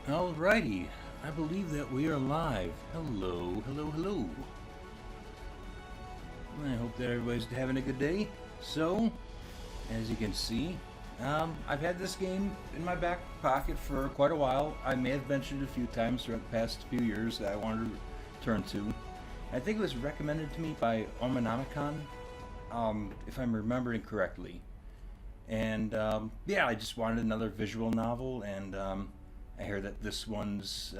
Alrighty, I believe that we are live. Hello, hello, hello. I hope that everybody's having a good day. So, as you can see, I've had this game in my back pocket for quite a while. I may have mentioned it a few times throughout the past few years that I wanted to turn to. I think it was recommended to me by Omanomicon, if I'm remembering correctly. And yeah, I just wanted another visual novel, and I hear that this one's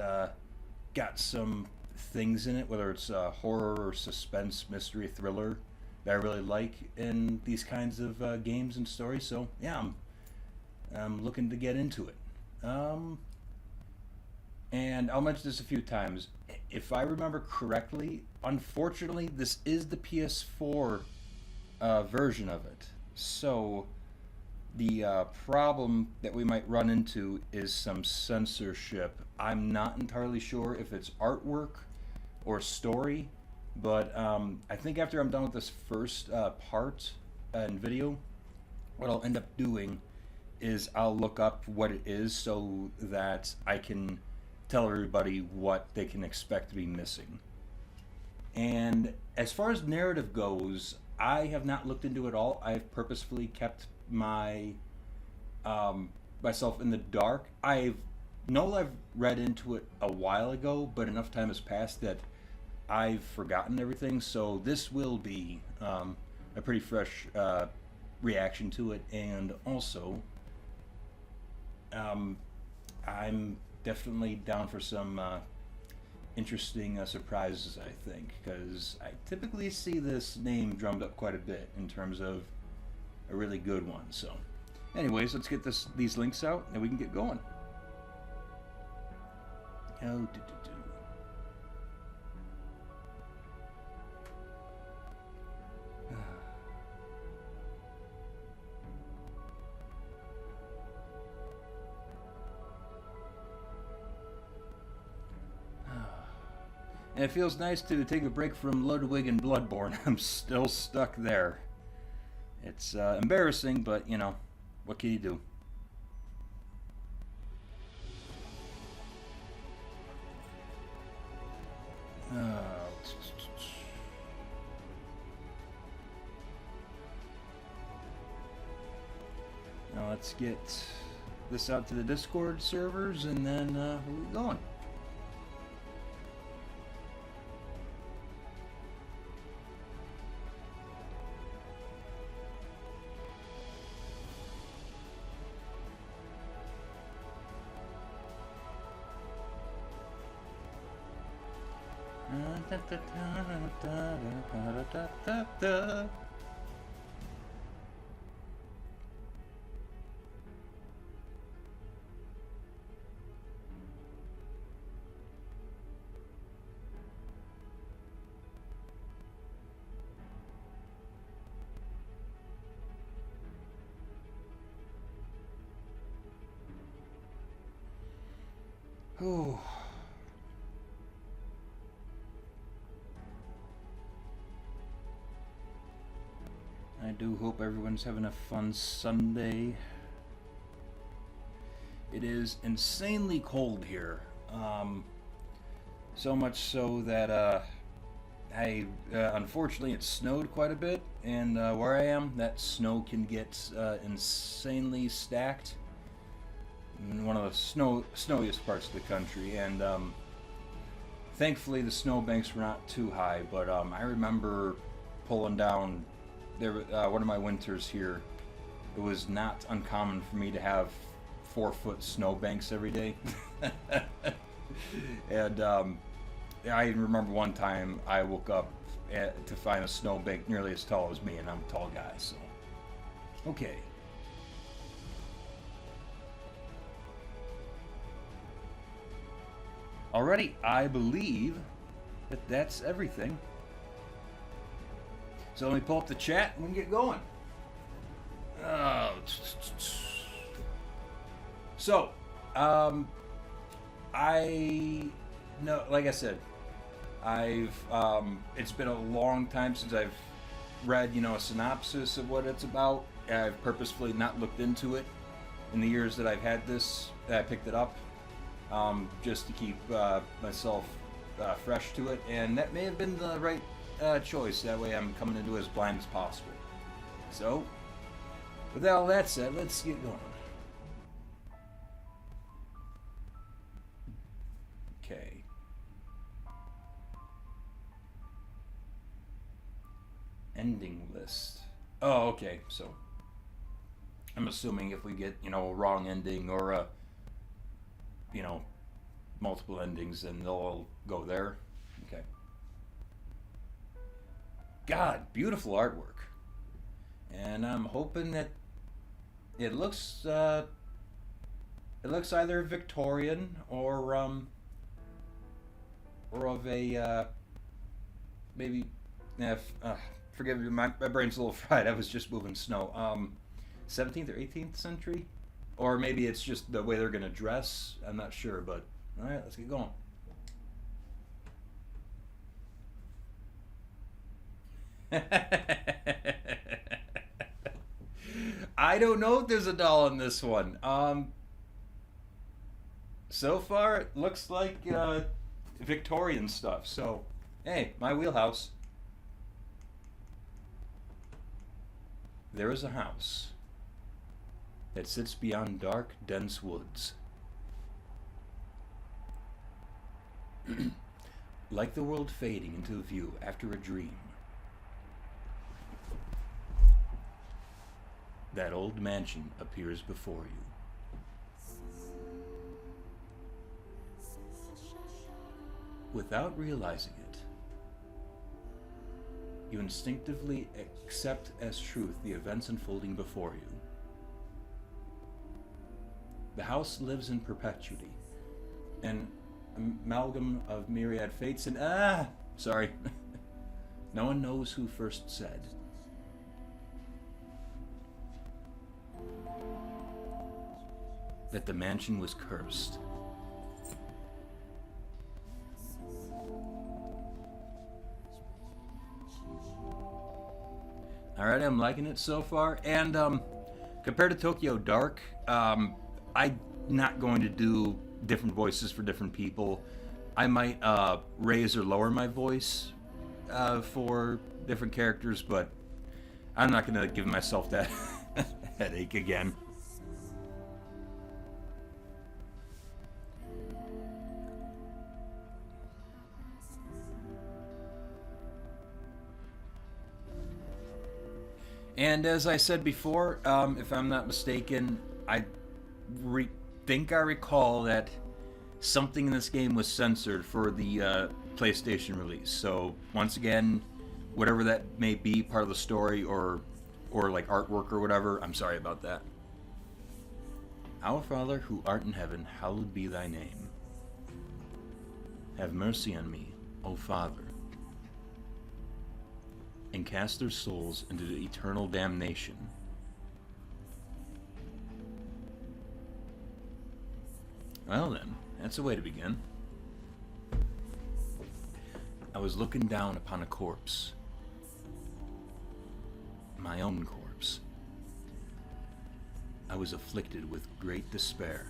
got some things in it, whether it's horror or suspense, mystery, thriller, that I really like in these kinds of games and stories. So yeah, I'm looking to get into it. Um, and I'll mention this a few times. If I remember correctly, unfortunately, this is the PS4 version of it. So the problem that we might run into is some censorship. I'm not entirely sure if it's artwork or story, but I think after I'm done with this first part and video, what I'll end up doing is I'll look up what it is so that I can tell everybody what they can expect to be missing. And as far as narrative goes, I have not looked into it all. I've purposefully kept myself in the dark. I've read into it a while ago, but enough time has passed that I've forgotten everything. So this will be a pretty fresh reaction to it, and also um, I'm definitely down for some interesting surprises. I think because I typically see this name drummed up quite a bit in terms of a really good one. So, anyways, let's get these links out and we can get going. Oh, do, do, do. And it feels nice to take a break from Ludwig and Bloodborne. I'm still stuck there. It's embarrassing, but you know, what can you do? Uh, Now let's get this out to the Discord servers, and then we'll get going. Oh. I do hope everyone's having a fun Sunday. It is insanely cold here. So much so that I unfortunately it snowed quite a bit, and where I am, that snow can get insanely stacked in one of the snowiest parts of the country. And thankfully, the snowbanks were not too high. But I remember pulling down there one of my winters here. It was not uncommon for me to have 4-foot snowbanks every day. And I even remember one time I woke up to find a snowbank nearly as tall as me, and I'm a tall guy. So, okay. Alrighty, I believe that that's everything. So let me pull up the chat and we can get going. Oh. So, I know, like I said, it's been a long time since I've read, a synopsis of what it's about. I've purposefully not looked into it in the years that I've had this, that I picked it up. just to keep myself fresh to it, and that may have been the right choice. That way, I'm coming into it as blind as possible. So, with all that said, let's get going. Okay. Ending list. Oh, okay. So, I'm assuming if we get, a wrong ending or you know, multiple endings, then they'll all go there. Okay. God, beautiful artwork. And I'm hoping that it looks either Victorian or of a maybe forgive me, my brain's a little fried. I was just moving snow. 17th or 18th century, or maybe it's just the way they're gonna dress. I'm not sure, but all right, let's get going. I don't know if there's a doll in this one. So far it looks like Victorian stuff. So, hey, my wheelhouse. There is a house that sits beyond dark, dense woods. Like the world fading into view after a dream. That old mansion appears before you. Without realizing it, you instinctively accept as truth the events unfolding before you. The house lives in perpetuity, an amalgam of myriad fates and sorry. No one knows who first said. That the mansion was cursed. Alright, I'm liking it so far. And compared to Tokyo Dark, I'm not going to do different voices for different people. I might raise or lower my voice for different characters, but I'm not going to give myself that headache again. And as I said before, if I'm not mistaken, I think I recall that something in this game was censored for the PlayStation release. So once again, whatever that may be, part of the story or like artwork or whatever, I'm sorry about that. Our Father who art in heaven, hallowed be thy name. Have mercy on me, O Father, and cast their souls into the eternal damnation. Well then, that's a way to begin. I was looking down upon a corpse. My own corpse. I was afflicted with great despair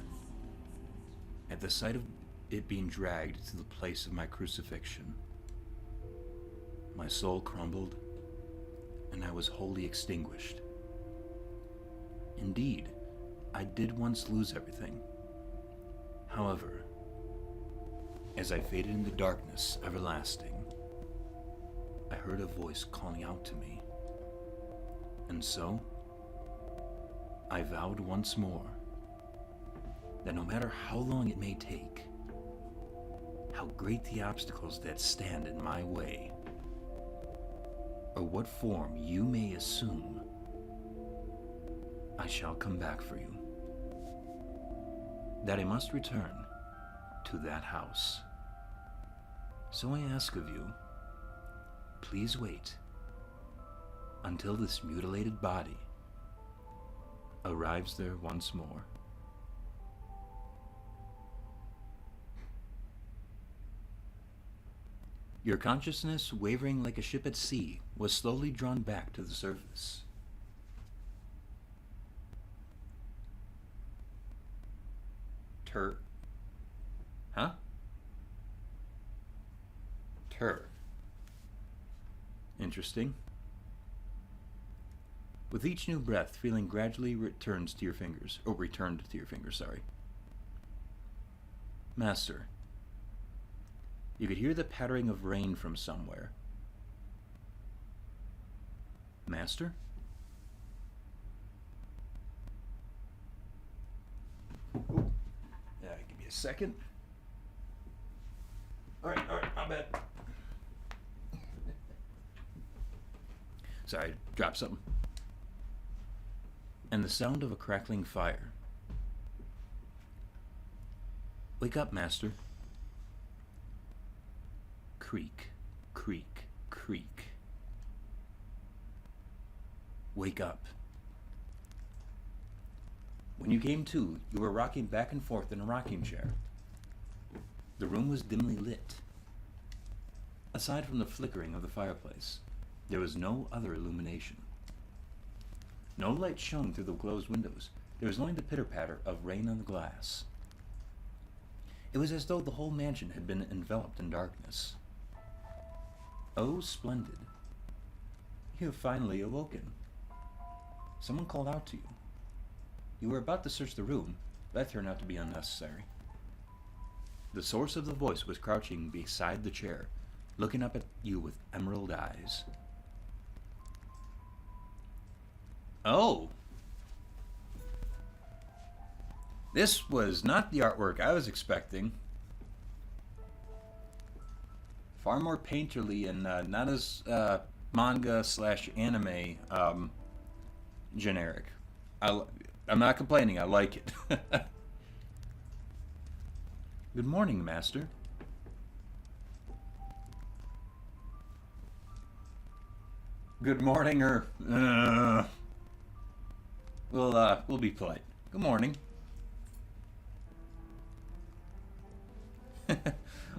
at the sight of it being dragged to the place of my crucifixion. My soul crumbled, and I was wholly extinguished. Indeed, I did once lose everything. However, as I faded into darkness everlasting, I heard a voice calling out to me. And so, I vowed once more that no matter how long it may take, how great the obstacles that stand in my way, or what form you may assume, I shall come back for you. That I must return to that house. So I ask of you, please wait until this mutilated body arrives there once more. Your consciousness, wavering like a ship at sea, was slowly drawn back to the surface. Huh? Ter. Interesting. With each new breath, feeling gradually returns to your fingers. Oh, returned to your fingers, sorry. Master. You could hear the pattering of rain from somewhere. Master? Oh. Yeah, give me a second. Alright, my bad. Sorry, dropped something. And the sound of a crackling fire. Wake up, Master. Creak, creak, creak. Wake up. When you came to, you were rocking back and forth in a rocking chair. The room was dimly lit. Aside from the flickering of the fireplace, there was no other illumination. No light shone through the closed windows. There was only the pitter-patter of rain on the glass. It was as though the whole mansion had been enveloped in darkness. Oh, splendid. You have finally awoken. Someone called out to you. You were about to search the room, but that turned out to be unnecessary. The source of the voice was crouching beside the chair, looking up at you with emerald eyes. Oh! This was not the artwork I was expecting. Far more painterly and not as manga/anime generic. I'm not complaining, I like it. Good morning, Master. Good morning, or we'll be polite. Good morning.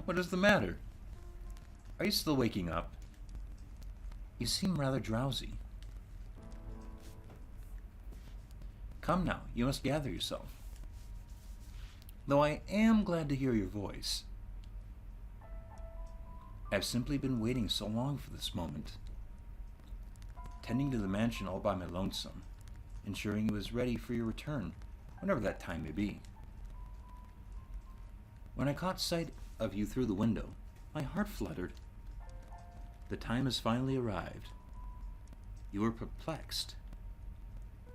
What is the matter? Are you still waking up? You seem rather drowsy. Come now, you must gather yourself. Though I am glad to hear your voice. I've simply been waiting so long for this moment. Tending to the mansion all by my lonesome, ensuring it was ready for your return, whenever that time may be. When I caught sight of you through the window, my heart fluttered. The time has finally arrived. You were perplexed.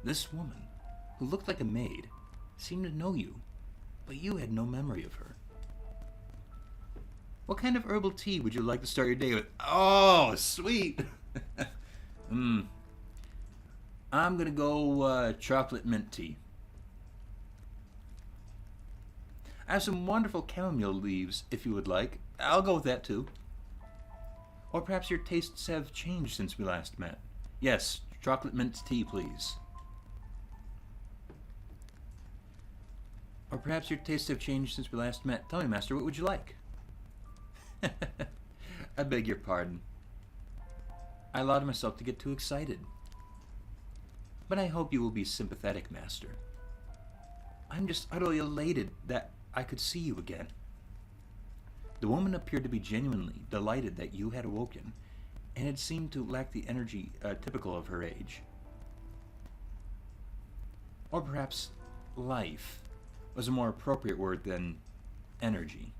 This woman, who looked like a maid, seemed to know you, but you had no memory of her. What kind of herbal tea would you like to start your day with? Oh, sweet! I'm gonna go chocolate mint tea. I have some wonderful chamomile leaves, if you would like. I'll go with that too. Or perhaps your tastes have changed since we last met. Yes, chocolate mint tea, please. Or perhaps your tastes have changed since we last met. Tell me, Master, what would you like? I beg your pardon. I allowed myself to get too excited. But I hope you will be sympathetic, Master. I'm just utterly elated that I could see you again. The woman appeared to be genuinely delighted that you had awoken, and it seemed to lack the energy typical of her age. Or perhaps life was a more appropriate word than energy.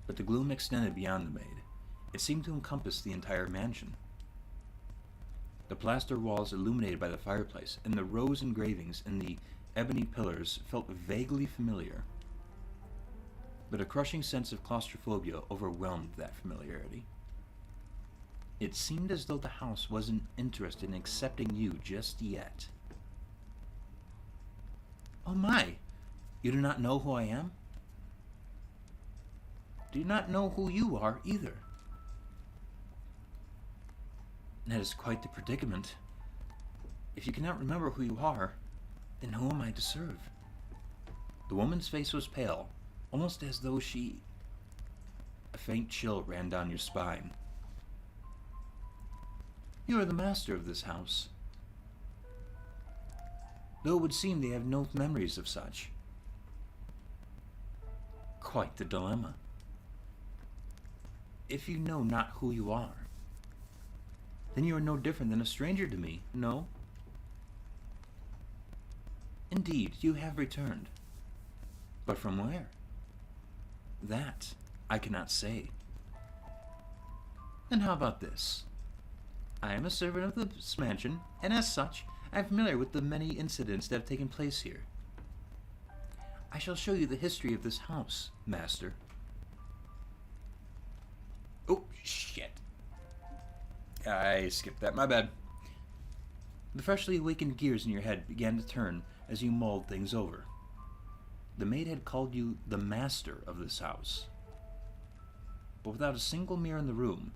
But the gloom extended beyond the maid. It seemed to encompass the entire mansion. The plaster walls illuminated by the fireplace and the rose engravings in the ebony pillars felt vaguely familiar. But a crushing sense of claustrophobia overwhelmed that familiarity. It seemed as though the house wasn't interested in accepting you just yet. Oh my! You do not know who I am? Do you not know who you are either? That is quite the predicament. If you cannot remember who you are, then who am I to serve? The woman's face was pale, almost as though a faint chill ran down your spine. You are the master of this house. Though it would seem they have no memories of such. Quite the dilemma. If you know not who you are, then you are no different than a stranger to me, no? Indeed, you have returned. But from where? That I cannot say. And how about this? I am a servant of this mansion, and as such, I am familiar with the many incidents that have taken place here. I shall show you the history of this house, master. Oh, shit. I skipped that, my bad. The freshly awakened gears in your head began to turn as you mulled things over. The maid had called you the master of this house. But without a single mirror in the room,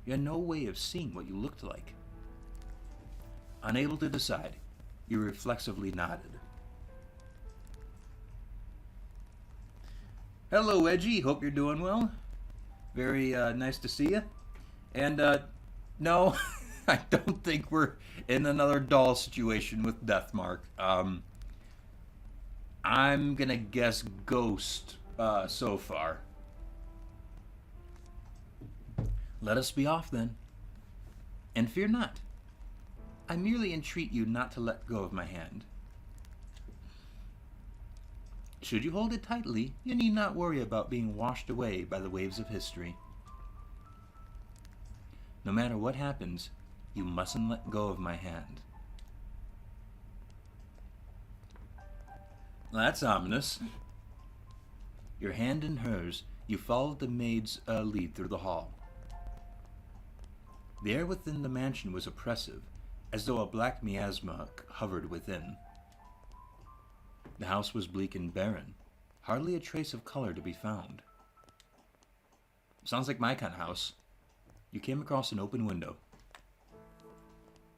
you had no way of seeing what you looked like. Unable to decide, you reflexively nodded. Hello, Edgy. Hope you're doing well. Very nice to see you. And, no, I don't think we're in another doll situation with Deathmark. I'm gonna guess Ghost so far. Let us be off then. And fear not. I merely entreat you not to let go of my hand. Should you hold it tightly, you need not worry about being washed away by the waves of history. No matter what happens, you mustn't let go of my hand. That's ominous. Your hand in hers, you followed the maid's lead through the hall. The air within the mansion was oppressive, as though a black miasma hovered within. The house was bleak and barren, hardly a trace of color to be found. Sounds like my kind of house. You came across an open window.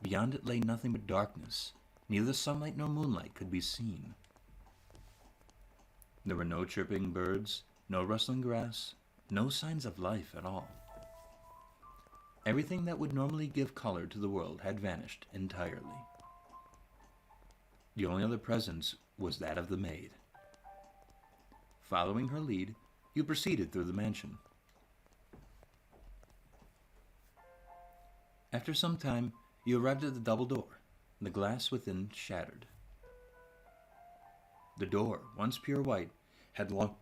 Beyond it lay nothing but darkness. Neither sunlight nor moonlight could be seen. There were no chirping birds, no rustling grass, no signs of life at all. Everything that would normally give color to the world had vanished entirely. The only other presence was that of the maid. Following her lead, you proceeded through the mansion. After some time, you arrived at the double door, the glass within shattered. The door, once pure white, had long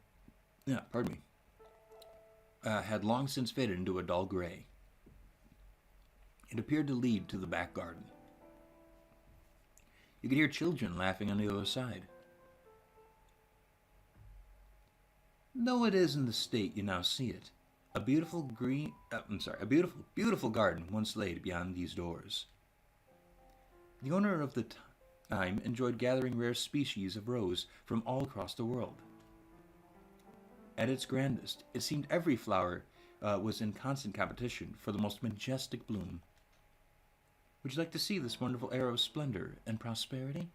since faded into a dull gray. It appeared to lead to the back garden. You could hear children laughing on the other side. Though it is in the state you now see it, a beautiful garden once lay beyond these doors. The owner of the time enjoyed gathering rare species of rose from all across the world. At its grandest, it seemed every flower was in constant competition for the most majestic bloom. Would you like to see this wonderful era of splendor and prosperity?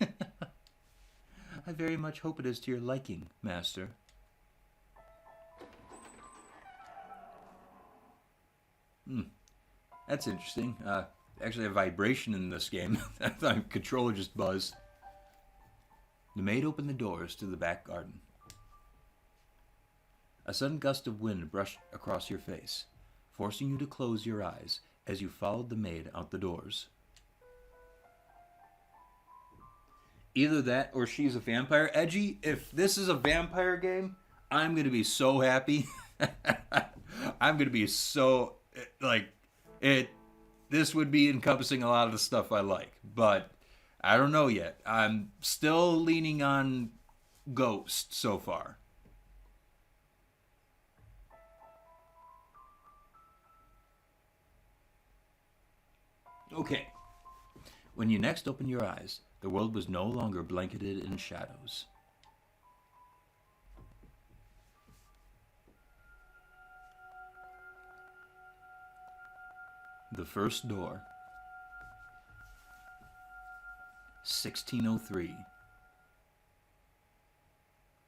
I very much hope it is to your liking, master. That's interesting. Actually, a vibration in this game. The controller just buzzed. The maid opened the doors to the back garden. A sudden gust of wind brushed across your face, forcing you to close your eyes as you followed the maid out the doors. Either that or she's a vampire. Edgy, if this is a vampire game, I'm going to be so happy. I'm going to be so, this would be encompassing a lot of the stuff I like. But I don't know yet. I'm still leaning on Ghost so far. Okay. When you next opened your eyes, the world was no longer blanketed in shadows. The first door. 1603.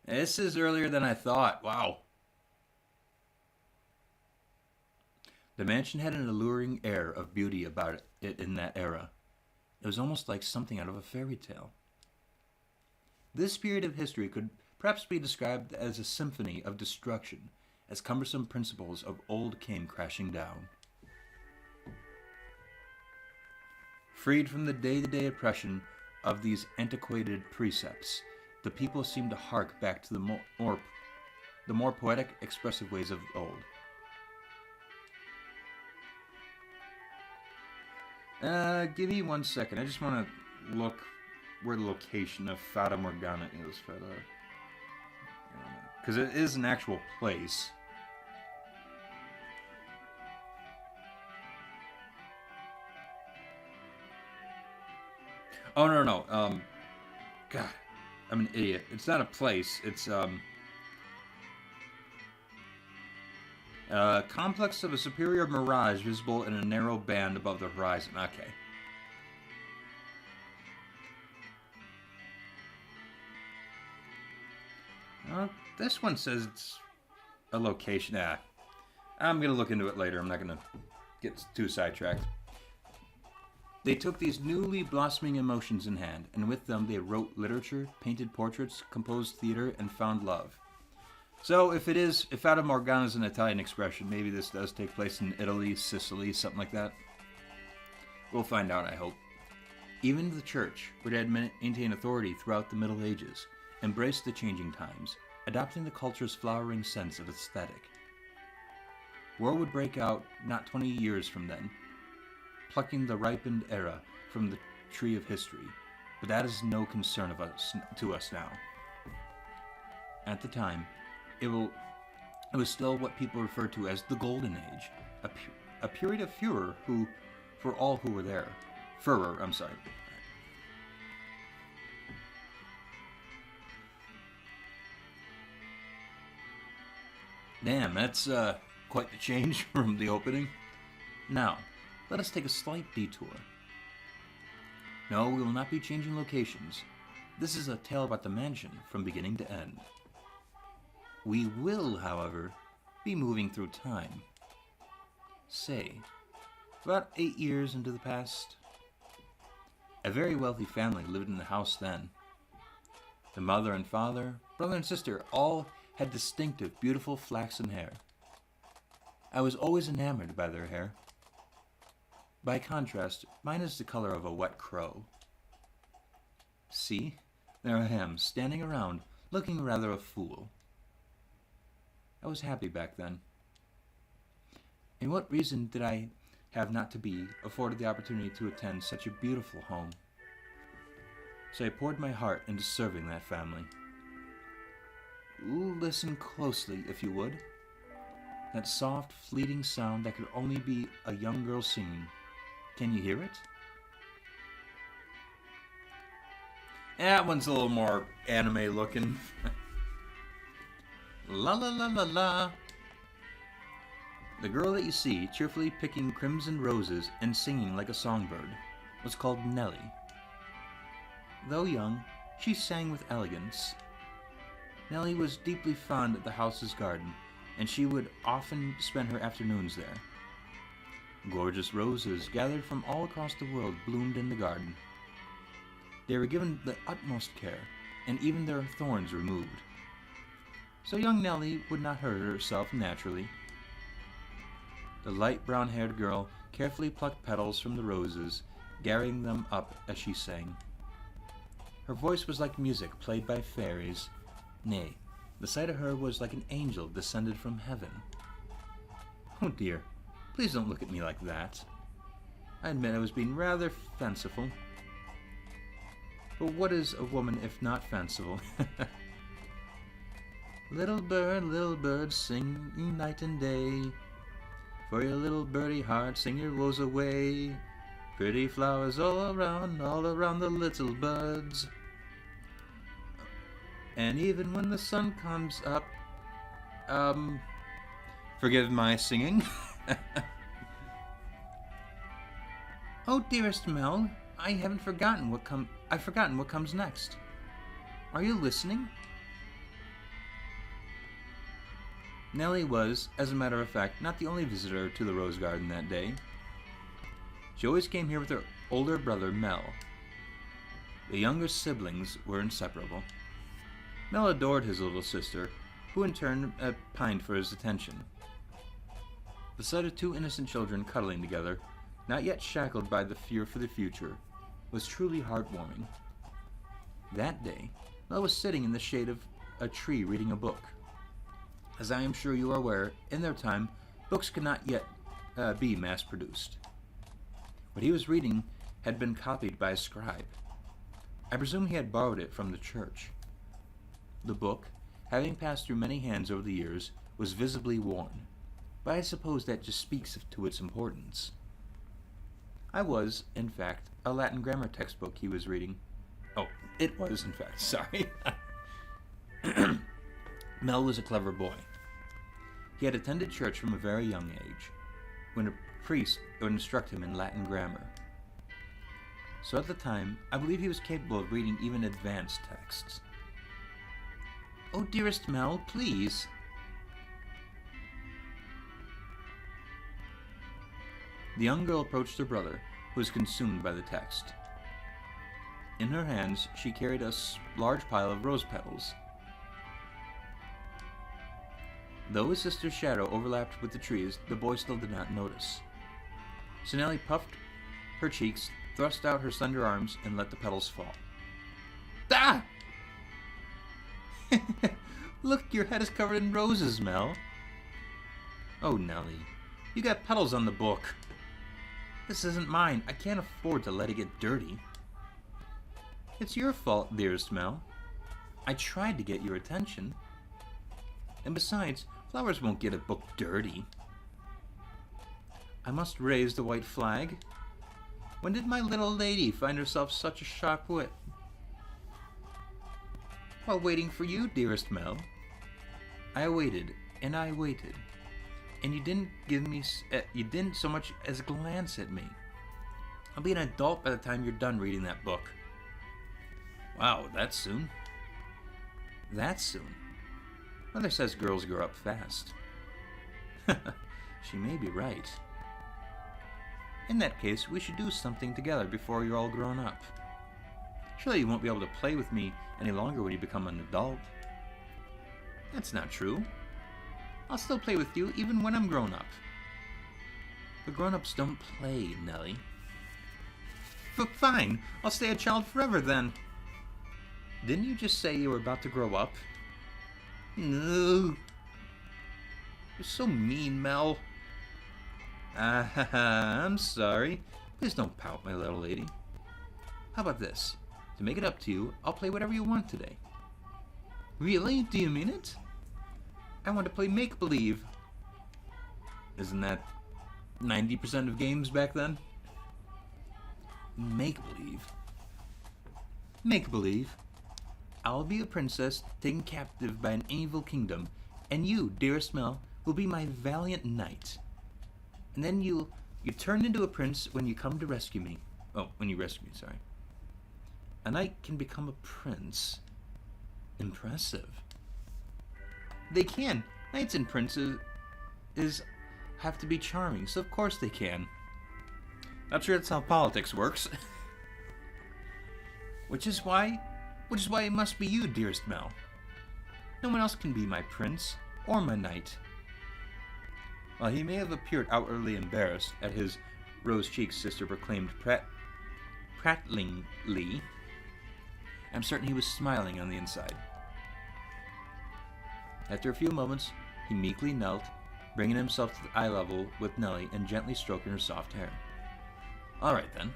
This is earlier than I thought. Wow. The mansion had an alluring air of beauty about it in that era. It was almost like something out of a fairy tale. This period of history could perhaps be described as a symphony of destruction, as cumbersome principles of old came crashing down. Freed from the day-to-day oppression of these antiquated precepts, the people seem to hark back to the more poetic, expressive ways of old. Give me 1 second. I just want to look where the location of Fata Morgana is. Because it is an actual place. Oh, no. God, I'm an idiot. It's not a place. It's, a complex of a superior mirage visible in a narrow band above the horizon. Okay. This one says it's a location. I'm going to look into it later. I'm not going to get too sidetracked. They took these newly blossoming emotions in hand, and with them they wrote literature, painted portraits, composed theater, and found love. So if Fata Morgana is an Italian expression, maybe this does take place in Italy, Sicily, something like that. We'll find out, I hope. Even the church, which had maintained authority throughout the Middle Ages, embraced the changing times, adopting the culture's flowering sense of aesthetic. War would break out not 20 years from then, plucking the ripened era from the tree of history, but that is no concern to us now. At the time, it was still what people referred to as the Golden Age, a period of furor for all who were there. Damn, that's quite the change from the opening. Now, let us take a slight detour. No, we will not be changing locations. This is a tale about the mansion from beginning to end. We will, however, be moving through time. Say, about 8 years into the past. A very wealthy family lived in the house then. The mother and father, brother and sister, all had distinctive, beautiful flaxen hair. I was always enamored by their hair. By contrast, mine is the color of a wet crow. See, there I am, standing around, looking rather a fool. I was happy back then. And what reason did I have not to be afforded the opportunity to attend such a beautiful home? So I poured my heart into serving that family. Ooh, listen closely, if you would. That soft, fleeting sound that could only be a young girl singing. Can you hear it? That one's a little more anime looking. La la la la la. The girl that you see cheerfully picking crimson roses and singing like a songbird was called Nellie. Though young, she sang with elegance. Nellie was deeply fond of the house's garden, and she would often spend her afternoons there. Gorgeous roses gathered from all across the world bloomed in the garden. They were given the utmost care, and even their thorns removed. So young Nellie would not hurt herself naturally. The light brown-haired girl carefully plucked petals from the roses, gathering them up as she sang. Her voice was like music played by fairies. Nay, the sight of her was like an angel descended from heaven. Oh dear, please don't look at me like that. I admit I was being rather fanciful. But what is a woman if not fanciful? Little bird, sing night and day. For your little birdie heart, sing your woes away. Pretty flowers all around the little buds. And even when the sun comes up, forgive my singing. Oh, dearest Mel, I've forgotten what comes next. Are you listening? Nellie was, as a matter of fact, not the only visitor to the rose garden that day. She always came here with her older brother, Mel. The younger siblings were inseparable. Mel adored his little sister, who in turn pined for his attention. The sight of two innocent children cuddling together, not yet shackled by the fear for the future, was truly heartwarming. That day, Mel was sitting in the shade of a tree reading a book. As I am sure you are aware, in their time, books could not yet be mass-produced. What he was reading had been copied by a scribe. I presume he had borrowed it from the church. The book, having passed through many hands over the years, was visibly worn, but I suppose that just speaks to its importance. I was, in fact, a Latin grammar textbook he was reading. Oh, it was, in fact, sorry. Mel was a clever boy. He had attended church from a very young age, when a priest would instruct him in Latin grammar. So at the time, I believe he was capable of reading even advanced texts. "Oh, dearest Mel, please." The young girl approached her brother, who was consumed by the text. In her hands, she carried a large pile of rose petals. Though his sister's shadow overlapped with the trees, the boy still did not notice. So Nellie puffed her cheeks, thrust out her slender arms, and let the petals fall. Ah! Look, your head is covered in roses, Mel. Oh, Nellie, you got petals on the book. This isn't mine. I can't afford to let it get dirty. It's your fault, dearest Mel. I tried to get your attention. And besides, flowers won't get a book dirty. I must raise the white flag. When did my little lady find herself such a sharp wit? While waiting for you, dearest Mel. I waited, and I waited, and you didn't so much as glance at me. I'll be an adult by the time you're done reading that book. Wow, that soon? That soon? Mother says girls grow up fast. She may be right. In that case, we should do something together before you're all grown up. Surely you won't be able to play with me any longer when you become an adult. That's not true. I'll still play with you even when I'm grown up. But grown-ups don't play, Nellie. Fine, I'll stay a child forever then. Didn't you just say you were about to grow up? No. You're so mean, Mel. I'm sorry. Please don't pout, my little lady. How about this? To make it up to you, I'll play whatever you want today. Really? Do you mean it? I want to play make-believe. Isn't that 90% of games back then? Make-believe. Make-believe. I'll be a princess taken captive by an evil kingdom, and you, dearest Mel, will be my valiant knight. And then you turn into a prince when you come to rescue me. Oh, when you rescue me, sorry. A knight can become a prince. Impressive. They can. Knights and princes have to be charming, so of course they can. Not sure that's how politics works. Which is why it must be you, dearest Mel. No one else can be my prince or my knight. While he may have appeared outwardly embarrassed at his rose-cheeked sister proclaimed prattlingly, I'm certain he was smiling on the inside. After a few moments, he meekly knelt, bringing himself to the eye level with Nellie and gently stroking her soft hair. All right, then.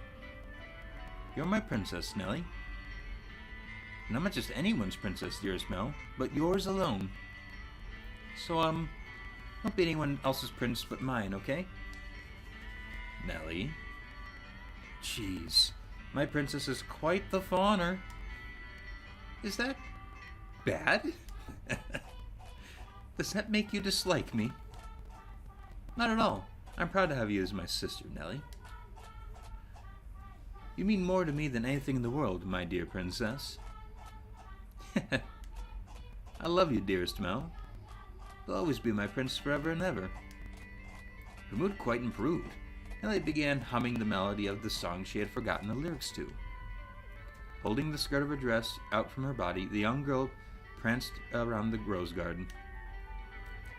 You're my princess, Nellie. And I'm not just anyone's princess, dearest Mel, but yours alone. So, don't be anyone else's prince but mine, okay? Nellie. Jeez, my princess is quite the fawner. Is that bad? Does that make you dislike me? Not at all. I'm proud to have you as my sister, Nellie. You mean more to me than anything in the world, my dear princess. I love you, dearest Mel. You'll always be my prince forever and ever. Her mood quite improved. Nellie began humming the melody of the song she had forgotten the lyrics to. Holding the skirt of her dress out from her body, the young girl pranced around the rose garden.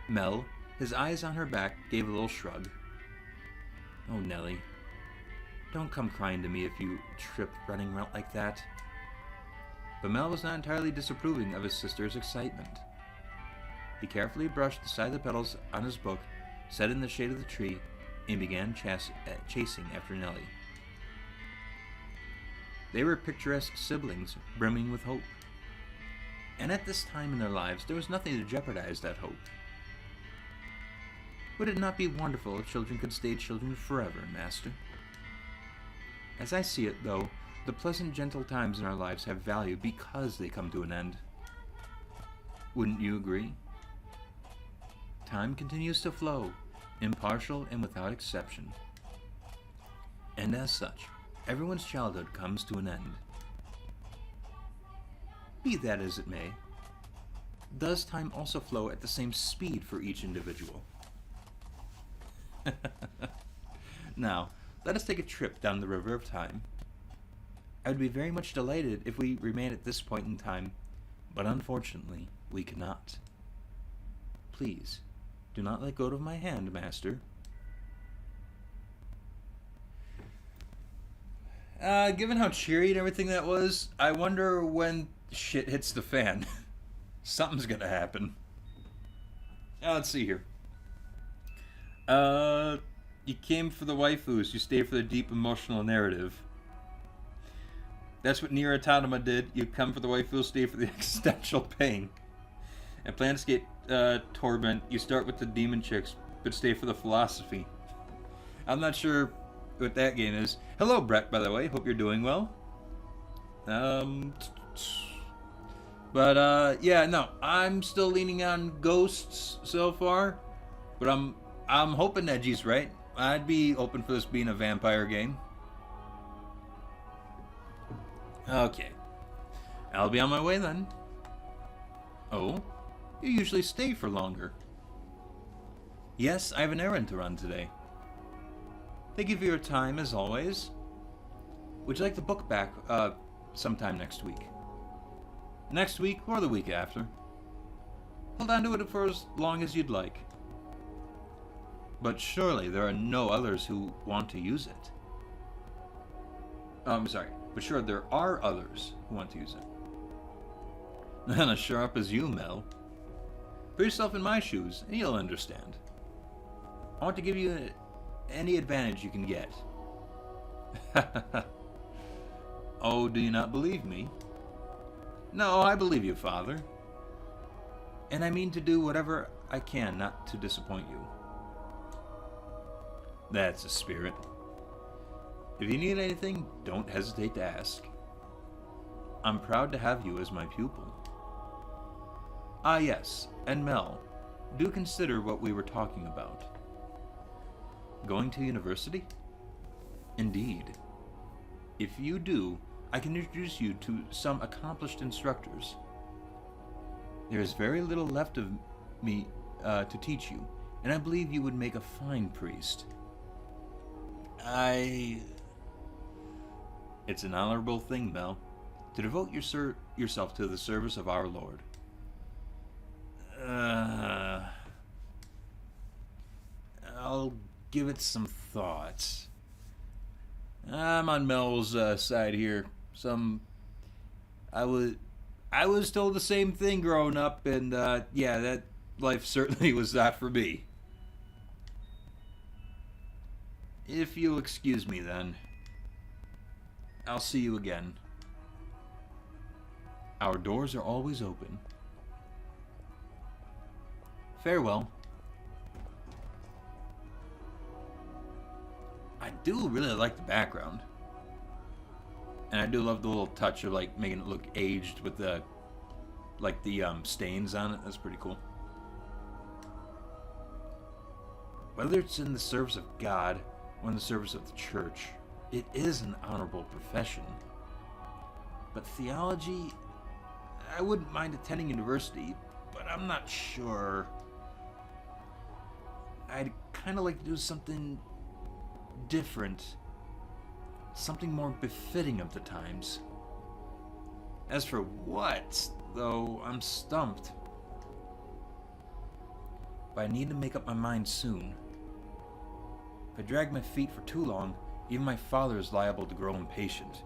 Mel, his eyes on her back, gave a little shrug. Oh, Nellie, don't come crying to me if you trip running around like that. But Mel was not entirely disapproving of his sister's excitement. He carefully brushed the side of the petals on his book, sat in the shade of the tree, and began chasing after Nellie. They were picturesque siblings, brimming with hope. And at this time in their lives, there was nothing to jeopardize that hope. Would it not be wonderful if children could stay children forever, Master? As I see it, though, the pleasant, gentle times in our lives have value because they come to an end. Wouldn't you agree? Time continues to flow, impartial and without exception. And as such, everyone's childhood comes to an end. Be that as it may, does time also flow at the same speed for each individual? Now, let us take a trip down the river of time. I would be very much delighted if we remained at this point in time, but unfortunately, we cannot. Please, do not let go of my hand, Master. Given how cheery and everything that was, I wonder when shit hits the fan. Something's gonna happen. Let's see here. You came for the waifus, you stayed for the deep emotional narrative. That's what Nier Automata did. You come for the waifus, stay for the existential pain. And Planescape Torment, you start with the demon chicks, but stay for the philosophy. I'm not sure what that game is. Hello, Brett, by the way. Hope you're doing well. Yeah, no, I'm still leaning on ghosts so far, but I'm hoping Edgy's right. I'd be open for this being a vampire game. Okay, I'll be on my way then. Oh, you usually stay for longer. Yes, I have an errand to run today. Thank you for your time, as always. Would you like the book back sometime next week? Next week or the week after? Hold on to it for as long as you'd like. But surely there are no others who want to use it. I'm sorry, but sure there are others who want to use it. Not as sharp as you, Mel. Put yourself in my shoes, and you'll understand. I want to give you any advantage you can get. Oh, do you not believe me? No, I believe you, Father. And I mean to do whatever I can not to disappoint you. That's a spirit. If you need anything, don't hesitate to ask. I'm proud to have you as my pupil. Ah, yes, and Mel, do consider what we were talking about. Going to university? Indeed. If you do, I can introduce you to some accomplished instructors. There is very little left of me to teach you, and I believe you would make a fine priest. It's an honorable thing, Mel, to devote yourself to the service of our Lord. I'll give it some thought. I'm on Mel's side here. I was told the same thing growing up, and yeah, that life certainly was not for me. If you'll excuse me, then. I'll see you again. Our doors are always open. Farewell. I do really like the background. And I do love the little touch of like making it look aged with the stains on it. That's pretty cool. Whether it's in the service of God or in the service of the church, it is an honorable profession. But theology, I wouldn't mind attending university, but I'm not sure. I'd kind of like to do something different, something more befitting of the times. As for what though. I'm stumped. But I need to make up my mind soon. If I drag my feet for too long, even my father is liable to grow impatient.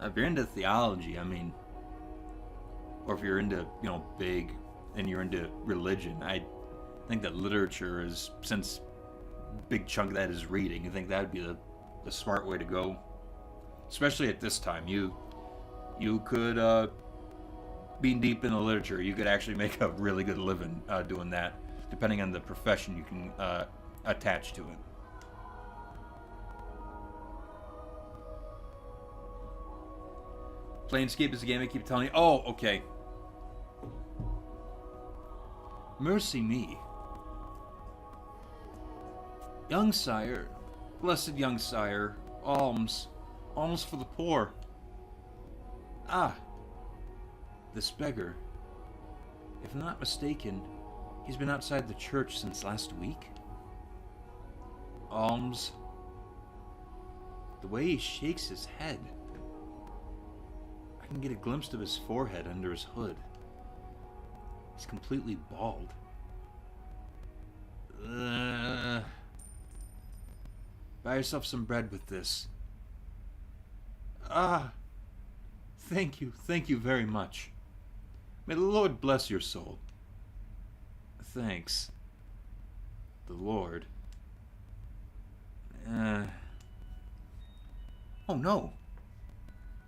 If you're into theology, I mean, or if you're into, big, and you're into religion, I think that literature is, since a big chunk of that is reading, I think that would be the smart way to go. Especially at this time. You could, being deep in the literature, you could actually make a really good living doing that, depending on the profession you can attach to it. Planescape is the game I keep telling you. Oh, okay. Mercy me. Young sire, blessed young sire, alms for the poor. Ah, this beggar. If I'm not mistaken, he's been outside the church since last week. Alms. The way he shakes his head. I can get a glimpse of his forehead under his hood. He's completely bald. Buy yourself some bread with this. Ah, thank you very much. May the Lord bless your soul. Thanks. The Lord. Oh no.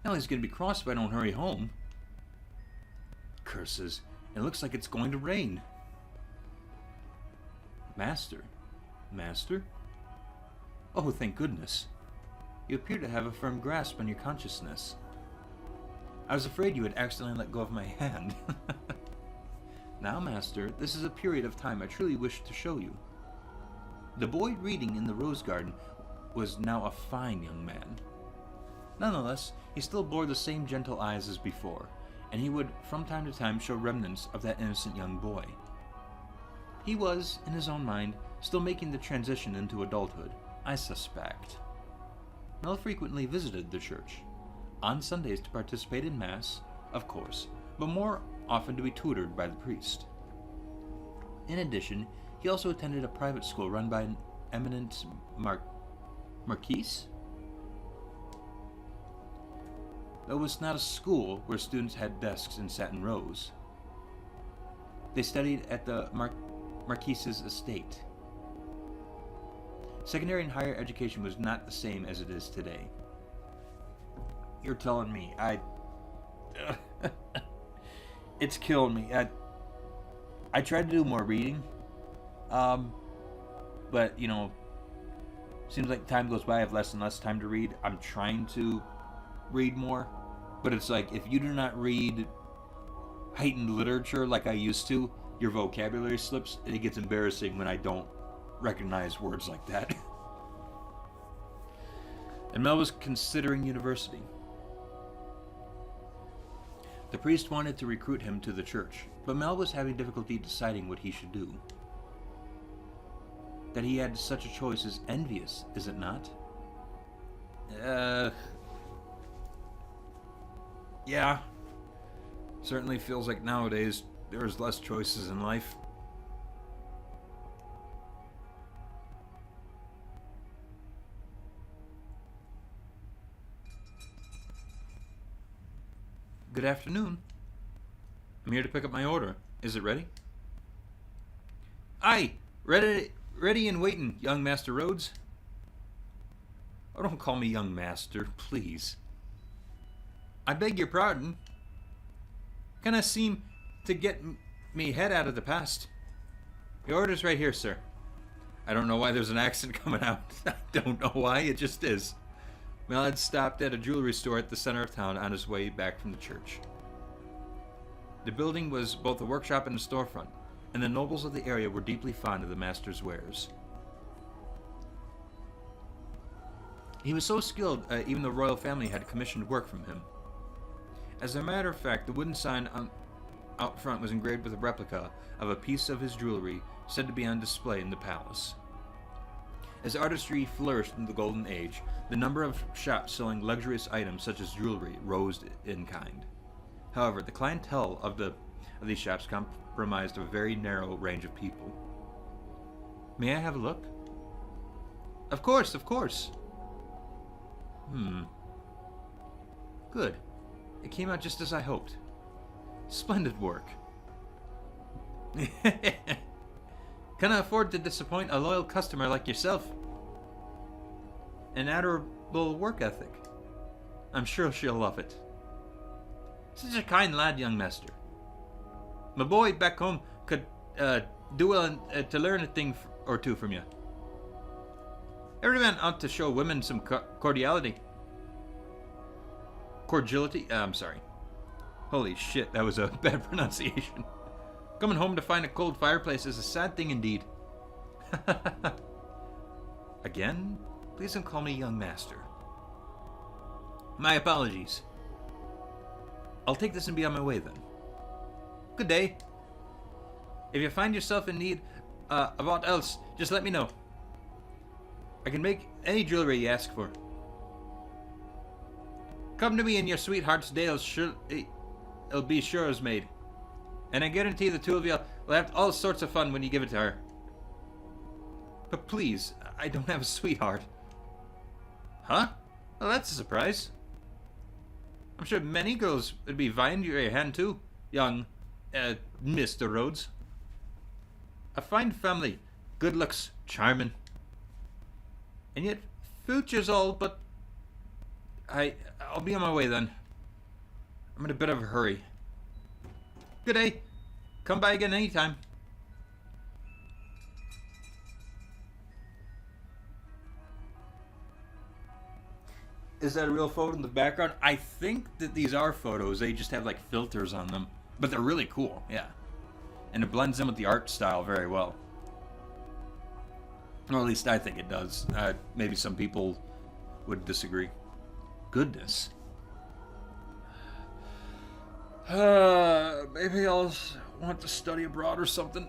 Now he's gonna be cross if I don't hurry home. Curses. It looks like it's going to rain. Master? Master? Oh, thank goodness. You appear to have a firm grasp on your consciousness. I was afraid you had accidentally let go of my hand. Now, Master, this is a period of time I truly wish to show you. The boy reading in the rose garden was now a fine young man. Nonetheless, he still bore the same gentle eyes as before, and he would from time to time show remnants of that innocent young boy. He was, in his own mind, still making the transition into adulthood, I suspect. Mel frequently visited the church, on Sundays to participate in Mass, of course, but more often to be tutored by the priest. In addition, he also attended a private school run by an eminent marquise? Though it was not a school where students had desks and sat in rows. They studied at the marquise's estate. Secondary and higher education was not the same as it is today. You're telling me, it's killing me. I tried to do more reading, but, seems like time goes by, I have less and less time to read. I'm trying to read more, but it's like, if you do not read heightened literature like I used to, your vocabulary slips, and it gets embarrassing when I don't recognize words like that. And Mel was considering university. The priest wanted to recruit him to the church, but Mel was having difficulty deciding what he should do. That he had such a choice is envious, is it not? Yeah. Certainly feels like nowadays there's less choices in life. Good afternoon. I'm here to pick up my order. Is it ready? Aye! Ready and waiting, young Master Rhodes. Oh, don't call me young master, please. I beg your pardon. Kinda seem to get me head out of the past. Your order's right here, sir. I don't know why there's an accent coming out. I don't know why, it just is. Mel had stopped at a jewelry store at the center of town on his way back from the church. The building was both a workshop and a storefront, and the nobles of the area were deeply fond of the master's wares. He was so skilled, even the royal family had commissioned work from him. As a matter of fact, the wooden sign out front was engraved with a replica of a piece of his jewelry said to be on display in the palace. As artistry flourished in the Golden Age, the number of shops selling luxurious items such as jewelry rose in kind. However, the clientele of these shops comprised a very narrow range of people. May I have a look? Of course, of course. Good. It came out just as I hoped. Splendid work. Can I afford to disappoint a loyal customer like yourself? An admirable work ethic. I'm sure she'll love it. Such a kind lad, young master. My boy back home could do well to learn a thing or two from you. Every man ought to show women some cordiality. Cordiality? I'm sorry. Holy shit, that was a bad pronunciation. Coming home to find a cold fireplace is a sad thing indeed. Again? Please don't call me young master. My apologies. I'll take this and be on my way then. Good day. If you find yourself in need of aught else, just let me know. I can make any jewelry you ask for. Come to me and your sweetheart's day it'll be sure as made. And I guarantee the two of you will have all sorts of fun when you give it to her. But please, I don't have a sweetheart. Huh? Well, that's a surprise. I'm sure many girls would be vying your hand too, young Mr. Rhodes. A fine family, good looks, charming. And yet, future's all, but I'll be on my way then. I'm in a bit of a hurry. Good day. Come by again anytime. Is that a real photo in the background? I think that these are photos. They just have like filters on them. But they're really cool, yeah. And it blends in with the art style very well. Or at least I think it does. Maybe some people would disagree. Goodness. Maybe I'll want to study abroad or something.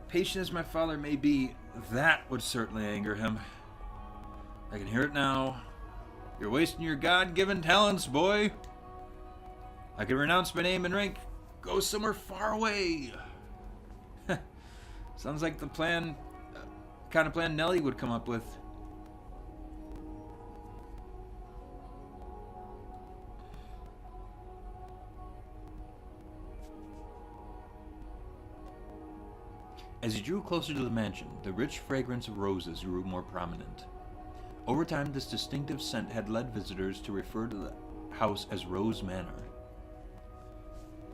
Patient as my father may be, that would certainly anger him. I can hear it now. You're wasting your God-given talents, boy. I can renounce my name and rank. Go somewhere far away. Sounds like the kind of plan Nellie would come up with. As he drew closer to the mansion, the rich fragrance of roses grew more prominent. Over time, this distinctive scent had led visitors to refer to the house as Rose Manor.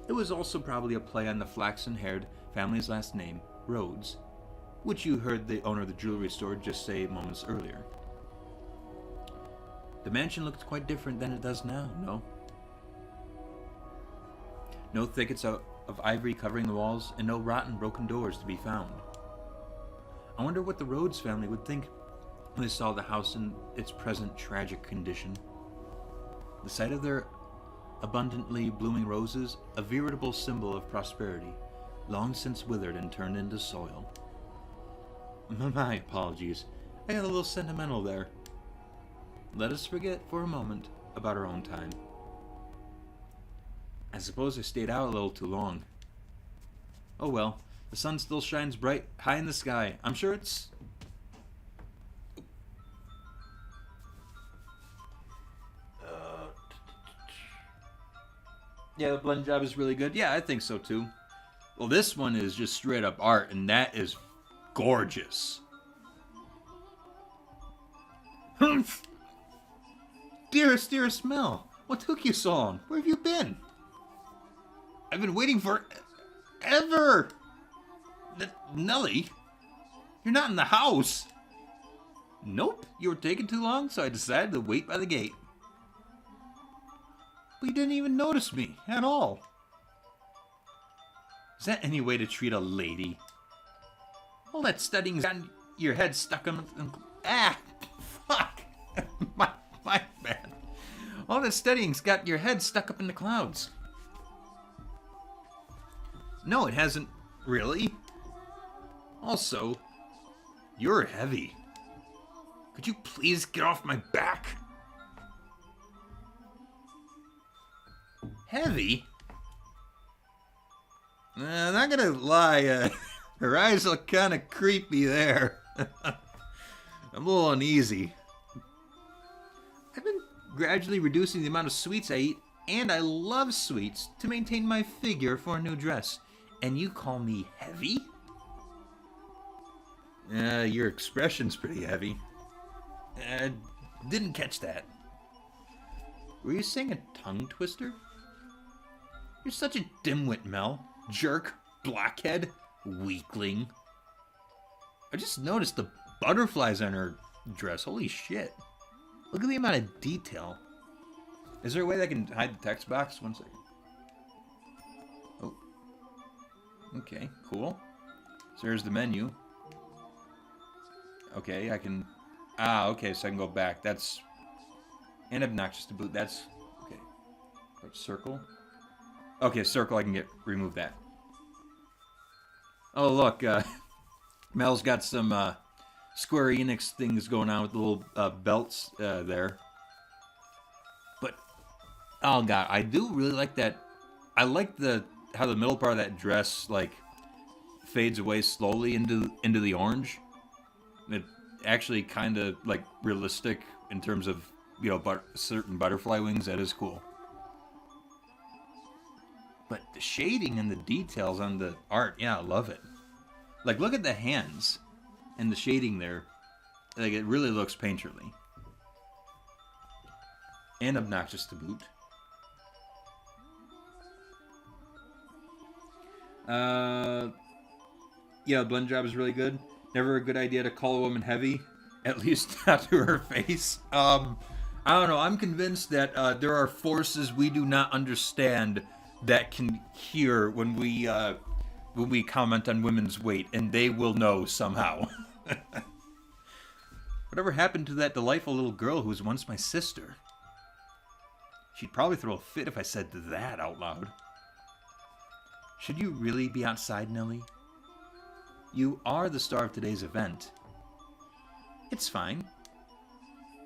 It was also probably a play on the flaxen-haired family's last name, Rhodes, which you heard the owner of the jewelry store just say moments earlier. The mansion looked quite different than it does now, no? No thickets of ivory covering the walls, and no rotten, broken doors to be found. I wonder what the Rhodes family would think when they saw the house in its present tragic condition. The sight of their abundantly blooming roses, a veritable symbol of prosperity, long since withered and turned into soil. My apologies. I got a little sentimental there. Let us forget for a moment about our own time. I suppose I stayed out a little too long. Oh well, the sun still shines bright high in the sky. I'm sure it's... Yeah, the blend job is really good. Yeah, I think so too. Well, this one is just straight up art, and that is gorgeous. Humph! Dearest, dearest Mel, what took you so long? Where have you been? I've been waiting for ever. Nellie, you're not in the house. Nope, you were taking too long, so I decided to wait by the gate. But you didn't even notice me at all. Is that any way to treat a lady? All that studying's got your head stuck in... fuck! my bad. All that studying's got your head stuck up in the clouds. No, it hasn't really. Also, you're heavy. Could you please get off my back? Heavy? Not gonna lie, her eyes look kind of creepy there. I'm a little uneasy. I've been gradually reducing the amount of sweets I eat, and I love sweets to maintain my figure for a new dress. And you call me heavy? Your expression's pretty heavy. Didn't catch that. Were you saying a tongue twister? You're such a dimwit, Mel. Jerk, blockhead, weakling. I just noticed the butterflies on her dress. Holy shit. Look at the amount of detail. Is there a way that I can hide the text box? 1 second. Oh. Okay, cool. So there's the menu. Okay, I can... okay, so I can go back. That's... And obnoxious to boot. That's... Okay. Circle. Okay, circle, I can remove that. Oh, look. Mel's got some Square Enix things going on with the little belts there. But, oh god, I do really like that. I like how the middle part of that dress, like, fades away slowly into the orange. It actually kind of, like, realistic in terms of, you know, certain butterfly wings. That is cool. But the shading and the details on the art, yeah, I love it. Like, look at the hands and the shading there. Like, it really looks painterly. And obnoxious to boot. Yeah, the blend job is really good. Never a good idea to call a woman heavy. At least not to her face. I don't know. I'm convinced that there are forces we do not understand that can hear when we comment on women's weight, and they will know somehow. Whatever happened to that delightful little girl who was once my sister? She'd probably throw a fit if I said that out loud. Should you really be outside, Nellie? You are the star of today's event. It's fine.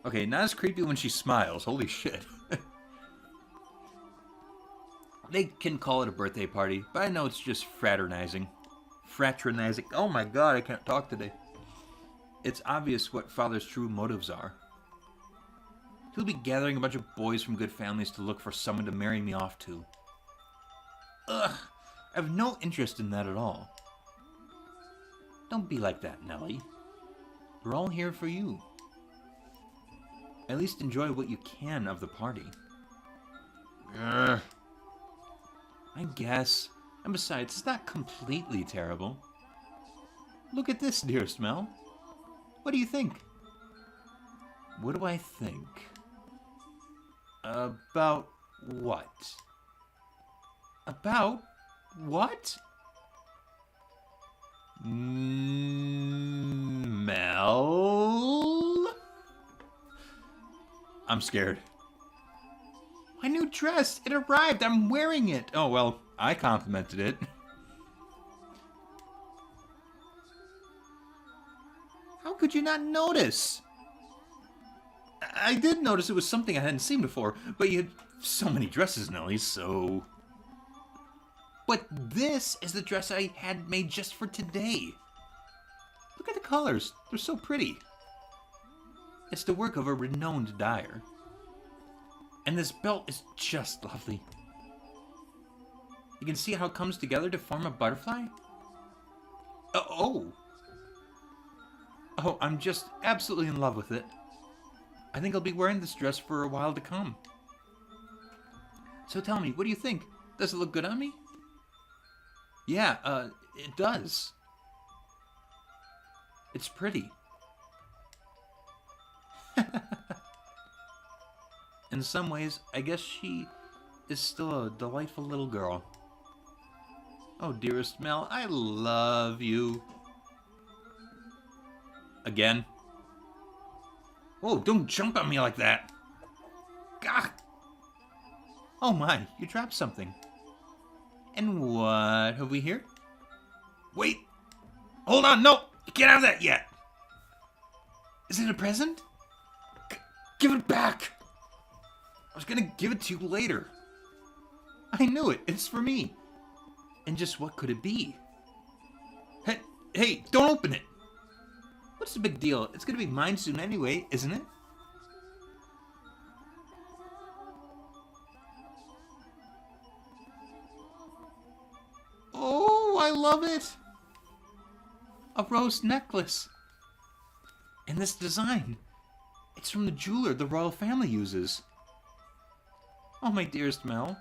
Okay, not as creepy when she smiles. Holy shit. They can call it a birthday party, but I know it's just fraternizing. Fraternizing. Oh my god, I can't talk today. It's obvious what Father's true motives are. He'll be gathering a bunch of boys from good families to look for someone to marry me off to. Ugh, I have no interest in that at all. Don't be like that, Nellie. We're all here for you. At least enjoy what you can of the party. Ugh. I guess. And besides, it's not completely terrible. Look at this, dearest Mel. What do you think? What do I think? About what? About what? Mel? I'm scared. My new dress! It arrived! I'm wearing it! Oh, well, I complimented it. How could you not notice? I did notice it was something I hadn't seen before, but you had so many dresses, Nellie, so... But this is the dress I had made just for today. Look at the colors. They're so pretty. It's the work of a renowned dyer. And this belt is just lovely. You can see how it comes together to form a butterfly? Oh, I'm just absolutely in love with it. I think I'll be wearing this dress for a while to come. So tell me, what do you think? Does it look good on me? Yeah, it does. It's pretty. In some ways, I guess she is still a delightful little girl. Oh, dearest Mel, I love you. Again? Whoa, don't jump on me like that. Gah! Oh my, you dropped something. And what have we here? Wait! Hold on, no! Get out of that yet! Is it a present? Give it back! I was gonna give it to you later. I knew it. It's for me. And just what could it be? Hey, don't open it. What's the big deal? It's going to be mine soon anyway, isn't it? Oh, I love it. A rose necklace. And this design. It's from the jeweler the royal family uses. Oh, my dearest Mel.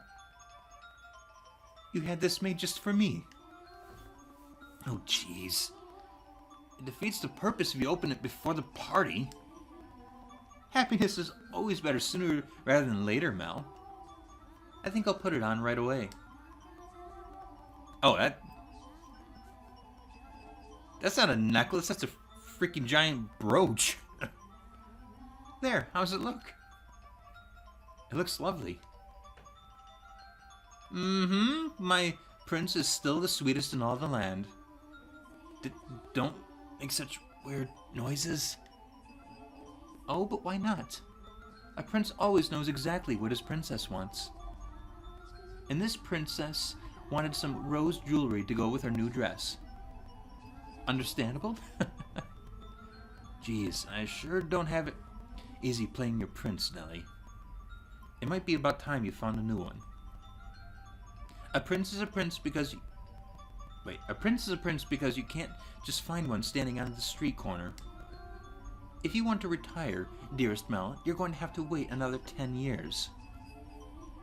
You had this made just for me. Oh, jeez. It defeats the purpose if you open it before the party. Happiness is always better sooner rather than later, Mel. I think I'll put it on right away. Oh, that's not a necklace, that's a freaking giant brooch. There, how's it look? It looks lovely. Mm-hmm, my prince is still the sweetest in all the land. Don't make such weird noises. Oh, but why not? A prince always knows exactly what his princess wants. And this princess wanted some rose jewelry to go with her new dress. Understandable? Jeez, I sure don't have it easy playing your prince, Nellie. It might be about time you found a new one. A prince is a prince because a prince is a prince because you can't just find one standing on the street corner. If you want to retire, dearest Mel, you're going to have to wait another 10 years.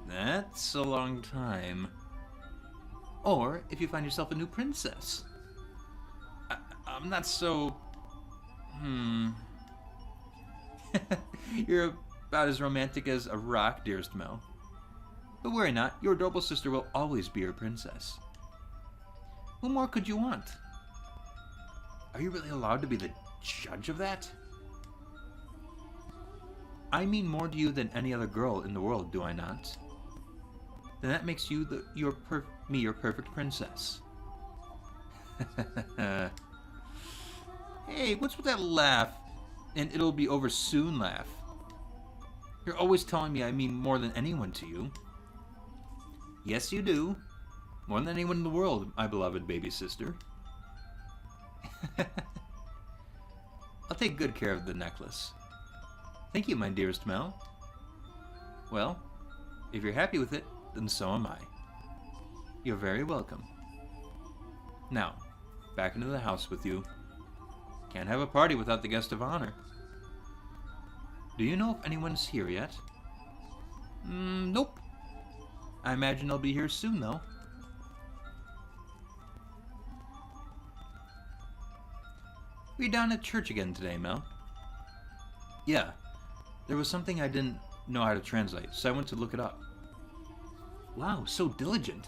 That's a long time. Or if you find yourself a new princess. I'm not so... You're about as romantic as a rock, dearest Mel. But worry not, your adorable sister will always be your princess. What more could you want? Are you really allowed to be the judge of that? I mean more to you than any other girl in the world, do I not? Then that makes you your perfect princess. Hey, what's with that laugh? And it'll be over soon laugh. You're always telling me I mean more than anyone to you. Yes, you do. More than anyone in the world, my beloved baby sister. I'll take good care of the necklace. Thank you, my dearest Mel. Well, if you're happy with it, then so am I. You're very welcome. Now, back into the house with you. Can't have a party without the guest of honor. Do you know if anyone's here yet? Nope. I imagine they'll be here soon, though. Were you down at church again today, Mel? Yeah. There was something I didn't know how to translate, so I went to look it up. Wow, so diligent.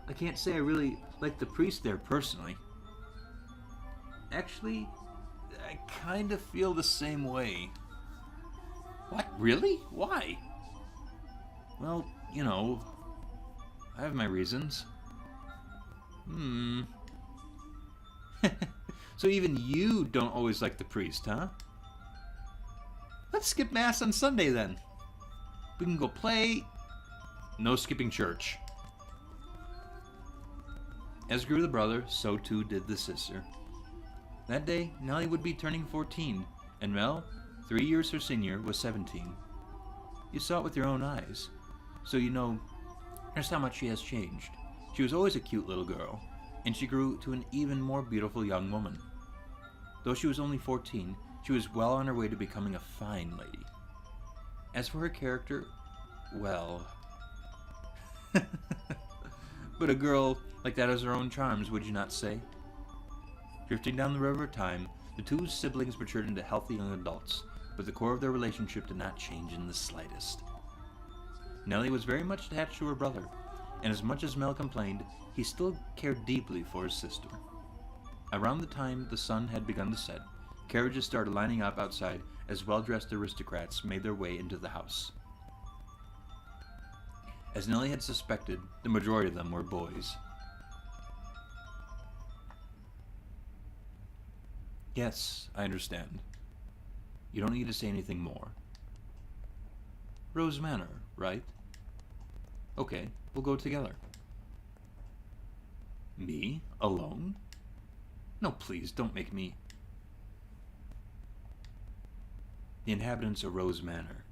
I can't say I really like the priest there personally. Actually, I kind of feel the same way. What? Really? Why? Well, you know, I have my reasons. So even you don't always like the priest, huh? Let's skip Mass on Sunday then. We can go play. No skipping church. As grew the brother, so too did the sister. That day, Nellie would be turning 14, and Mel, 3 years her senior, was 17. You saw it with your own eyes, so you know just how much she has changed. She was always a cute little girl, and she grew to an even more beautiful young woman. Though she was only 14, she was well on her way to becoming a fine lady. As for her character, well... But a girl like that has her own charms, would you not say? Drifting down the river of time, the two siblings matured into healthy young adults, but the core of their relationship did not change in the slightest. Nellie was very much attached to her brother, and as much as Mel complained, he still cared deeply for his sister. Around the time the sun had begun to set, carriages started lining up outside as well-dressed aristocrats made their way into the house. As Nellie had suspected, the majority of them were boys. Yes, I understand. You don't need to say anything more. Rose Manor, right? Okay, we'll go together. Me? Alone? No, please, don't make me. The inhabitants of Rose Manor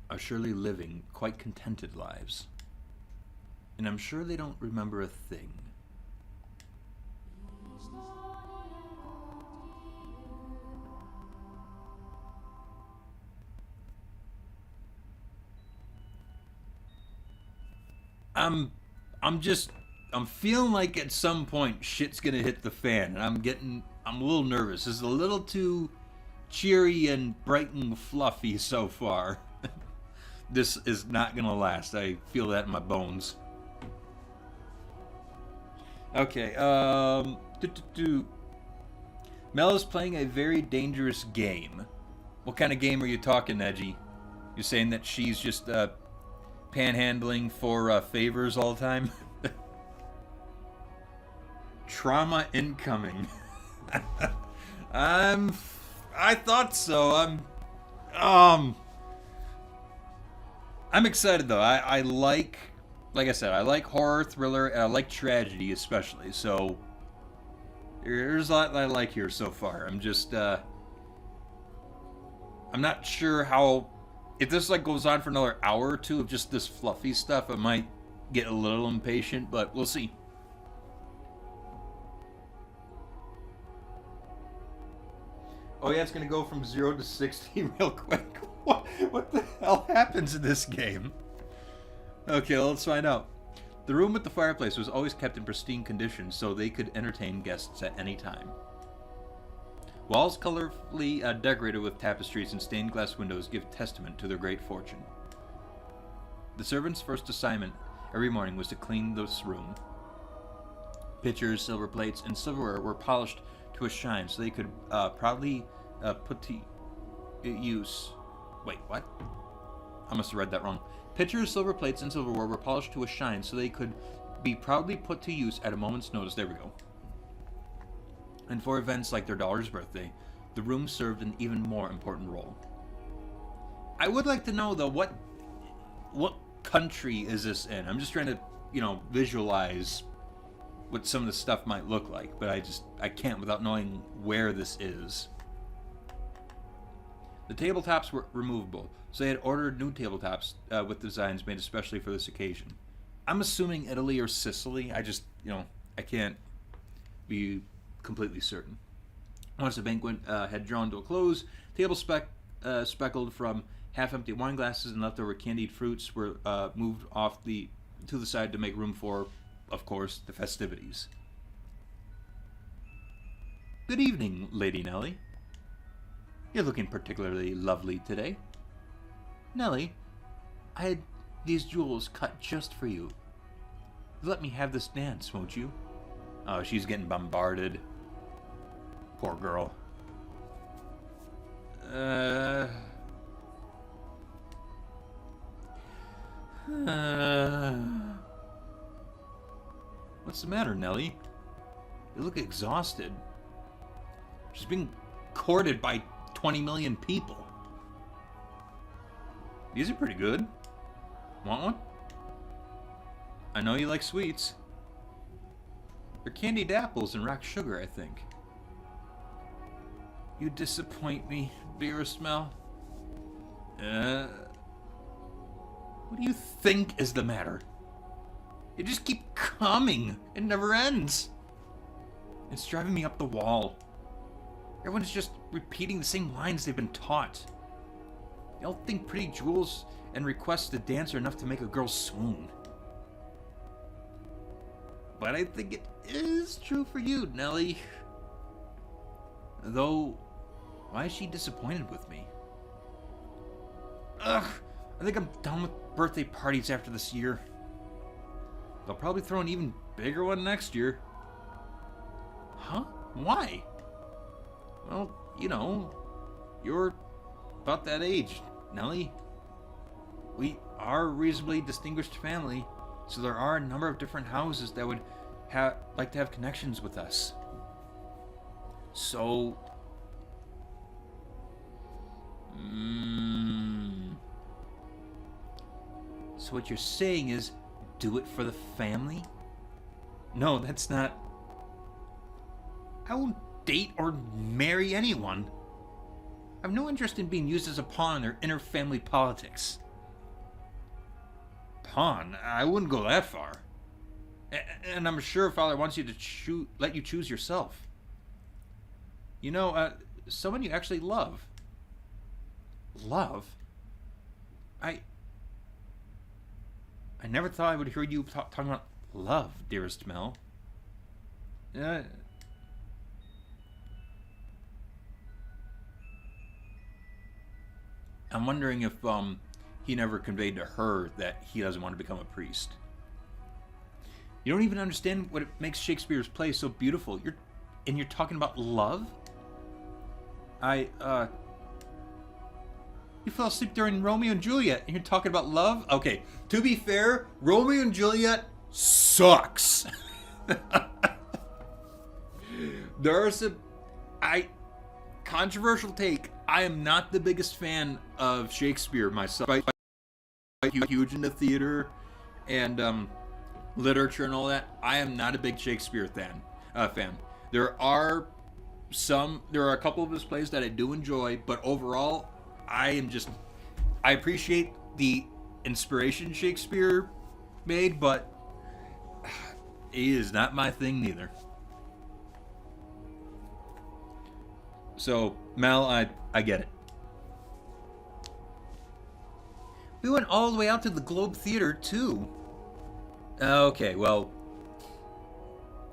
are surely living quite contented lives. And I'm sure they don't remember a thing. I'm I'm feeling like at some point shit's gonna hit the fan, and I'm a little nervous. This is a little too cheery and bright and fluffy so far. This is not gonna last. I feel that in my bones. Okay, Mel is playing a very dangerous game. What kind of game are you talking, Edgy? You're saying that she's just panhandling for favors all the time? Trauma incoming. I thought so. I'm excited though. I like I said, I like horror, thriller, and I like tragedy especially. So there's a lot that I like here so far. I'm not sure how, if this like goes on for another hour or two of just this fluffy stuff, I might get a little impatient, but we'll see. Oh yeah, it's gonna go from 0 to 60 real quick. What the hell happens in this game? Okay, let's find out. The room with the fireplace was always kept in pristine condition so they could entertain guests at any time. Walls colorfully decorated with tapestries and stained glass windows give testament to their great fortune. The servants' first assignment every morning was to clean this room. Pitchers, silver plates, and silverware were polished to a shine so they could proudly put to use. Wait, what? I must have read that wrong. Pitchers, silver plates, and silverware were polished to a shine so they could be proudly put to use at a moment's notice. There we go. And for events like their daughter's birthday, the room served an even more important role. I would like to know, though, what country is this in? I'm just trying to, visualize what some of the stuff might look like, but I can't without knowing where this is. The tabletops were removable, so they had ordered new tabletops with designs made especially for this occasion. I'm assuming Italy or Sicily. I can't be completely certain. Once the banquet had drawn to a close, tables speckled from half-empty wine glasses and leftover candied fruits were moved off to the side to make room for, of course, the festivities. Good evening, Lady Nellie. You're looking particularly lovely today. Nellie, I had these jewels cut just for you. Let me have this dance, won't you? Oh, she's getting bombarded. Poor girl. What's the matter, Nellie? You look exhausted. She's being courted by 20 million people. These are pretty good. Want one? I know you like sweets. They're candied apples and rock sugar, I think. You disappoint me, beer smell. What do you think is the matter? You just keep coming. It never ends. It's driving me up the wall. Everyone's just repeating the same lines they've been taught. They all think pretty jewels and requests to dance are enough to make a girl swoon. But I think it is true for you, Nellie. Though, why is she disappointed with me? Ugh, I think I'm done with birthday parties after this year. They'll probably throw an even bigger one next year. Huh? Why? Well, you're about that age, Nellie. We are a reasonably distinguished family, so there are a number of different houses that would like to have connections with us. So, So what you're saying is, do it for the family? No, that's not... I won't date or marry anyone. I have no interest in being used as a pawn in their inter-family politics. Pawn? I wouldn't go that far. And I'm sure Father wants you to let you choose yourself. You know, someone you actually love. Love? I never thought I would hear you talking about love, dearest Mel. I'm wondering if he never conveyed to her that he doesn't want to become a priest. You don't even understand what it makes Shakespeare's play so beautiful. You're talking about love? You fell asleep during Romeo and Juliet, and you're talking about love? Okay, to be fair, Romeo and Juliet sucks. There are some... Controversial take. I am not the biggest fan of Shakespeare myself. I'm huge into theater and literature and all that. I am not a big Shakespeare fan. There are a couple of his plays that I do enjoy, but overall, I appreciate the inspiration Shakespeare made, but it is not my thing neither. So, Mel, I get it. We went all the way out to the Globe Theater, too. Okay, well,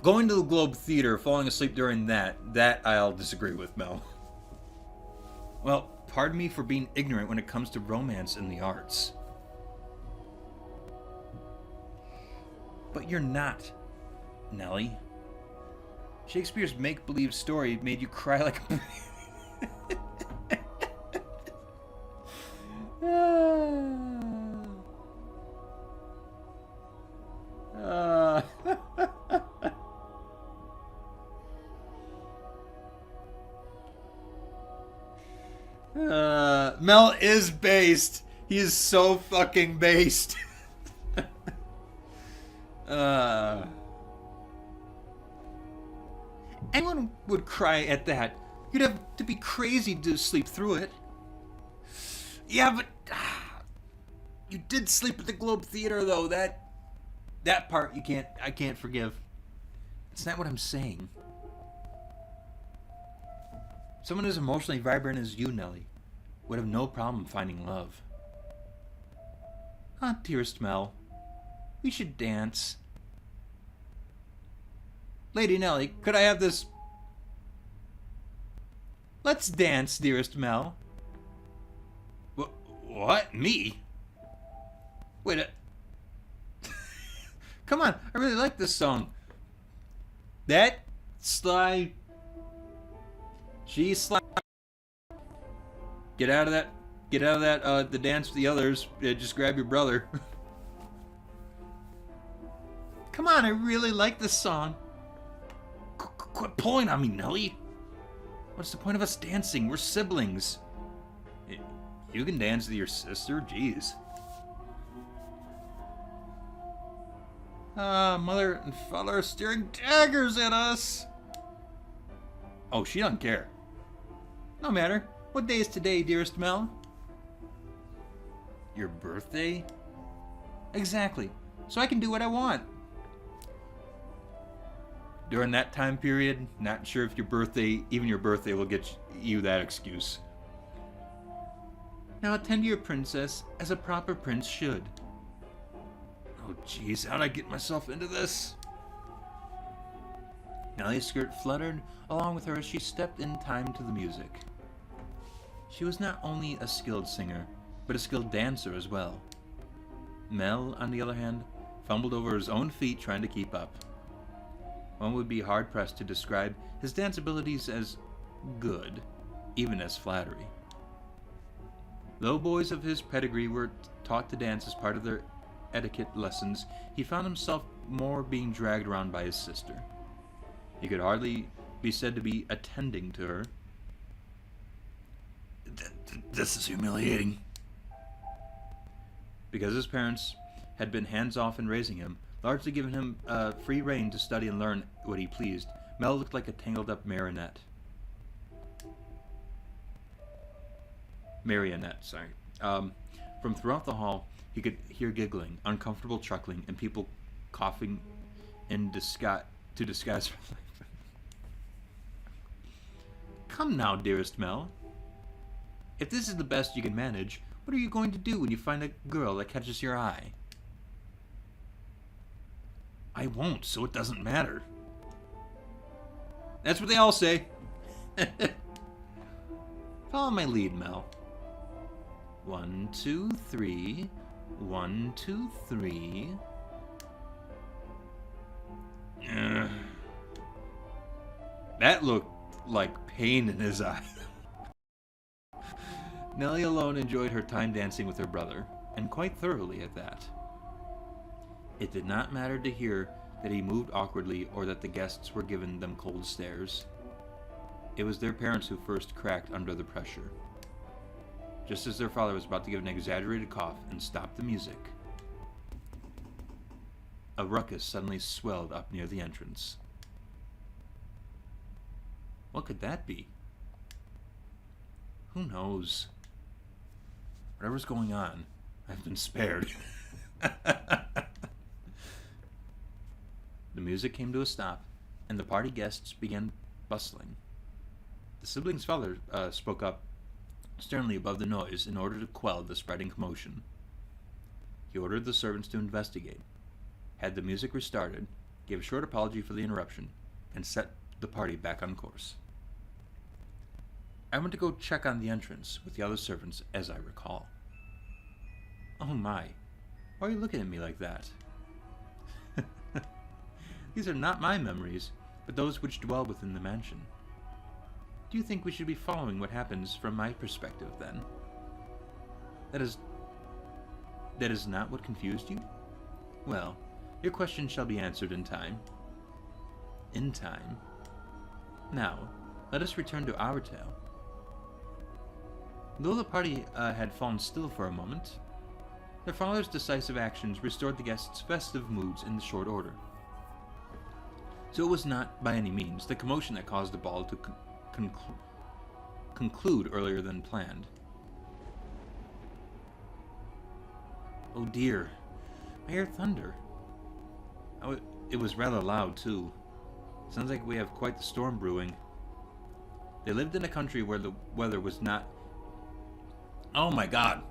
going to the Globe Theater, falling asleep during that I'll disagree with, Mel. Well, pardon me for being ignorant when it comes to romance in the arts. But you're not, Nellie. Shakespeare's make-believe story made you cry like a... Mel is based. He is so fucking based. Anyone would cry at that. You'd have to be crazy to sleep through it. Yeah, but you did sleep at the Globe Theater, though. That part I can't forgive. It's not what I'm saying. Someone as emotionally vibrant as you, Nellie, would have no problem finding love. Ah, dearest Mel, we should dance. Lady Nellie, could I have this? Let's dance, dearest Mel. What? Me? Wait Come on, I really like this song. That sly... She's sly... Get out of that, the dance with the others. Just grab your brother. Come on, I really like this song. Quit pulling on me, Nellie. What's the point of us dancing? We're siblings. You can dance with your sister? Jeez. Mother and father are staring daggers at us. Oh, she doesn't care. No matter. What day is today, dearest Mel? Your birthday? Exactly. So I can do what I want. During that time period, not sure if even your birthday will get you that excuse. Now attend to your princess as a proper prince should. Oh jeez, how'd I get myself into this? Nellie's skirt fluttered along with her as she stepped in time to the music. She was not only a skilled singer, but a skilled dancer as well. Mel, on the other hand, fumbled over his own feet trying to keep up. One would be hard-pressed to describe his dance abilities as good, even as flattery. Though boys of his pedigree were taught to dance as part of their etiquette lessons, he found himself more being dragged around by his sister. He could hardly be said to be attending to her. This is humiliating. Because his parents had been hands-off in raising him, largely giving him free rein to study and learn what he pleased. Mel looked like a tangled-up marionette. From throughout the hall, he could hear giggling, uncomfortable chuckling, and people coughing to disguise their laughter. Come now, dearest Mel. If this is the best you can manage, what are you going to do when you find a girl that catches your eye? I won't, so it doesn't matter. That's what they all say. Follow my lead, Mel. 1, 2, 3. 1, 2, 3. That looked like pain in his eye. Nellie alone enjoyed her time dancing with her brother, and quite thoroughly at that. It did not matter to hear that he moved awkwardly or that the guests were giving them cold stares. It was their parents who first cracked under the pressure. Just as their father was about to give an exaggerated cough and stop the music, a ruckus suddenly swelled up near the entrance. What could that be? Who knows? Whatever's going on, I've been spared. The music came to a stop, and the party guests began bustling. The siblings' father spoke up sternly above the noise in order to quell the spreading commotion. He ordered the servants to investigate, had the music restarted, gave a short apology for the interruption, and set the party back on course. I went to go check on the entrance with the other servants, as I recall. Oh my, why are you looking at me like that? These are not my memories, but those which dwell within the mansion. Do you think we should be following what happens from my perspective, then? That is not what confused you? Well, your question shall be answered in time. In time? Now, let us return to our tale. Though the party had fallen still for a moment, their father's decisive actions restored the guests' festive moods in short order. So it was not, by any means, the commotion that caused the ball to conclude earlier than planned. Oh dear, I hear thunder. Oh, it was rather loud, too. Sounds like we have quite the storm brewing. They lived in a country where the weather was not... Oh my god!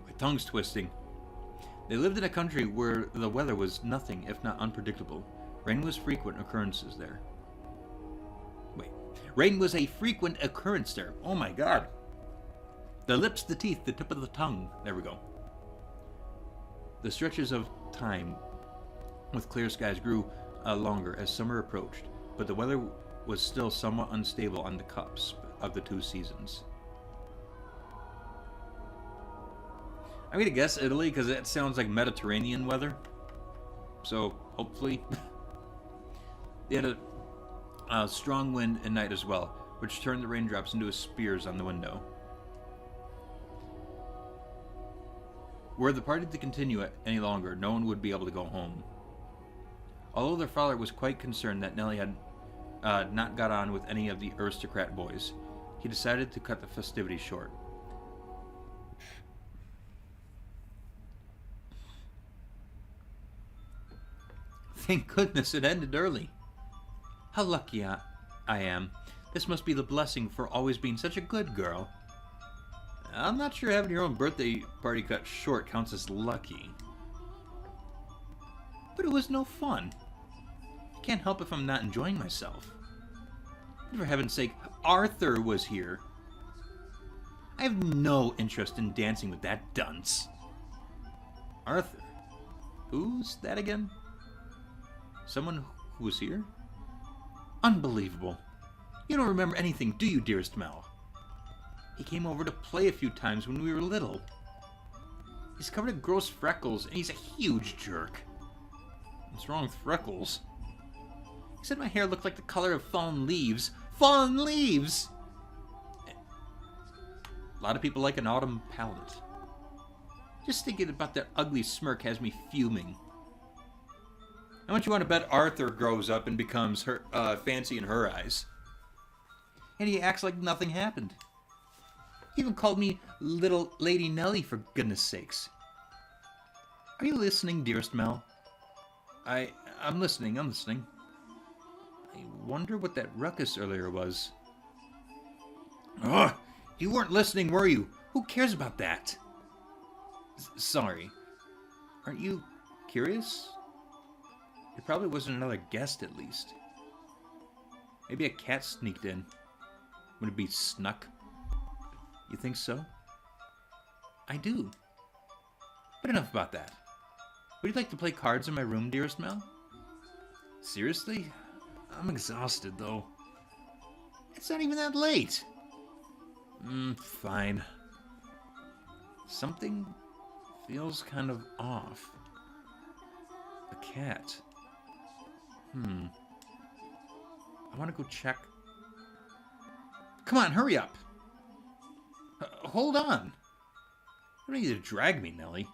My tongue's twisting. They lived in a country where the weather was nothing if not unpredictable. Rain was frequent occurrences there. Rain was a frequent occurrence there. Oh my god. The lips, the teeth, the tip of the tongue. There we go. The stretches of time with clear skies grew longer as summer approached, but the weather was still somewhat unstable on the cusp of the two seasons. I'm going to guess Italy because it sounds like Mediterranean weather. So, hopefully. They had a strong wind and night as well, which turned the raindrops into spears on the window. Were the party to continue it any longer, no one would be able to go home. Although their father was quite concerned that Nellie had not got on with any of the aristocrat boys, he decided to cut the festivities short. Thank goodness it ended early. How lucky I am. This must be the blessing for always being such a good girl. I'm not sure having your own birthday party cut short counts as lucky. But it was no fun. I can't help if I'm not enjoying myself. For heaven's sake, Arthur was here. I have no interest in dancing with that dunce. Arthur? Who's that again? Someone who was here? Unbelievable. You don't remember anything, do you, dearest Mel? He came over to play a few times when we were little. He's covered in gross freckles, and he's a huge jerk. What's wrong with freckles? He said my hair looked like the color of fallen leaves. Fallen leaves! A lot of people like an autumn palette. Just thinking about that ugly smirk has me fuming. How much you want to bet Arthur grows up and becomes fancy in her eyes? And he acts like nothing happened. He even called me little Lady Nellie, for goodness sakes. Are you listening, dearest Mel? I'm listening. I wonder what that ruckus earlier was. Ugh! You weren't listening, were you? Who cares about that? Sorry. Aren't you curious? It probably wasn't another guest, at least. Maybe a cat sneaked in. Would it be Snuck? You think so? I do. But enough about that. Would you like to play cards in my room, dearest Mel? Seriously? I'm exhausted, though. It's not even that late. Fine. Something feels kind of off. A cat. I want to go check. Come on, hurry up. Hold on. You don't need to drag me, Nellie.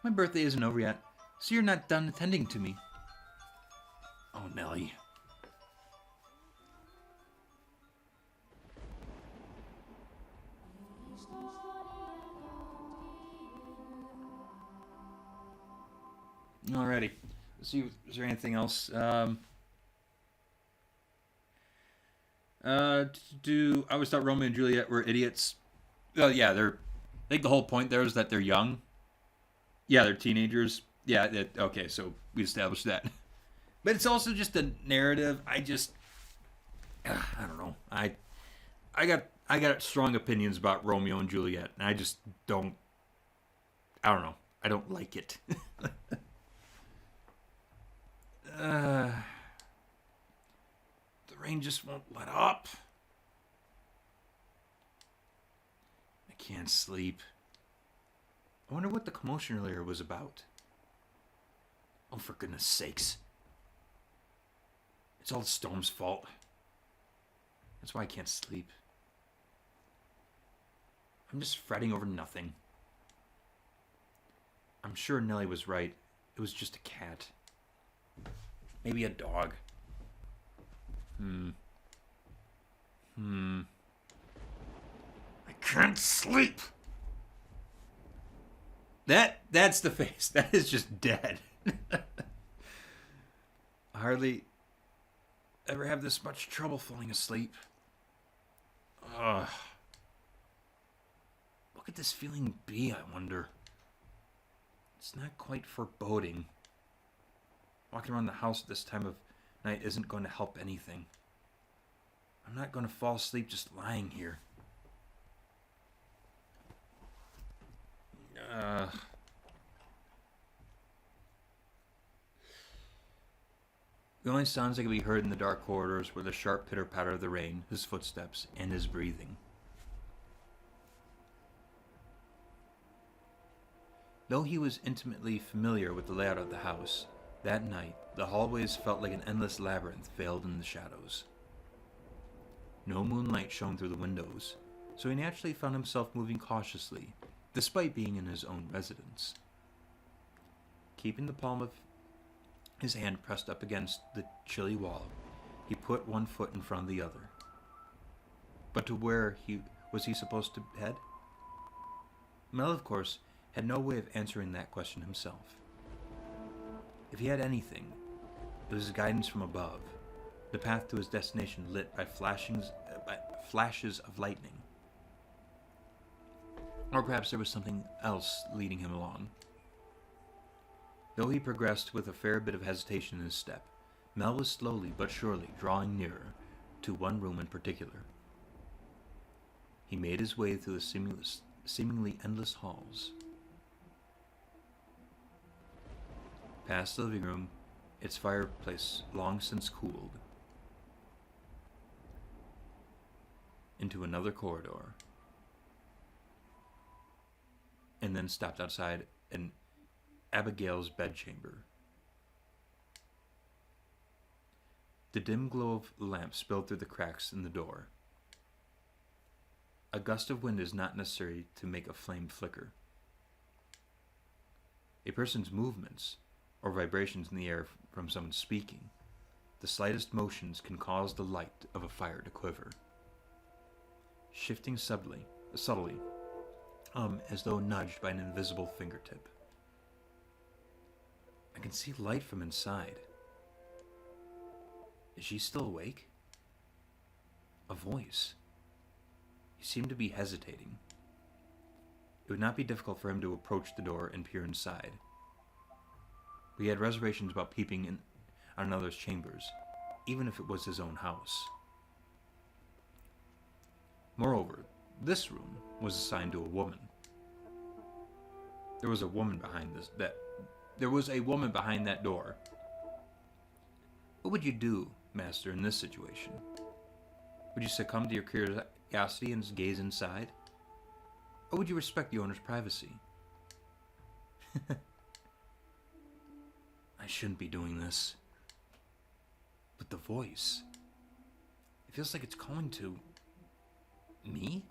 My birthday isn't over yet, so you're not done attending to me. Oh, Nellie. Alrighty. Let's see, is there anything else? I always thought Romeo and Juliet were idiots. Well, yeah, I think the whole point there is that they're young. Yeah, they're teenagers. Yeah, okay, so we established that. But it's also just a narrative. I don't know. I got strong opinions about Romeo and Juliet, and I just don't. I don't know. I don't like it. The rain just won't let up. I can't sleep. I wonder what the commotion earlier was about. Oh, for goodness sakes. It's all the storm's fault. That's why I can't sleep. I'm just fretting over nothing. I'm sure Nellie was right. It was just a cat. Maybe a dog. I can't sleep. That's the face. That is just dead. I hardly ever have this much trouble falling asleep. Ugh. What could this feeling be, I wonder? It's not quite foreboding. Walking around the house at this time of night isn't going to help anything. I'm not going to fall asleep just lying here. The only sounds that can be heard in the dark corridors were the sharp pitter-patter of the rain, his footsteps, and his breathing. Though he was intimately familiar with the layout of the house, that night the hallways felt like an endless labyrinth veiled in the shadows. No moonlight shone through the windows, so he naturally found himself moving cautiously, despite being in his own residence. Keeping the palm of his hand pressed up against the chilly wall, he put one foot in front of the other. But to where was he supposed to head? Mel, of course, had no way of answering that question himself. If he had anything, it was guidance from above, the path to his destination lit by flashes of lightning. Or perhaps there was something else leading him along. Though he progressed with a fair bit of hesitation in his step, Mel was slowly but surely drawing nearer to one room in particular. He made his way through the seemingly endless halls. Past the living room, its fireplace long since cooled, into another corridor, and then stopped outside an Abigail's bedchamber. The dim glow of the lamp spilled through the cracks in the door. A gust of wind is not necessary to make a flame flicker. A person's movements, or vibrations in the air from someone speaking, the slightest motions can cause the light of a fire to quiver, shifting subtly, as though nudged by an invisible fingertip. I can see light from inside. Is she still awake? A voice. He seemed to be hesitating. It would not be difficult for him to approach the door and peer inside. But he had reservations about peeping in on another's chambers, even if it was his own house. Moreover, this room was assigned to a woman. There was a woman behind that door. What would you do, Master, in this situation? Would you succumb to your curiosity and gaze inside? Or would you respect the owner's privacy? I shouldn't be doing this. But the voice, it feels like it's calling to me?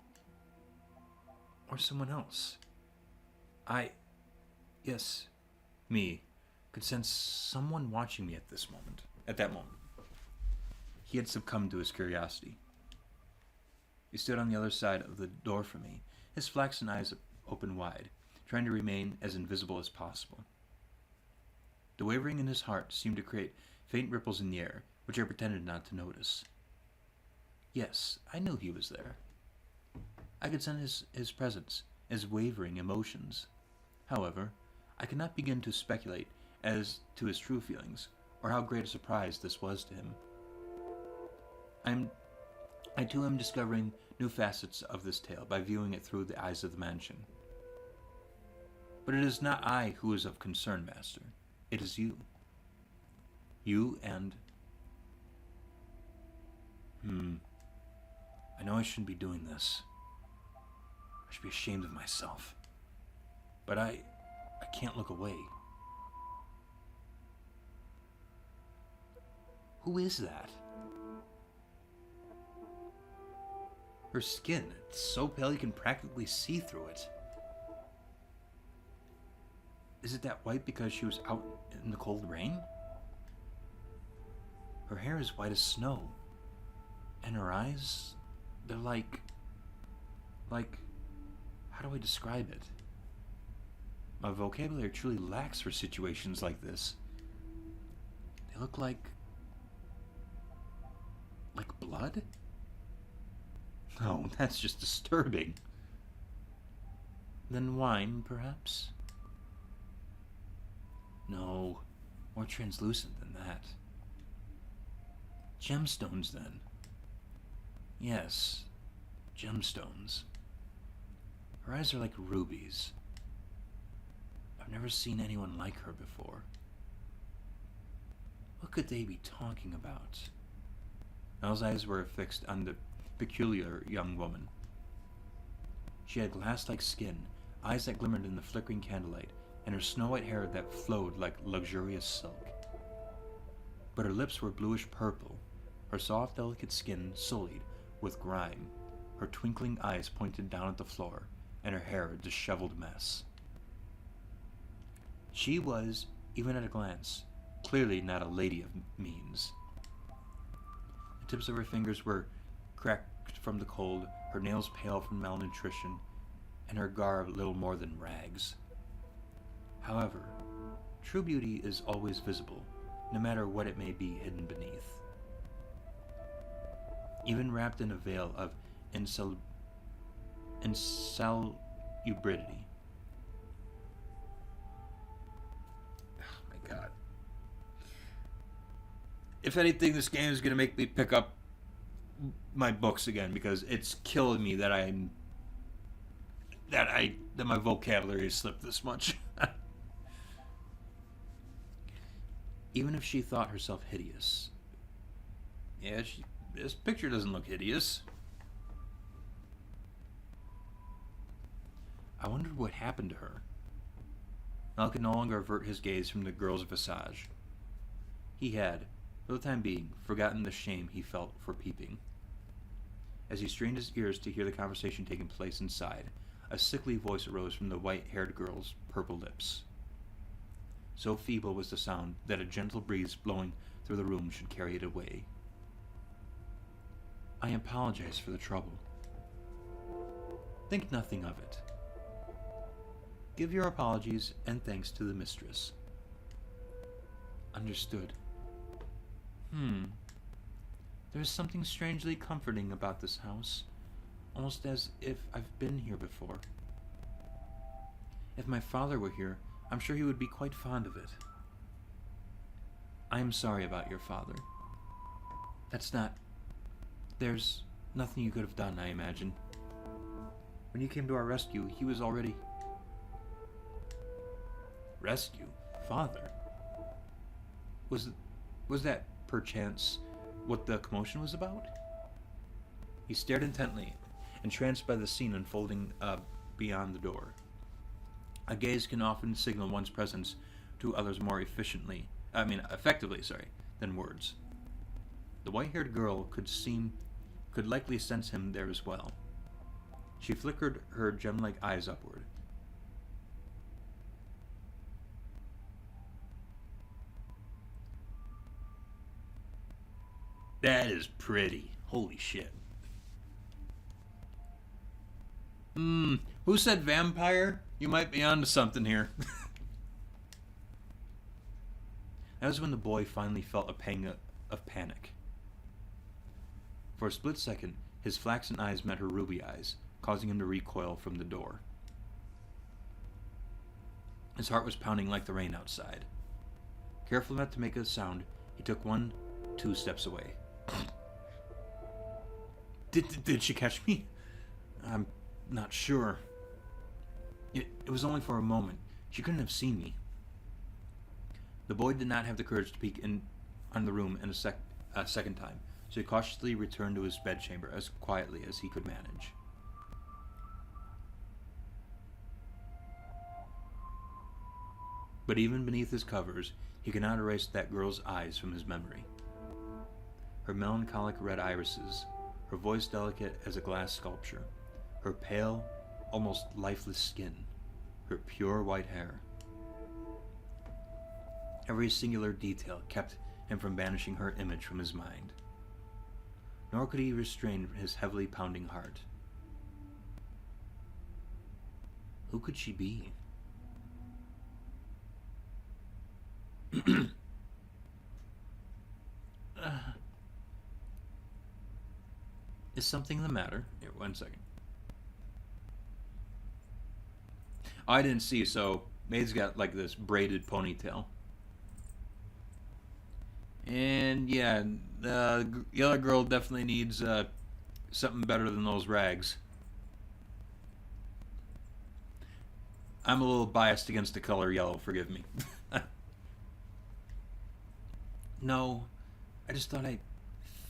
Or someone else? Yes, me, could sense someone watching me at that moment. He had succumbed to his curiosity. He stood on the other side of the door from me, his flaxen eyes open wide, trying to remain as invisible as possible. The wavering in his heart seemed to create faint ripples in the air, which I pretended not to notice. Yes, I knew he was there. I could sense his presence, his wavering emotions. However, I could not begin to speculate as to his true feelings, or how great a surprise this was to him. I too am discovering new facets of this tale by viewing it through the eyes of the mansion. But it is not I who is of concern, Master. It is you. You and... I know I shouldn't be doing this. I should be ashamed of myself. But I can't look away. Who is that? Her skin, it's so pale you can practically see through it. Is it that white because she was out in the cold rain? Her hair is white as snow. And her eyes, they're like, how do I describe it? My vocabulary truly lacks for situations like this. They look like blood? No, that's just disturbing. Then wine, perhaps? No, more translucent than that. Gemstones, then. Yes, gemstones. Her eyes are like rubies. I've never seen anyone like her before. What could they be talking about? Mel's eyes were fixed on the peculiar young woman. She had glass-like skin, eyes that glimmered in the flickering candlelight, and her snow-white hair that flowed like luxurious silk. But her lips were bluish-purple, her soft, delicate skin sullied with grime, her twinkling eyes pointed down at the floor, and her hair a disheveled mess. She was, even at a glance, clearly not a lady of means. The tips of her fingers were cracked from the cold, her nails pale from malnutrition, and her garb little more than rags. However, true beauty is always visible, no matter what it may be hidden beneath. Even wrapped in a veil of insalubrity. Oh my god. If anything, this game is going to make me pick up my books again, because it's killing me that my vocabulary has slipped this much. Even if she thought herself hideous. Yeah, this picture doesn't look hideous. I wondered what happened to her. Mel could no longer avert his gaze from the girl's visage. He had, for the time being, forgotten the shame he felt for peeping. As he strained his ears to hear the conversation taking place inside, a sickly voice arose from the white-haired girl's purple lips. So feeble was the sound that a gentle breeze blowing through the room should carry it away. I apologize for the trouble. Think nothing of it. Give your apologies and thanks to the mistress. Understood. There is something strangely comforting about this house, almost as if I've been here before. If my father were here, I'm sure he would be quite fond of it. I am sorry about your father. There's nothing you could have done, I imagine. When you came to our rescue, he was already... Rescue? Father? Was that, perchance, what the commotion was about? He stared intently, entranced by the scene unfolding beyond the door. A gaze can often signal one's presence to others more effectively, than words. The white-haired girl could likely sense him there as well. She flickered her gem-like eyes upward. That is pretty. Holy shit. Who said vampire? You might be onto something here. That was when the boy finally felt a pang of panic. For a split second, his flaxen eyes met her ruby eyes, causing him to recoil from the door. His heart was pounding like the rain outside. Careful not to make a sound, he took 2 steps away. Did she catch me? I'm not sure. It was only for a moment. She couldn't have seen me. The boy did not have the courage to peek on the room in a second time, so he cautiously returned to his bedchamber as quietly as he could manage. But even beneath his covers, he could not erase that girl's eyes from his memory. Her melancholic red irises, her voice delicate as a glass sculpture, her pale, almost lifeless skin, her pure white hair. Every singular detail kept him from banishing her image from his mind. Nor could he restrain his heavily pounding heart. Who could she be? Is something the matter? Here, 1 second. I didn't see, so Maid's got like this braided ponytail. And yeah, the yellow girl definitely needs something better than those rags. I'm a little biased against the color yellow, forgive me. No, I just thought I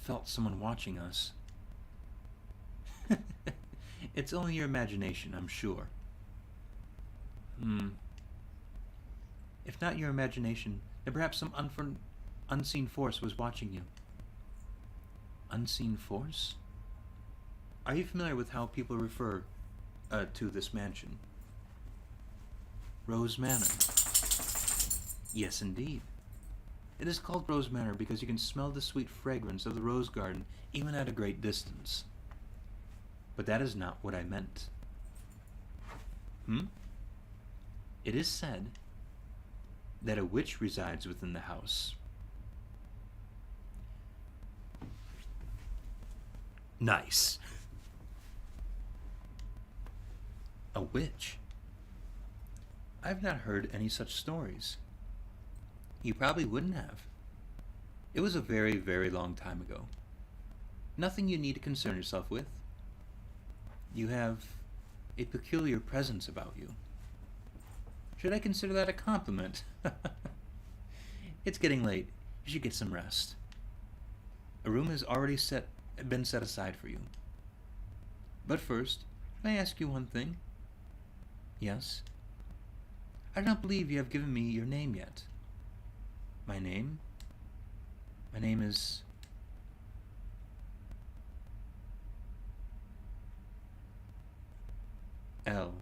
felt someone watching us. It's only your imagination, I'm sure. If not your imagination, then perhaps some unseen force was watching you. Unseen force? Are you familiar with how people refer to this mansion? Rose Manor. Yes, indeed. It is called Rose Manor because you can smell the sweet fragrance of the rose garden even at a great distance. But that is not what I meant. It is said that a witch resides within the house. Nice. A witch? I've not heard any such stories. You probably wouldn't have. It was a very, very long time ago. Nothing you need to concern yourself with. You have a peculiar presence about you. Should I consider that a compliment? It's getting late. You should get some rest. A room has already been set aside for you. But first, may I ask you one thing? Yes? I do not believe you have given me your name yet. My name? My name is... L.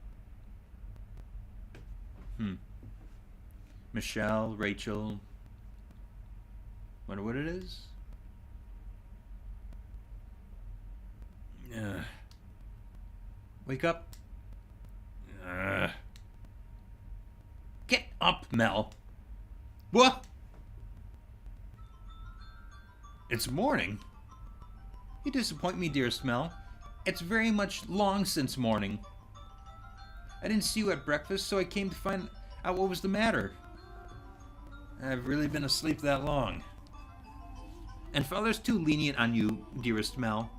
Michelle, Rachel. Wonder what it is? Wake up. Get up, Mel. What? It's morning. You disappoint me, dearest Mel. It's very much long since morning. I didn't see you at breakfast, so I came to find out what was the matter. I've really been asleep that long. And Father's too lenient on you, dearest Mel.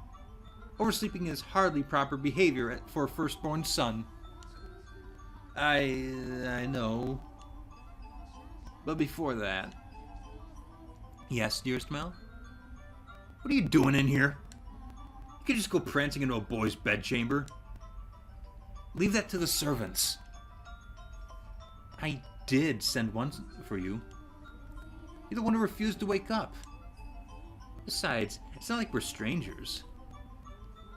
Oversleeping is hardly proper behavior for a firstborn son. I know. But before that... Yes, dearest Mel? What are you doing in here? You could just go prancing into a boy's bedchamber. Leave that to the servants. I did send one for you. You're the one who refused to wake up. Besides, it's not like we're strangers.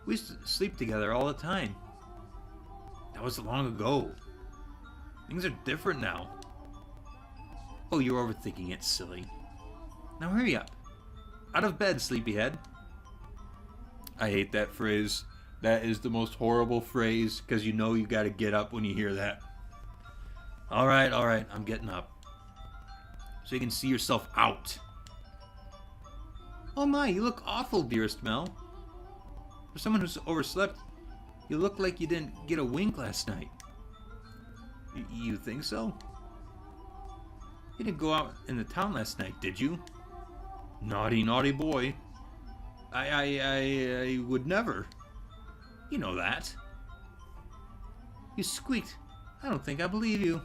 We used to sleep together all the time. That was long ago. Things are different now. Oh, you're overthinking it, silly. Now hurry up. Out of bed, sleepyhead. I hate that phrase. That is the most horrible phrase, because you know you gotta get up when you hear that. Alright, I'm getting up. So you can see yourself out. Oh my, you look awful, dearest Mel. For someone who's overslept, you look like you didn't get a wink last night. You think so? You didn't go out in the town last night, did you? Naughty, naughty boy. I would never. You know that. You squeaked. I don't think I believe you.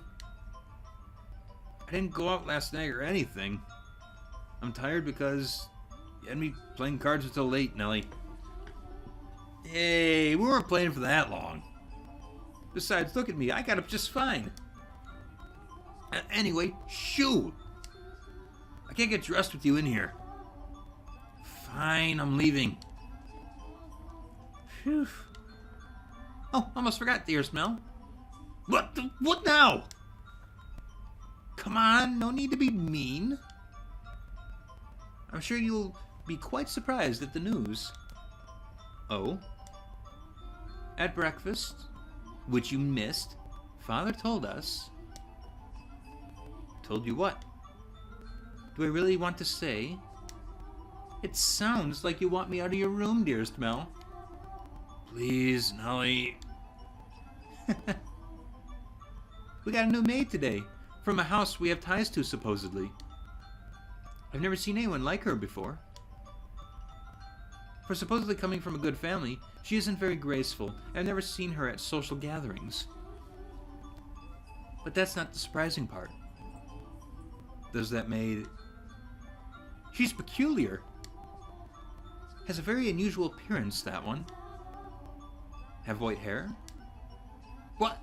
I didn't go out last night or anything. I'm tired because you had me playing cards until late, Nellie. Hey, we weren't playing for that long. Besides, look at me. I got up just fine. Anyway, shoo! I can't get dressed with you in here. Fine, I'm leaving. Phew. Oh, almost forgot, dearest Mel. What now? Come on, no need to be mean. I'm sure you'll be quite surprised at the news. Oh? At breakfast, which you missed, Father told us... Told you what? Do I really want to say? It sounds like you want me out of your room, dearest Mel. Please, Nellie. We got a new maid today, from a house we have ties to, supposedly. I've never seen anyone like her before. For supposedly coming from a good family, she isn't very graceful. I've never seen her at social gatherings. But that's not the surprising part. Does that maid... She's peculiar. Has a very unusual appearance, that one. Have white hair? What?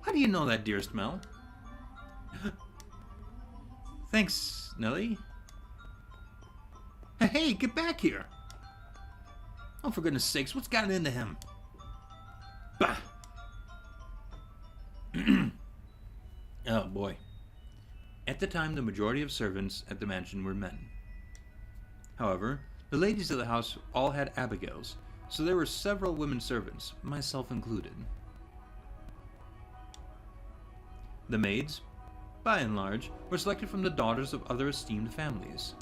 How do you know that, dearest Mel? Thanks, Nellie. Hey, get back here! Oh, for goodness sakes, what's gotten into him? Bah! Oh, boy. At the time, the majority of servants at the mansion were men. However, the ladies of the house all had Abigails, so there were several women servants, myself included. The maids, by and large, were selected from the daughters of other esteemed families.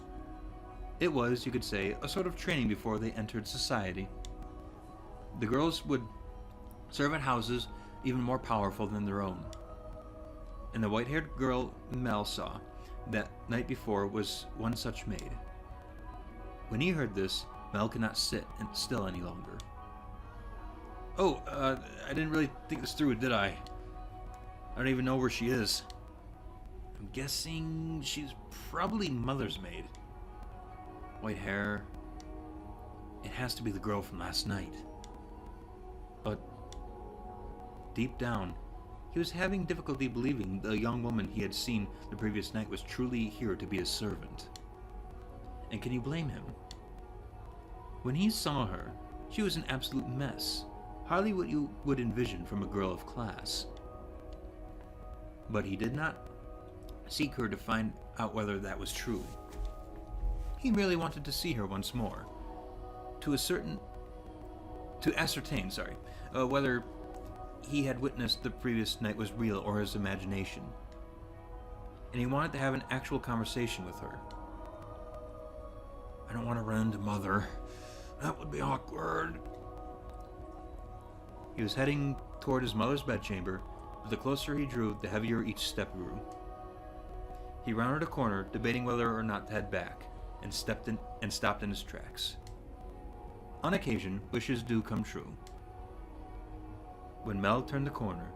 It was, you could say, a sort of training before they entered society. The girls would serve at houses even more powerful than their own. And the white-haired girl Mel saw that night before was one such maid. When he heard this, Mel could not sit still any longer. Oh, I didn't really think this through, did I? I don't even know where she is. I'm guessing she's probably Mother's maid. White hair. It has to be the girl from last night. But deep down, he was having difficulty believing the young woman he had seen the previous night was truly here to be his servant. And can you blame him? When he saw her, she was an absolute mess, hardly what you would envision from a girl of class. But he did not seek her to find out whether that was true. He merely wanted to see her once more, to ascertain, whether he had witnessed the previous night was real or his imagination. And he wanted to have an actual conversation with her. I don't want to run into Mother. That would be awkward. He was heading toward his mother's bedchamber, but the closer he drew, the heavier each step grew. He rounded a corner, debating whether or not to head back, and stopped in his tracks. On occasion, wishes do come true. When Mel turned the corner,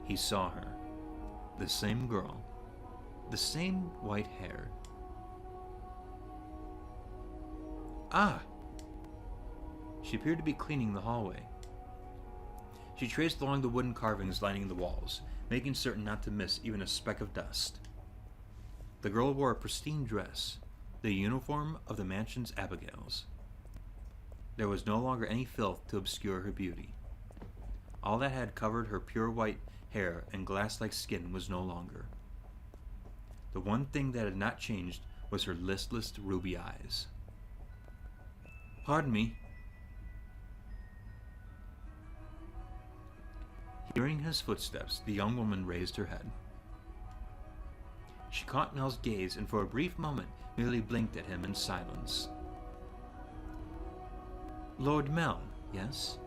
he saw her. The same girl. The same white hair. Ah! She appeared to be cleaning the hallway. She traced along the wooden carvings lining the walls, making certain not to miss even a speck of dust. The girl wore a pristine dress, the uniform of the mansion's Abigails. There was no longer any filth to obscure her beauty. All that had covered her pure white hair and glass-like skin was no longer. The one thing that had not changed was her listless ruby eyes. Pardon me. Hearing his footsteps, the young woman raised her head. She caught Mel's gaze and for a brief moment merely blinked at him in silence. Lord Mel, yes?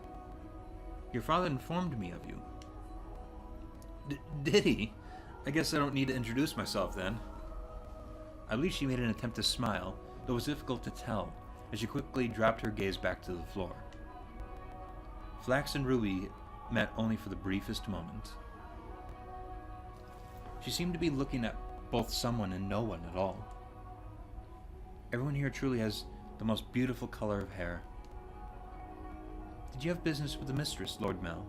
Your father informed me of you. Did he? I guess I don't need to introduce myself then. I believe she made an attempt to smile, though it was difficult to tell, as she quickly dropped her gaze back to the floor. Flax and Ruby met only for the briefest moment. She seemed to be looking at both someone and no one at all. Everyone here truly has the most beautiful color of hair. Did you have business with the mistress, Lord Mel?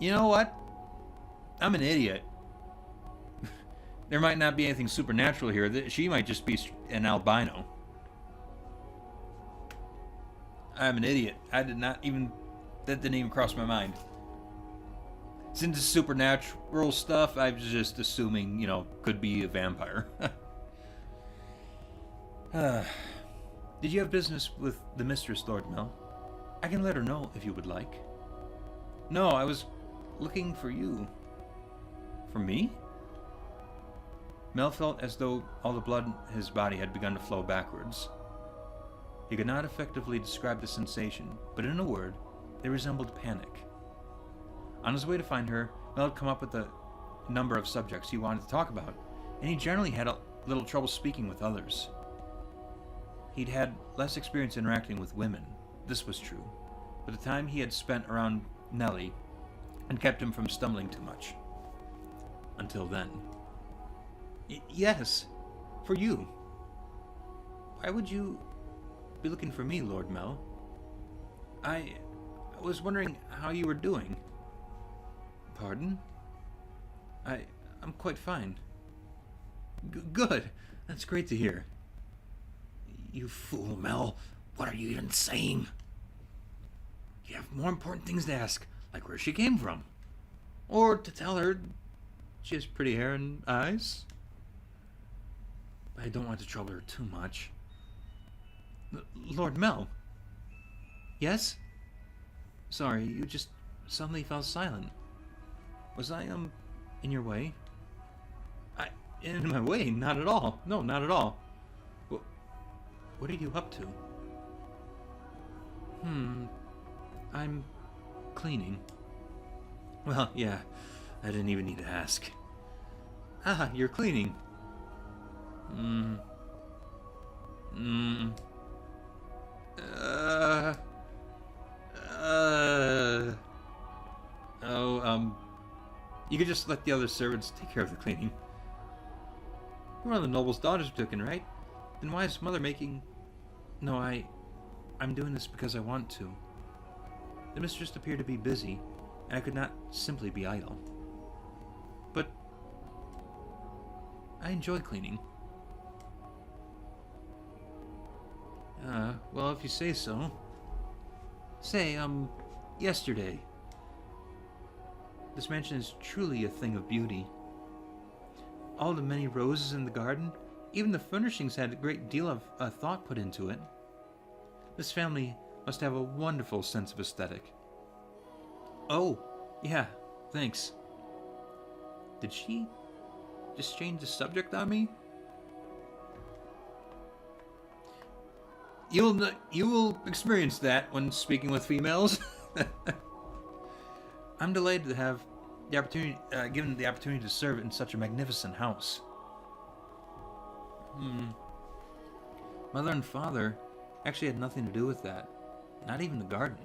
You know what? I'm an idiot. There might not be anything supernatural here. She might just be an albino. I'm an idiot. That didn't even cross my mind. Since it's supernatural stuff, I was just assuming, could be a vampire. Did you have business with the mistress, Lord Mel? I can let her know if you would like. No, I was looking for you. For me? Mel felt as though all the blood in his body had begun to flow backwards. He could not effectively describe the sensation, but in a word, they resembled panic. On his way to find her, Mel had come up with a number of subjects he wanted to talk about, and he generally had a little trouble speaking with others. He'd had less experience interacting with women, this was true, but the time he had spent around Nellie had kept him from stumbling too much. Until then. Yes, for you. Why would you be looking for me, Lord Mel? I was wondering how you were doing. Pardon? I'm quite fine. Good. That's great to hear. You fool, Mel. What are you even saying? You have more important things to ask, like where she came from. Or to tell her she has pretty hair and eyes. I don't want to trouble her too much. Lord Mel? Yes? Sorry, you just suddenly fell silent. Was I, in your way? In my way? Not at all. No, not at all. What are you up to? I'm cleaning. Well, yeah, I didn't even need to ask. Ah, you're cleaning. You could just let the other servants take care of the cleaning. You're one of the noble's daughters, Dukin, right? Then why is Mother making... No, I'm doing this because I want to. The mistress appeared to be busy, and I could not simply be idle. But I enjoy cleaning. Well, if you say so. Say, yesterday. This mansion is truly a thing of beauty. All the many roses in the garden, even the furnishings had a great deal of thought put into it. This family must have a wonderful sense of aesthetic. Oh, yeah, thanks. Did she just change the subject on me? You will experience that when speaking with females. I'm delighted to have the opportunity, given the opportunity to serve in such a magnificent house. Mother and father actually had nothing to do with that. Not even the garden.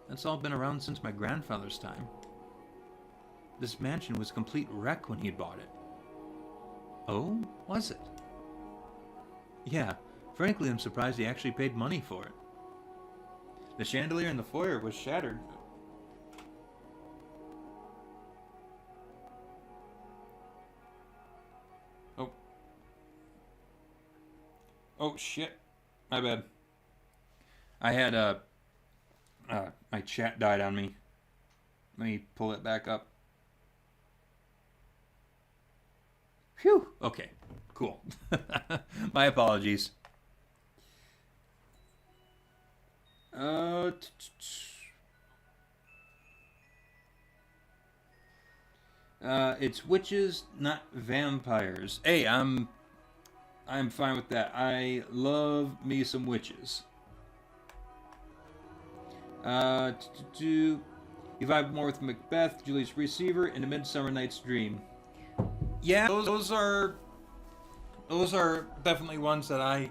That's all been around since my grandfather's time. This mansion was a complete wreck when he bought it. Oh, was it? Yeah, frankly, I'm surprised he actually paid money for it. The chandelier in the foyer was shattered. Oh. Oh, shit. My bad. I had my chat died on me. Let me pull it back up. Phew. Okay. Cool. My apologies. It's witches, not vampires. Hey, I'm fine with that. I love me some witches. You vibe more with Macbeth, Julius Receiver, and A Midsummer Night's Dream. Yeah, those are definitely ones that I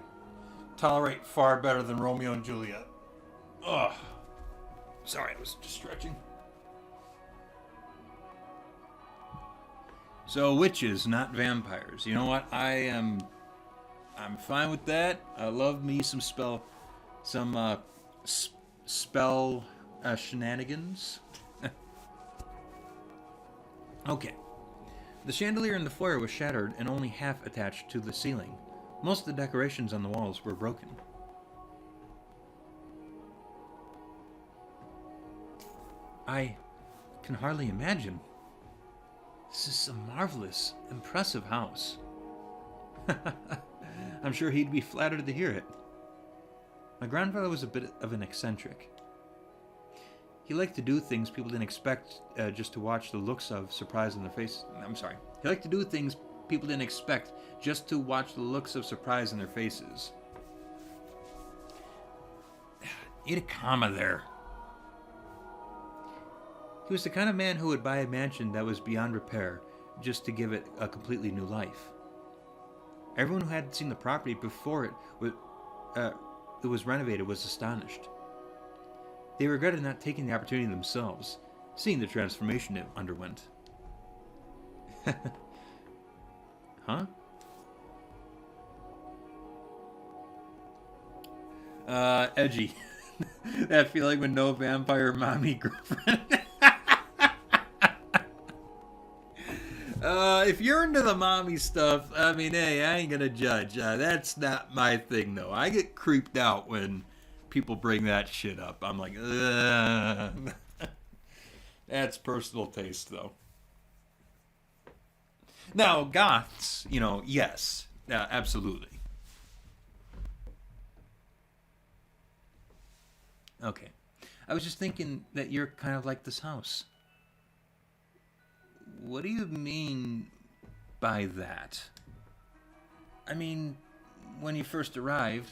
tolerate far better than Romeo and Juliet. Ugh. Sorry, I was just stretching. So witches, not vampires. You know what? I'm fine with that. I love me some spell shenanigans. Okay. The chandelier in the foyer was shattered and only half attached to the ceiling. Most of the decorations on the walls were broken. I can hardly imagine. This is a marvelous, impressive house. I'm sure he'd be flattered to hear it. My grandfather was a bit of an eccentric. He liked to do things people didn't expect just to watch the looks of surprise on their face. He liked to do things people didn't expect just to watch the looks of surprise on their faces. Need a comma there. He was the kind of man who would buy a mansion that was beyond repair just to give it a completely new life. Everyone who had seen the property before it was renovated was astonished. They regretted not taking the opportunity themselves, seeing the transformation it underwent. Huh? Edgy. That feeling when no vampire mommy girlfriend. If you're into the mommy stuff, I mean, hey, I ain't gonna judge. That's not my thing, though. I get creeped out when people bring that shit up. I'm like, ugh. That's personal taste, though. Now, goths, yes, absolutely. Okay. I was just thinking that you're kind of like this house. What do you mean by that? I mean, when you first arrived...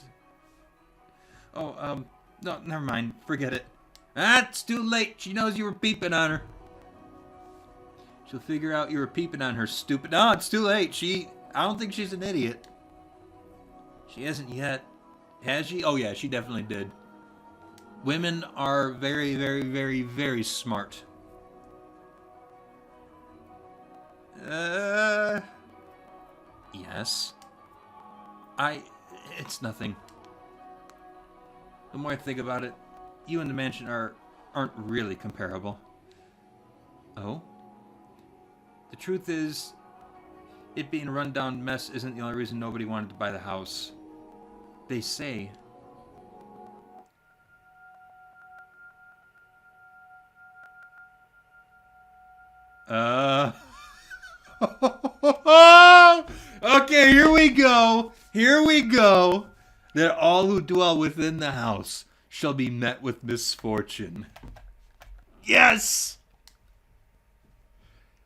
Oh, no, never mind. Forget it. It's too late. She knows you were peeping on her. She'll figure out you were peeping on her, stupid... No, it's too late. I don't think she's an idiot. She hasn't yet. Has she? Oh, yeah, she definitely did. Women are very, very, very, very smart. Yes. It's nothing. The more I think about it, you and the mansion aren't really comparable. Oh? The truth is, it being a rundown mess isn't the only reason nobody wanted to buy the house. They say... Uh. Okay, here we go. Here we go. That all who dwell within the house shall be met with misfortune. Yes!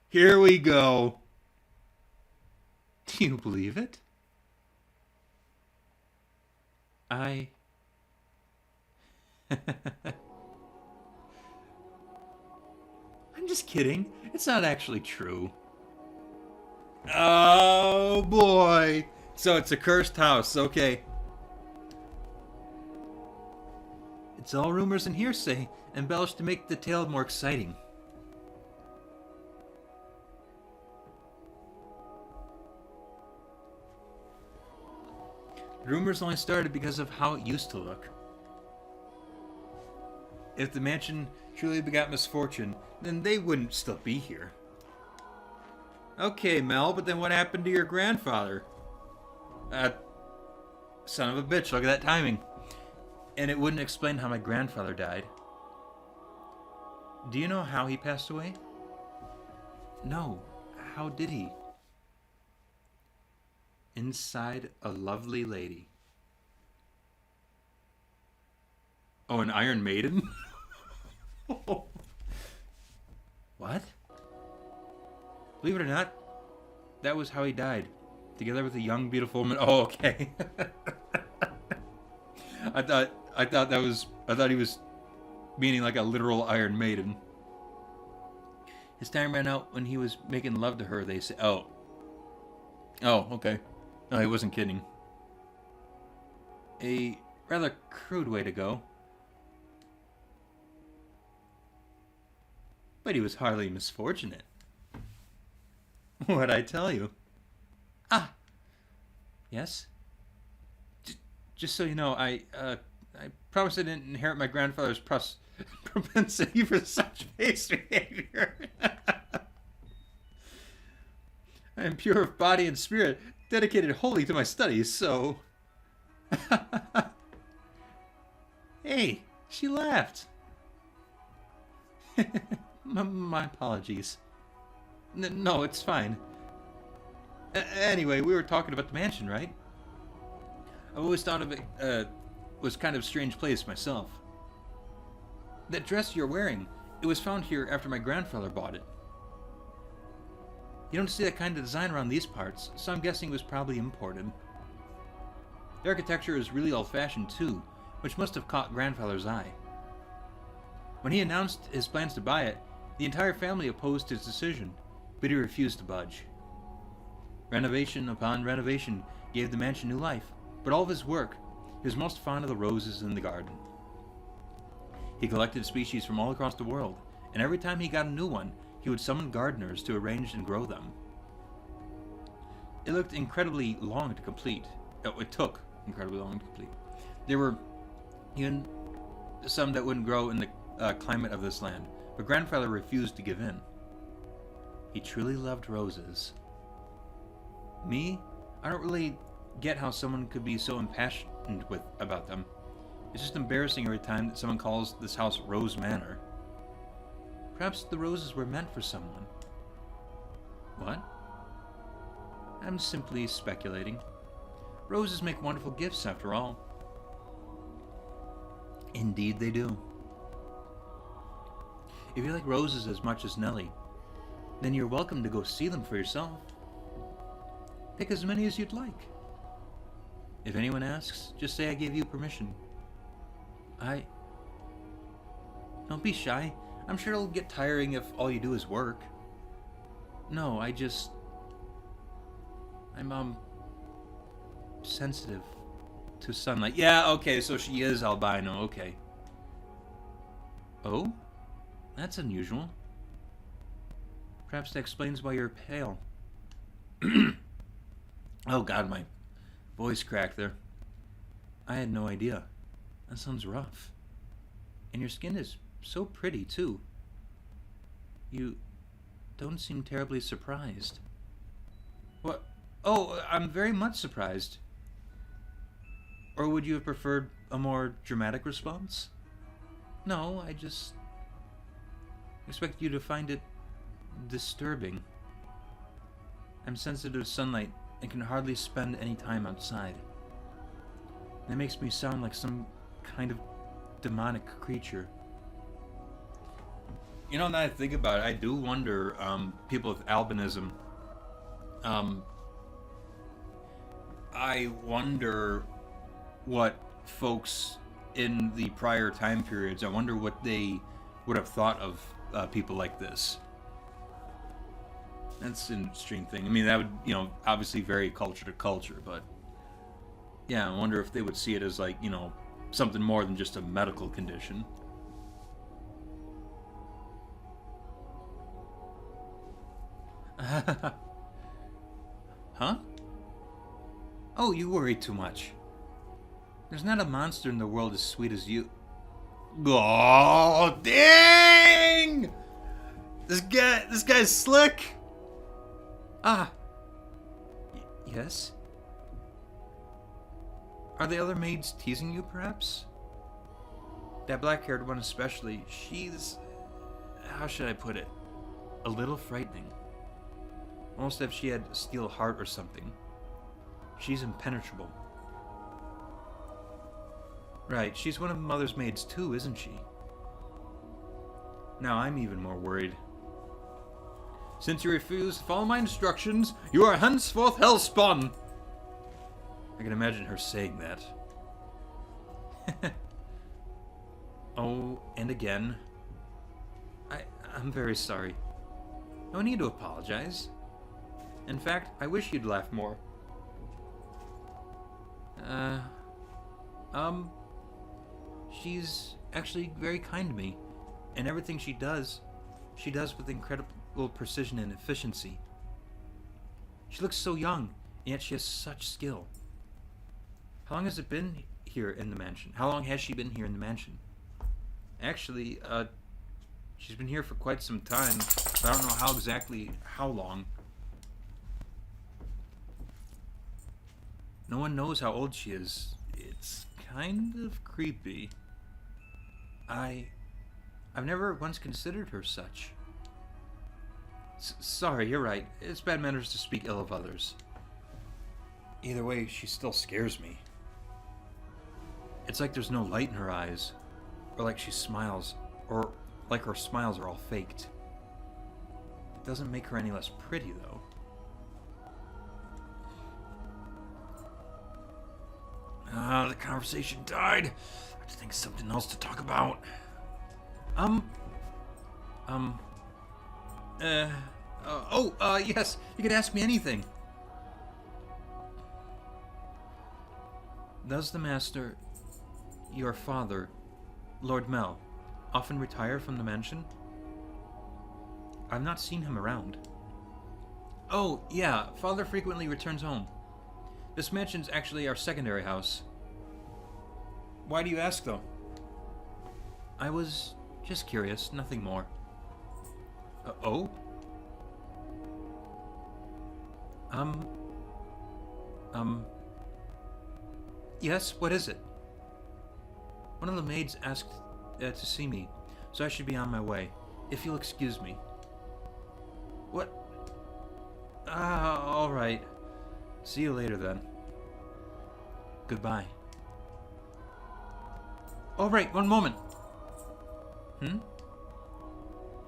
Here we go. Do you believe it? I'm just kidding. It's not actually true. Oh boy. So it's a cursed house, okay. It's all rumors and hearsay, embellished to make the tale more exciting. Rumors only started because of how it used to look. If the mansion truly begot misfortune, then they wouldn't still be here. Okay, Mel, but then what happened to your grandfather? Son of a bitch, look at that timing. And it wouldn't explain how my grandfather died. Do you know how he passed away? No. How did he? Inside a lovely lady. Oh, an Iron Maiden? What? Believe it or not, that was how he died. Together with a young, beautiful woman. Oh, okay. I thought he was meaning like a literal Iron Maiden. His time ran out when he was making love to her, they say. Oh. Oh, okay. No, he wasn't kidding. A rather crude way to go. But he was hardly misfortunate. What'd I tell you? Ah! Yes? Just so you know, I promised I didn't inherit my grandfather's propensity for such base behavior. I am pure of body and spirit, dedicated wholly to my studies, so... Hey, she laughed. My apologies. No, it's fine. Anyway, we were talking about the mansion, right? I've always thought of it was kind of a strange place myself. That dress you're wearing, it was found here after my grandfather bought it. You don't see that kind of design around these parts, so I'm guessing it was probably imported. The architecture is really old-fashioned too, which must have caught grandfather's eye. When he announced his plans to buy it, the entire family opposed his decision, but he refused to budge. Renovation upon renovation gave the mansion new life, but all of his work, he was most fond of the roses in the garden. He collected species from all across the world, and every time he got a new one, he would summon gardeners to arrange and grow them. It looked incredibly long to complete. It took incredibly long to complete. There were even some that wouldn't grow in the climate of this land, but grandfather refused to give in. He truly loved roses. Me, I don't really get how someone could be so impassioned about them. It's just embarrassing every time that someone calls this house Rose Manor. Perhaps the roses were meant for someone. What? I'm simply speculating. Roses make wonderful gifts, after all. Indeed they do. If you like roses as much as Nellie, then you're welcome to go see them for yourself. Pick as many as you'd like. If anyone asks, just say I gave you permission. Don't be shy. I'm sure it'll get tiring if all you do is work. No, I'm sensitive to sunlight. Yeah, okay, so she is albino, okay. Oh? That's unusual. Perhaps that explains why you're pale. Oh god, my voice cracked there. I had no idea. That sounds rough. And your skin is so pretty, too. You don't seem terribly surprised. What? Oh, I'm very much surprised. Or would you have preferred a more dramatic response? No, I just expect you to find it disturbing. I'm sensitive to sunlight and can hardly spend any time outside. That makes me sound like some kind of demonic creature. You know, now that I think about it, I do wonder, people with albinism, I wonder what folks in the prior time periods, I wonder what they would have thought of people like this. That's an interesting thing. I mean, that would, you know, obviously vary culture to culture, but yeah, I wonder if they would see it as like, you know, something more than just a medical condition. Huh? Oh, you worry too much. There's not a monster in the world as sweet as you. Oh, dang! This guy's slick. Ah. Yes? Are the other maids teasing you, perhaps? That black-haired one especially, she's... how should I put it? A little frightening. Almost as if she had a steel heart or something. She's impenetrable. Right, she's one of Mother's maids too, isn't she? Now I'm even more worried. Since you refuse to follow my instructions, you are henceforth hellspawn! I can imagine her saying that. Oh, and again. I'm very sorry. No need to apologize. In fact, I wish you'd laugh more. She's actually very kind to me, and everything she does with incredible precision and efficiency. She looks so young, and yet she has such skill. How long has it been here in the mansion? How long has she been here in the mansion? Actually, she's been here for quite some time, but I don't know how long. No one knows how old she is. It's kind of creepy. I've never once considered her such. Sorry, you're right. It's bad manners to speak ill of others. Either way, she still scares me. It's like there's no light in her eyes, or like she smiles, or like her smiles are all faked. It doesn't make her any less pretty, though. The conversation died. I have to think of something else to talk about. Yes, you can ask me anything. Does the master, your father, Lord Mel, often retire from the mansion? I've not seen him around. Oh, yeah, father frequently returns home. This mansion's actually our secondary house. Why do you ask, though? I was just curious, nothing more. Oh? Yes, what is it? One of the maids asked to see me, so I should be on my way, if you'll excuse me. What? All right. See you later, then. Goodbye. All right, one moment.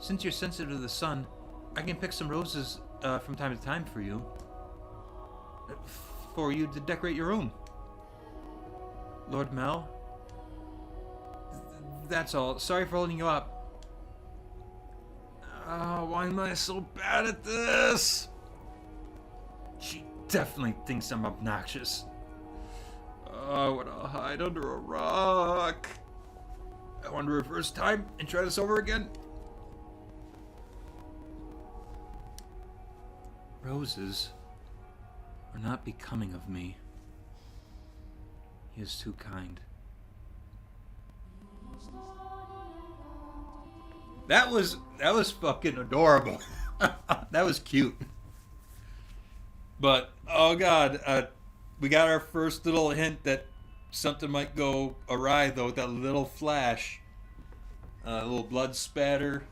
Since you're sensitive to the sun, I can pick some roses from time to time for you. For you to decorate your room. Lord Mel? That's all. Sorry for holding you up. Why am I so bad at this? She definitely thinks I'm obnoxious. I want to hide under a rock. I want to reverse time and try this over again. Roses are not becoming of me. He is too kind. That was fucking adorable. That was cute. But oh god, we got our first little hint that something might go awry though with that little flash. A little blood spatter.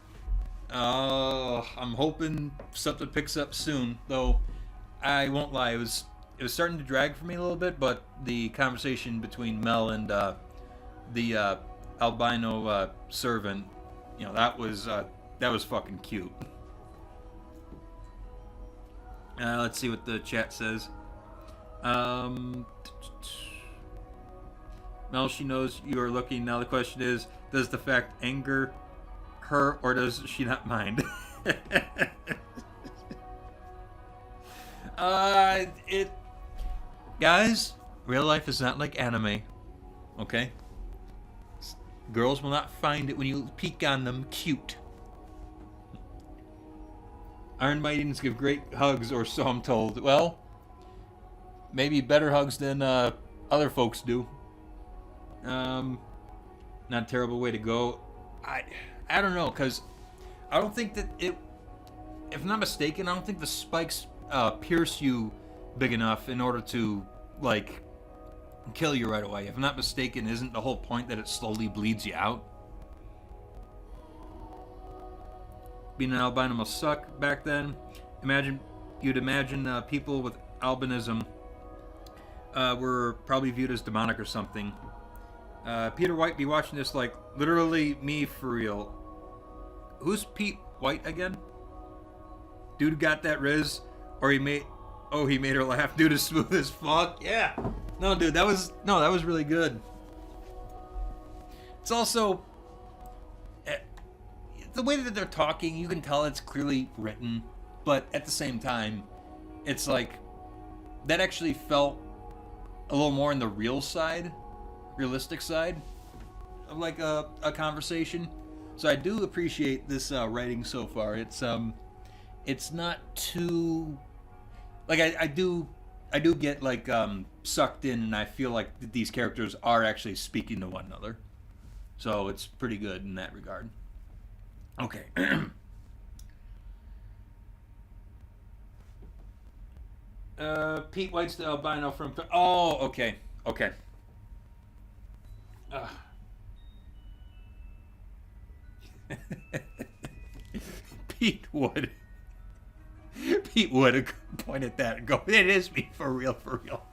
I'm hoping something picks up soon, though. I won't lie, it was starting to drag for me a little bit, but the conversation between Mel and the albino servant, that was fucking cute. Let's see what the chat says. Mel, she knows you are looking. Now the question is, does the fact anger her or does she not mind? It guys, real life is not like anime. Okay? Girls will not find it when you peek on them cute. Iron Maidens give great hugs, or so I'm told. Well, maybe better hugs than other folks do. Not a terrible way to go. I don't know, because I don't think that it. If I'm not mistaken, I don't think the spikes pierce you big enough in order to like kill you right away. If I'm not mistaken, isn't the whole point that it slowly bleeds you out? Being an albino must suck back then. You'd imagine people with albinism were probably viewed as demonic or something. Peter White be watching this like literally me for real. Who's Pete White again? Dude got that riz, or he made her laugh. Dude is smooth as fuck. Yeah. No, dude, that was really good. It's also the way that they're talking, you can tell it's clearly written, but at the same time, it's like that actually felt a little more in the realistic side of like a conversation. So I do appreciate this writing so far. It's not too like I do get like sucked in, and I feel like these characters are actually speaking to one another. So it's pretty good in that regard. Okay. Pete White's the albino from. Oh, okay. Okay. Pete Wood. Pete Wood point at that and go, it is me, for real, for real.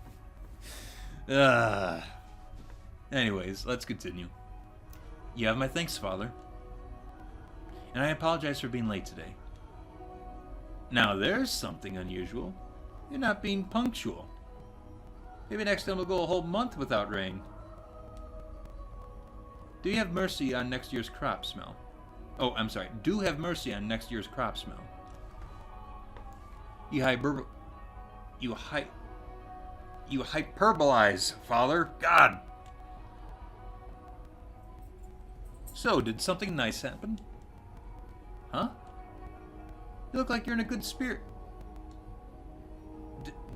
Anyways, let's continue. You have my thanks, Father. And I apologize for being late today. Now there's something unusual. You're not being punctual. Maybe next time we'll go a whole month without rain. Do you have mercy on next year's crop smell? Oh, I'm sorry. Do have mercy on next year's crop smell. You hyperbolize, Father. God. So, did something nice happen? Huh? You look like you're in a good spirit.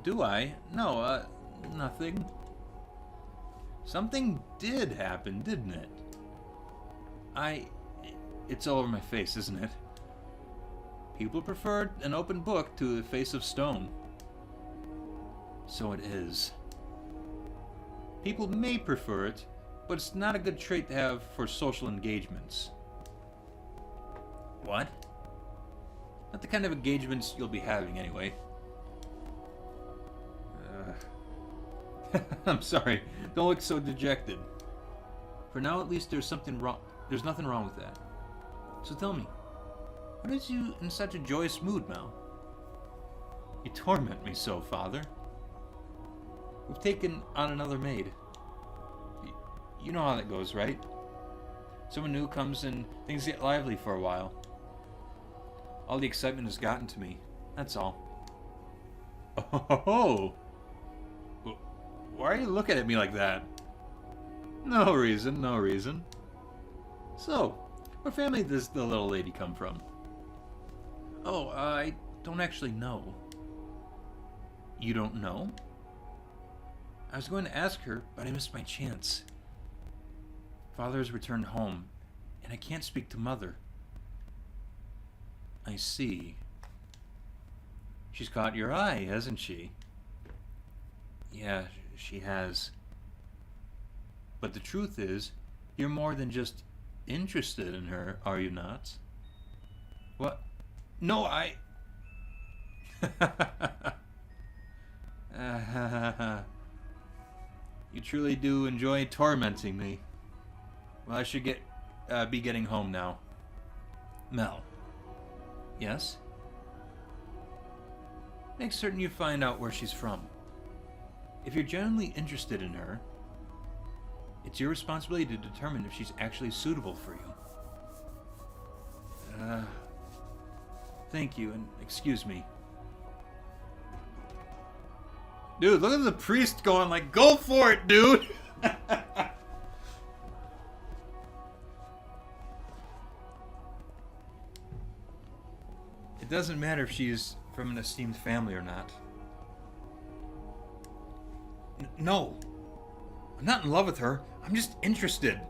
Do I? No, nothing. Something did happen, didn't it? It's all over my face, isn't it? People preferred an open book to a face of stone. So it is. People may prefer it, but it's not a good trait to have for social engagements. What? Not the kind of engagements you'll be having, anyway. I'm sorry. Don't look so dejected. For now, at least, there's nothing wrong with that. So tell me, what is you in such a joyous mood, Mal? You torment me so, Father. We've taken on another maid. You know how that goes, right? Someone new comes and things get lively for a while. All the excitement has gotten to me. That's all. Oh! Why are you looking at me like that? No reason, no reason. So, what family does the little lady come from? Oh, I don't actually know. You don't know? I was going to ask her, but I missed my chance. Father has returned home, and I can't speak to Mother. I see. She's caught your eye, hasn't she? Yeah, she has. But the truth is, you're more than just interested in her, are you not? What? No, I... You truly do enjoy tormenting me. Well, I should be getting home now. Mel. Yes? Make certain you find out where she's from. If you're genuinely interested in her, it's your responsibility to determine if she's actually suitable for you. Thank you, and excuse me. Dude, look at the priest going like, go for it, dude! It doesn't matter if she's from an esteemed family or not. No. I'm not in love with her. I'm just interested.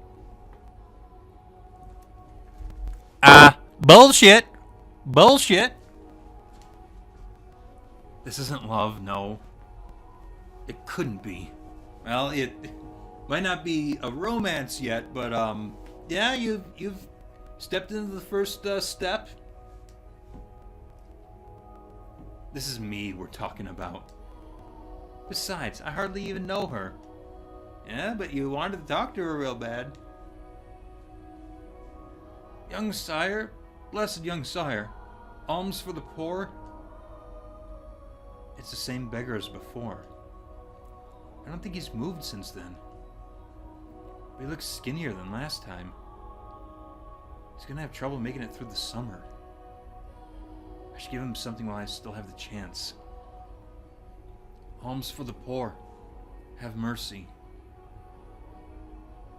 Bullshit. Bullshit. This isn't love, no. It couldn't be. Well, it might not be a romance yet, but yeah, you've stepped into the first step. This is me we're talking about. Besides, I hardly even know her. Yeah, but you wanted to talk to her real bad. Young sire, blessed young sire, alms for the poor. It's the same beggar as before. I don't think he's moved since then. But he looks skinnier than last time. He's gonna have trouble making it through the summer. I should give him something while I still have the chance. Alms for the poor. Have mercy.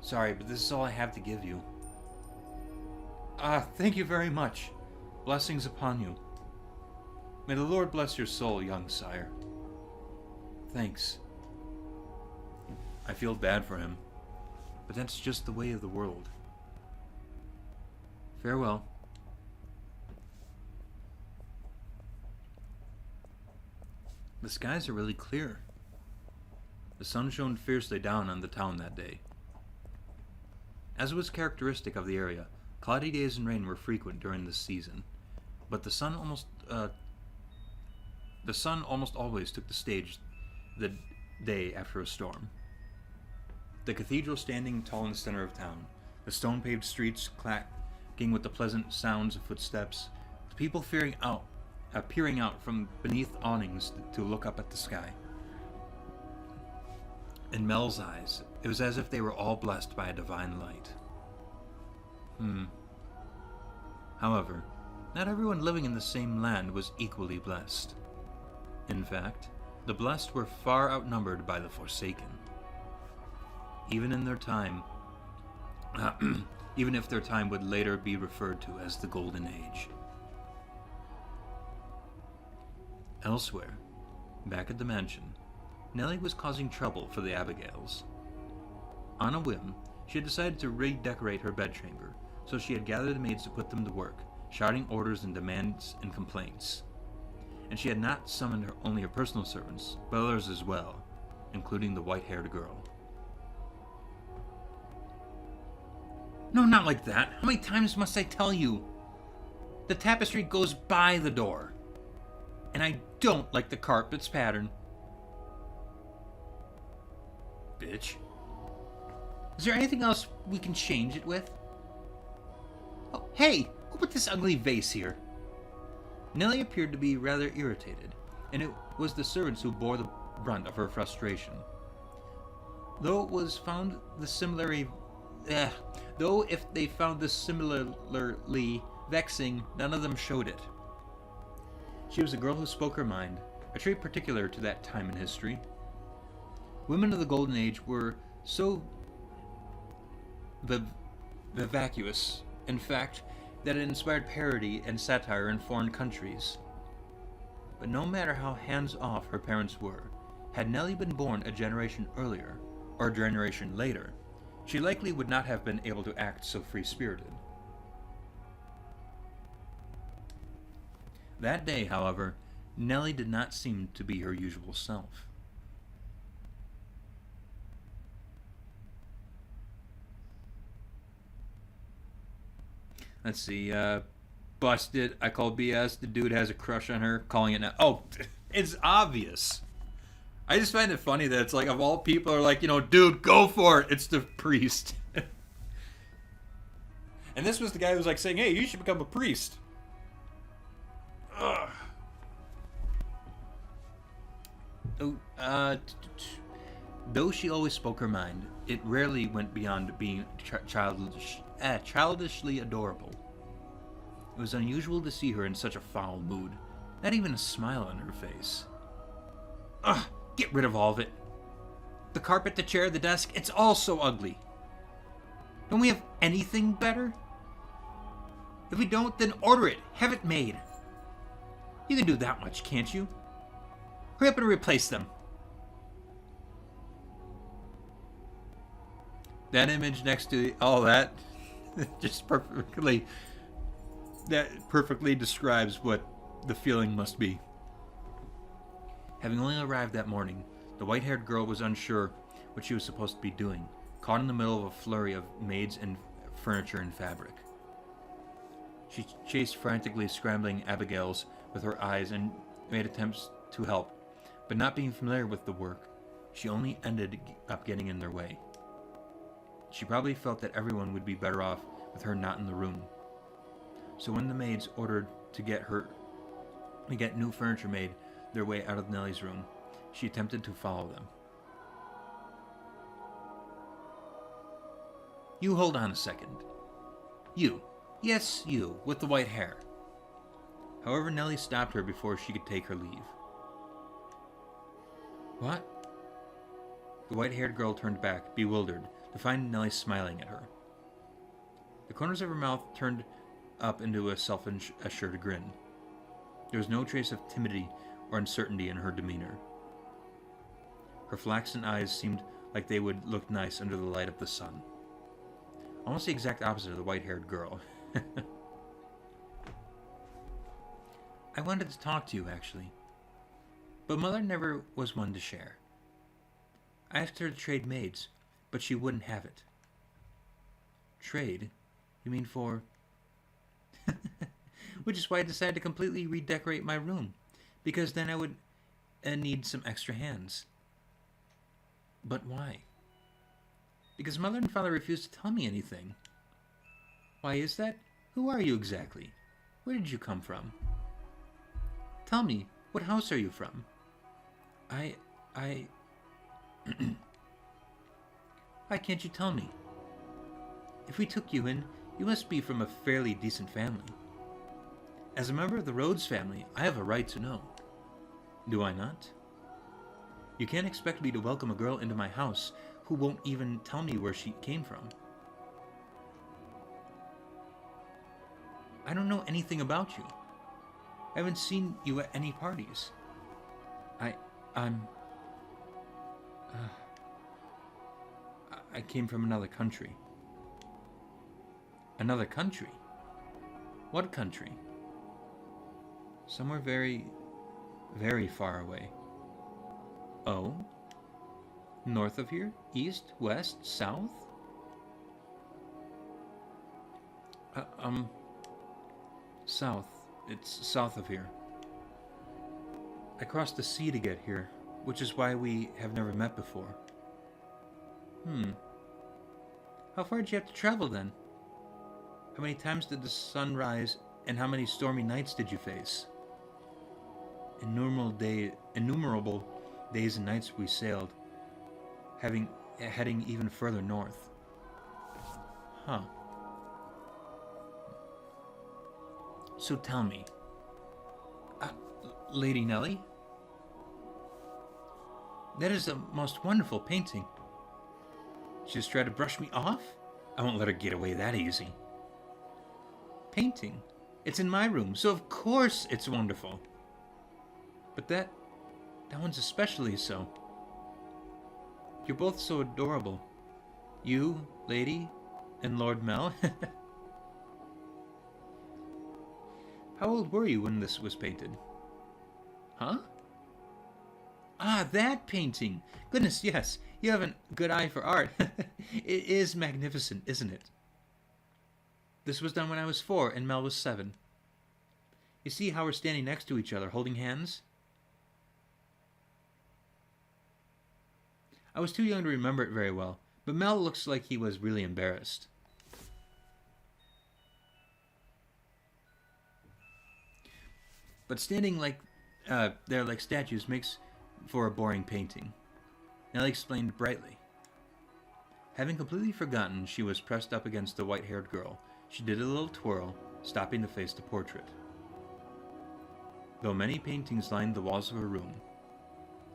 Sorry, but this is all I have to give you. Thank you very much. Blessings upon you. May the Lord bless your soul, young sire. Thanks. I feel bad for him, but that's just the way of the world. Farewell. The skies are really clear. The sun shone fiercely down on the town that day. As was characteristic of the area, cloudy days and rain were frequent during this season, but the sun almost always took the stage the day after a storm. The cathedral standing tall in the center of town, the stone-paved streets clacking with the pleasant sounds of footsteps, the people peering out from beneath awnings to look up at the sky. In Mel's eyes, it was as if they were all blessed by a divine light. However, not everyone living in the same land was equally blessed. In fact, the blessed were far outnumbered by the forsaken. Even in their time, even if their time would later be referred to as the Golden Age. Elsewhere, back at the mansion, Nellie was causing trouble for the Abigails. On a whim, she had decided to redecorate her bedchamber, so she had gathered the maids to put them to work, shouting orders and demands and complaints. And she had not summoned only her personal servants, but others as well, including the white-haired girl. No, not like that. How many times must I tell you? The tapestry goes by the door. And I don't like the carpet's pattern. Bitch. Is there anything else we can change it with? Oh, hey! Who put this ugly vase here? Nellie appeared to be rather irritated, and it was the servants who bore the brunt of her frustration. Though if they found this similarly vexing, none of them showed it. She was a girl who spoke her mind, a trait particular to that time in history. Women of the Golden Age were so vivacious, in fact, that it inspired parody and satire in foreign countries. But no matter how hands-off her parents were, had Nellie been born a generation earlier, or a generation later, she likely would not have been able to act so free-spirited. That day, however, Nellie did not seem to be her usual self. Let's see, Busted. I call BS. The dude has a crush on her. Calling it now. Oh, it's obvious. I just find it funny that it's like, of all people are like, dude, go for it. It's the priest. And this was the guy who was like saying, hey, you should become a priest. Ugh. Though she always spoke her mind, it rarely went beyond being childishly adorable. It was unusual to see her in such a foul mood. Not even a smile on her face. Ugh, get rid of all of it. The carpet, the chair, the desk, it's all so ugly. Don't we have anything better? If we don't, then order it. Have it made. You can do that much, can't you? Hurry up and replace them. That image next to all that just perfectly describes what the feeling must be. Having only arrived that morning, the white-haired girl was unsure what she was supposed to be doing, caught in the middle of a flurry of maids and furniture and fabric. She chased frantically scrambling Abigails with her eyes and made attempts to help, but not being familiar with the work, she only ended up getting in their way. She probably felt that everyone would be better off with her not in the room. So when the maids ordered to get new furniture made their way out of Nellie's room, she attempted to follow them. You hold on a second. You. Yes, you, with the white hair. However, Nellie stopped her before she could take her leave. What? The white-haired girl turned back, bewildered, to find Nellie smiling at her. The corners of her mouth turned up into a self-assured grin. There was no trace of timidity or uncertainty in her demeanor. Her flaxen eyes seemed like they would look nice under the light of the sun. Almost the exact opposite of the white-haired girl. I wanted to talk to you, actually. But Mother never was one to share. I asked her to trade maids, but she wouldn't have it. Trade? You mean for... Which is why I decided to completely redecorate my room, because then I would need some extra hands. But why? Because Mother and Father refused to tell me anything. Why is that? Who are you exactly? Where did you come from? Tell me, what house are you from? Why can't you tell me? If we took you in, you must be from a fairly decent family. As a member of the Rhodes family, I have a right to know. Do I not? You can't expect me to welcome a girl into my house who won't even tell me where she came from. I don't know anything about you. I haven't seen you at any parties. I came from another country. Another country? What country? Somewhere very, very far away. Oh? North of here? East? West? South? South. It's south of here. I crossed the sea to get here, which is why we have never met before. How far did you have to travel then? How many times did the sun rise, and how many stormy nights did you face? Innumerable days and nights we sailed, heading even further north. Huh. So tell me, Lady Nellie, that is the most wonderful painting. She just tried to brush me off? I won't let her get away that easy. Painting? It's in my room, so of course it's wonderful. But that one's especially so. You're both so adorable. You, Lady, and Lord Mel. How old were you when this was painted? Huh? Ah, that painting! Goodness, yes, you have a good eye for art. It is magnificent, isn't it? This was done when I was 4 and Mel was 7. You see how we're standing next to each other, holding hands? I was too young to remember it very well, but Mel looks like he was really embarrassed. But standing there like statues makes for a boring painting, Nellie explained brightly. Having completely forgotten she was pressed up against the white-haired girl, she did a little twirl, stopping to face the portrait. Though many paintings lined the walls of her room,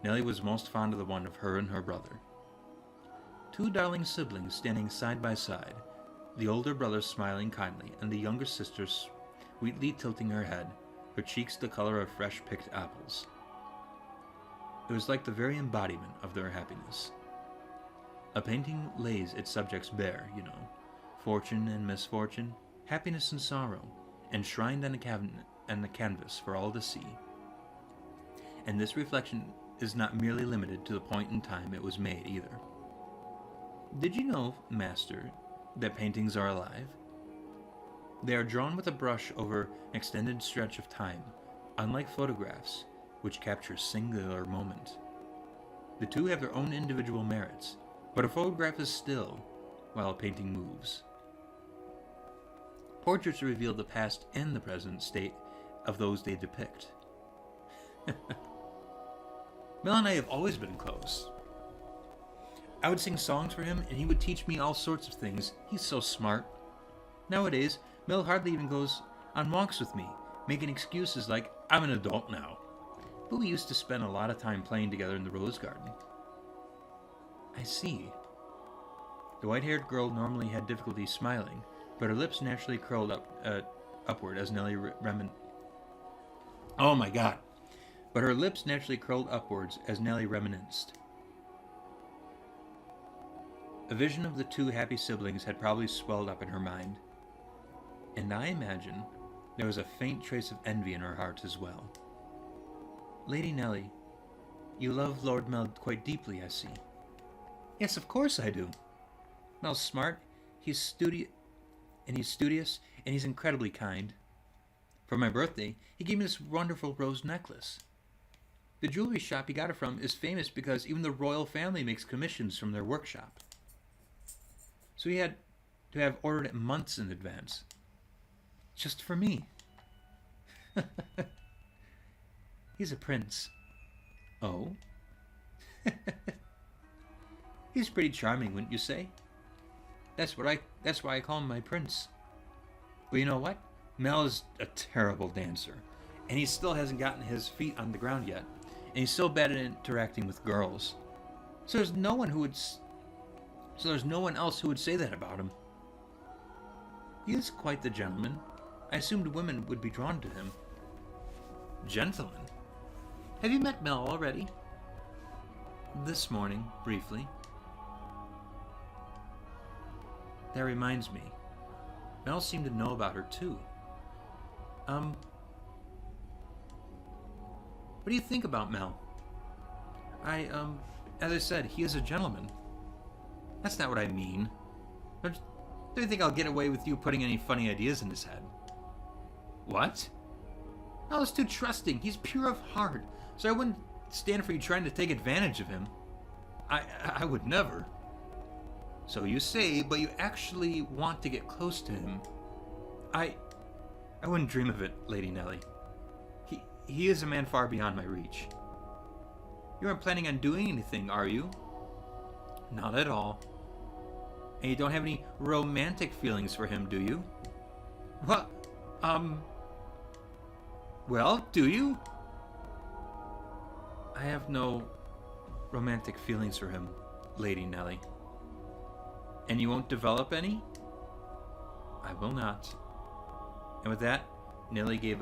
Nellie was most fond of the one of her and her brother. Two darling siblings standing side by side, the older brother smiling kindly, and the younger sister sweetly tilting her head, her cheeks the color of fresh-picked apples. It was like the very embodiment of their happiness. A painting lays its subjects bare, you know, fortune and misfortune, happiness and sorrow, enshrined on a cabinet and the canvas for all to see. And this reflection is not merely limited to the point in time it was made either. Did you know, Master, that paintings are alive? They are drawn with a brush over an extended stretch of time, unlike photographs, which capture a singular moment. The two have their own individual merits, but a photograph is still, while a painting moves. Portraits reveal the past and the present state of those they depict. Mel and I have always been close. I would sing songs for him, and he would teach me all sorts of things. He's so smart. Nowadays, Mel hardly even goes on walks with me, making excuses like, I'm an adult now. But we used to spend a lot of time playing together in the rose garden. I see. The white-haired girl normally had difficulty smiling, but her lips naturally curled upward as Nellie Oh my God! But her lips naturally curled upwards as Nellie reminisced. A vision of the two happy siblings had probably swelled up in her mind, and I imagine there was a faint trace of envy in her heart as well. Lady Nellie, you love Lord Mel quite deeply, I see. Yes, of course I do. Mel's smart, he's studious, and he's incredibly kind. For my birthday, he gave me this wonderful rose necklace. The jewelry shop he got it from is famous because even the royal family makes commissions from their workshop. So he had to have ordered it months in advance. Just for me. He's a prince. Oh? He's pretty charming, wouldn't you say? That's why I call him my prince. But you know what? Mel is a terrible dancer, and he still hasn't gotten his feet on the ground yet, and he's so bad at interacting with girls. So there's no one else who would say that about him. He is quite the gentleman. I assumed women would be drawn to him. Gentleman? Have you met Mel already? This morning, briefly. That reminds me. Mel seemed to know about her too. What do you think about Mel? As I said, he is a gentleman. That's not what I mean. Don't you think I'll get away with you putting any funny ideas in his head? What? Mel's too trusting. He's pure of heart, so I wouldn't stand for you trying to take advantage of him. I would never. So you say, but you actually want to get close to him. I wouldn't dream of it, Lady Nellie. He is a man far beyond my reach. You aren't planning on doing anything, are you? Not at all. And you don't have any romantic feelings for him, do you? What? Well, do you? I have no romantic feelings for him, Lady Nellie. And you won't develop any? I will not. And with that, Nellie gave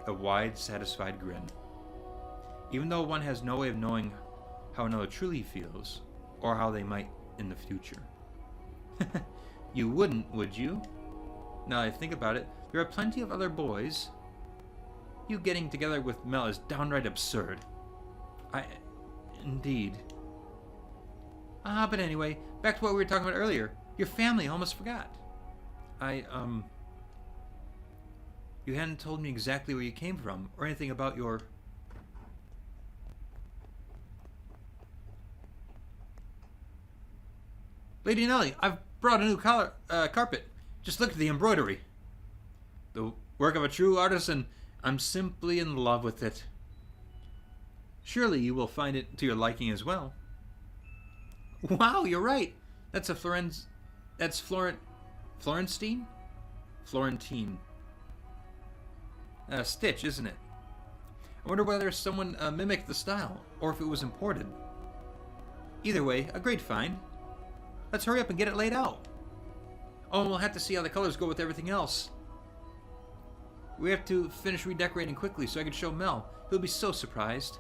a wide, satisfied grin. Even though one has no way of knowing how another truly feels, or how they might in the future. You wouldn't, would you? Now that I think about it, there are plenty of other boys. You getting together with Mel is downright absurd. Indeed. But anyway, back to what we were talking about earlier. Your family, I almost forgot. You hadn't told me exactly where you came from, or anything about your... Lady Nellie, I've brought a new carpet. Just look at the embroidery. The work of a true artisan. I'm simply in love with it. Surely you will find it to your liking as well. Wow, you're right. That's a Florentine stitch, isn't it? I wonder whether someone mimicked the style, or if it was imported. Either way, a great find. Let's hurry up and get it laid out. Oh, and we'll have to see how the colors go with everything else. We have to finish redecorating quickly so I can show Mel. He'll be so surprised.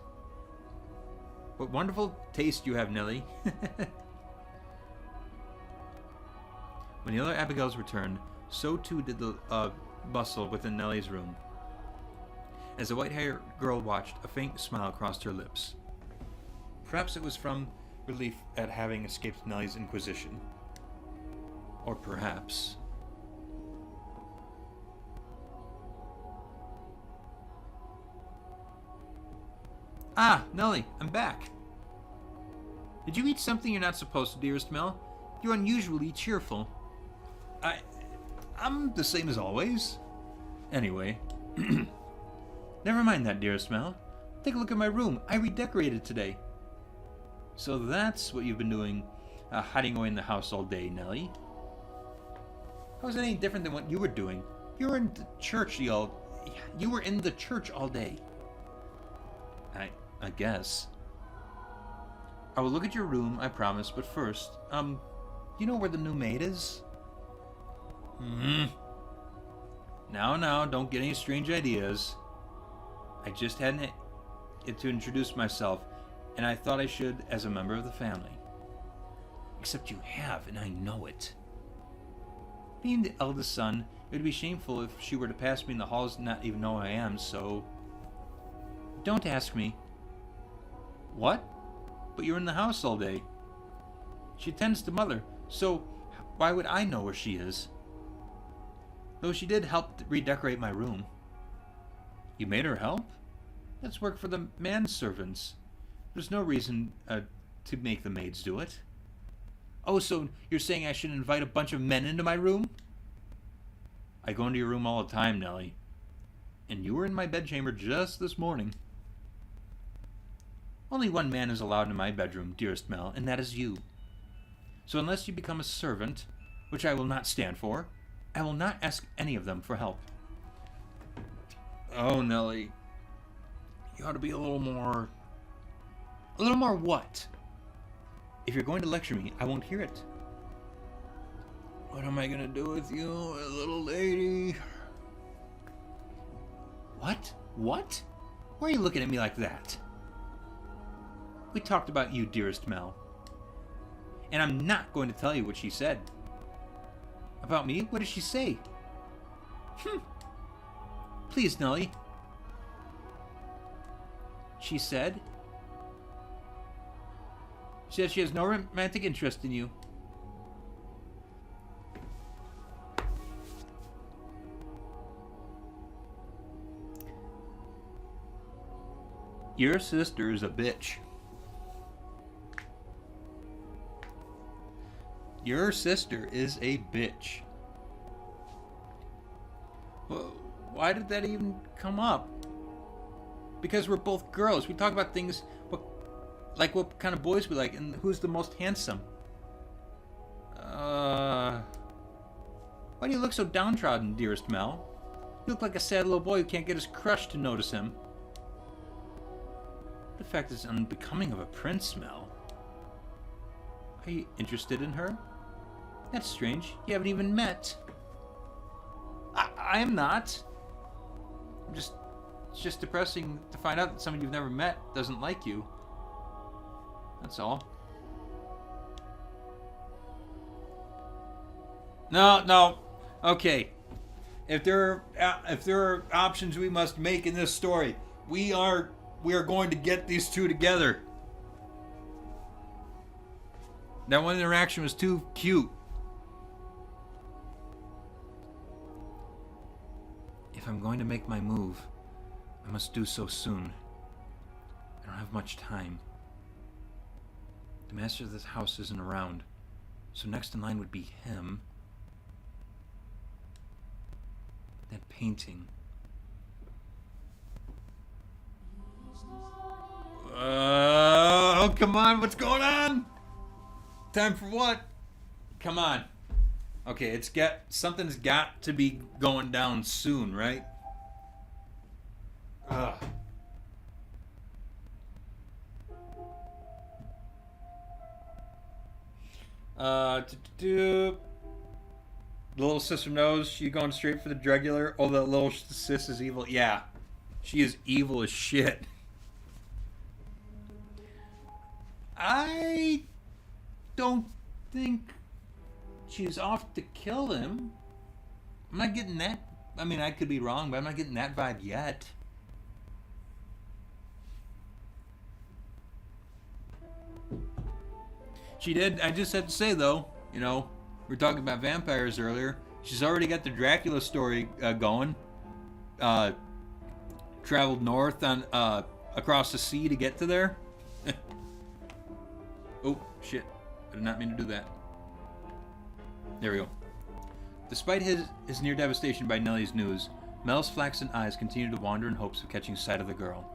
What wonderful taste you have, Nellie. When the other Abigails returned, so too did the bustle within Nellie's room. As the white-haired girl watched, a faint smile crossed her lips. Perhaps it was from relief at having escaped Nellie's inquisition. Or perhaps... Ah, Nellie, I'm back. Did you eat something you're not supposed to, dearest Mel? You're unusually cheerful. I'm the same as always. Anyway, never mind that, dearest Mel. Take a look at my room. I redecorated today. So that's what you've been doing, hiding away in the house all day, Nellie. How is it any different than what you were doing? You were in the church all day. I guess. I will look at your room, I promise, but first, you know where the new maid is? Now, don't get any strange ideas. I just hadn't it to introduce myself, and I thought I should as a member of the family. Except you have, and I know it. Being the eldest son, it would be shameful if she were to pass me in the halls and not even know who I am, so... Don't ask me. What? But you're in the house all day. She tends to Mother, so why would I know where she is? Though she did help redecorate my room. You made her help? That's work for the manservants. There's no reason to make the maids do it. Oh, so you're saying I should invite a bunch of men into my room? I go into your room all the time, Nellie. And you were in my bedchamber just this morning. Only one man is allowed in my bedroom, dearest Mel, and that is you. So unless you become a servant, which I will not stand for, I will not ask any of them for help. Oh, Nellie. You ought to be a little more... A little more what? If you're going to lecture me, I won't hear it. What am I going to do with you, little lady? What? What? Why are you looking at me like that? We talked about you, dearest Mel. And I'm not going to tell you what she said. About me? What did she say? Please, Nellie. She said she has no romantic interest in you. Your sister is a bitch. Your sister is a bitch. Well, why did that even come up? Because we're both girls. We talk about things like what kind of boys we like and who's the most handsome. Why do you look so downtrodden, dearest Mel? You look like a sad little boy who can't get his crush to notice him. The fact is unbecoming of a prince, Mel. Are you interested in her? That's strange. You haven't even met. I am not. It's just depressing to find out that someone you've never met doesn't like you. That's all. No. Okay. If there are options we must make in this story, we are going to get these two together. That one interaction was too cute. If I'm going to make my move, I must do so soon. I don't have much time. The master of this house isn't around, so next in line would be him. That painting. Oh, come on, what's going on? Time for what? Come on. Okay, something's got to be going down soon, right? Ugh. The little sister knows she going straight for the jugular. Oh, the little sis is evil. Yeah, she is evil as shit. I don't think she's off to kill him. I'm not getting that. I mean, I could be wrong, but I'm not getting that vibe yet. She did. I just have to say, though, we were talking about vampires earlier. She's already got the Dracula story going. Traveled north on across the sea to get to there. Oh, shit. I did not mean to do that. There we go. Despite his near devastation by Nellie's news, Mel's flaxen eyes continue to wander in hopes of catching sight of the girl.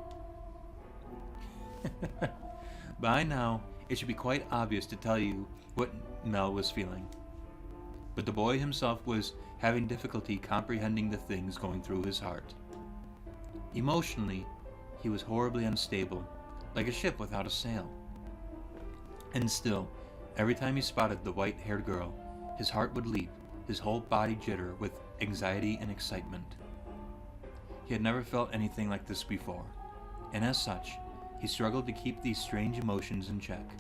By now, it should be quite obvious to tell you what Mel was feeling. But the boy himself was having difficulty comprehending the things going through his heart. Emotionally, he was horribly unstable, like a ship without a sail. And still, every time he spotted the white-haired girl, his heart would leap, his whole body jitter with anxiety and excitement. He had never felt anything like this before, and as such, he struggled to keep these strange emotions in check.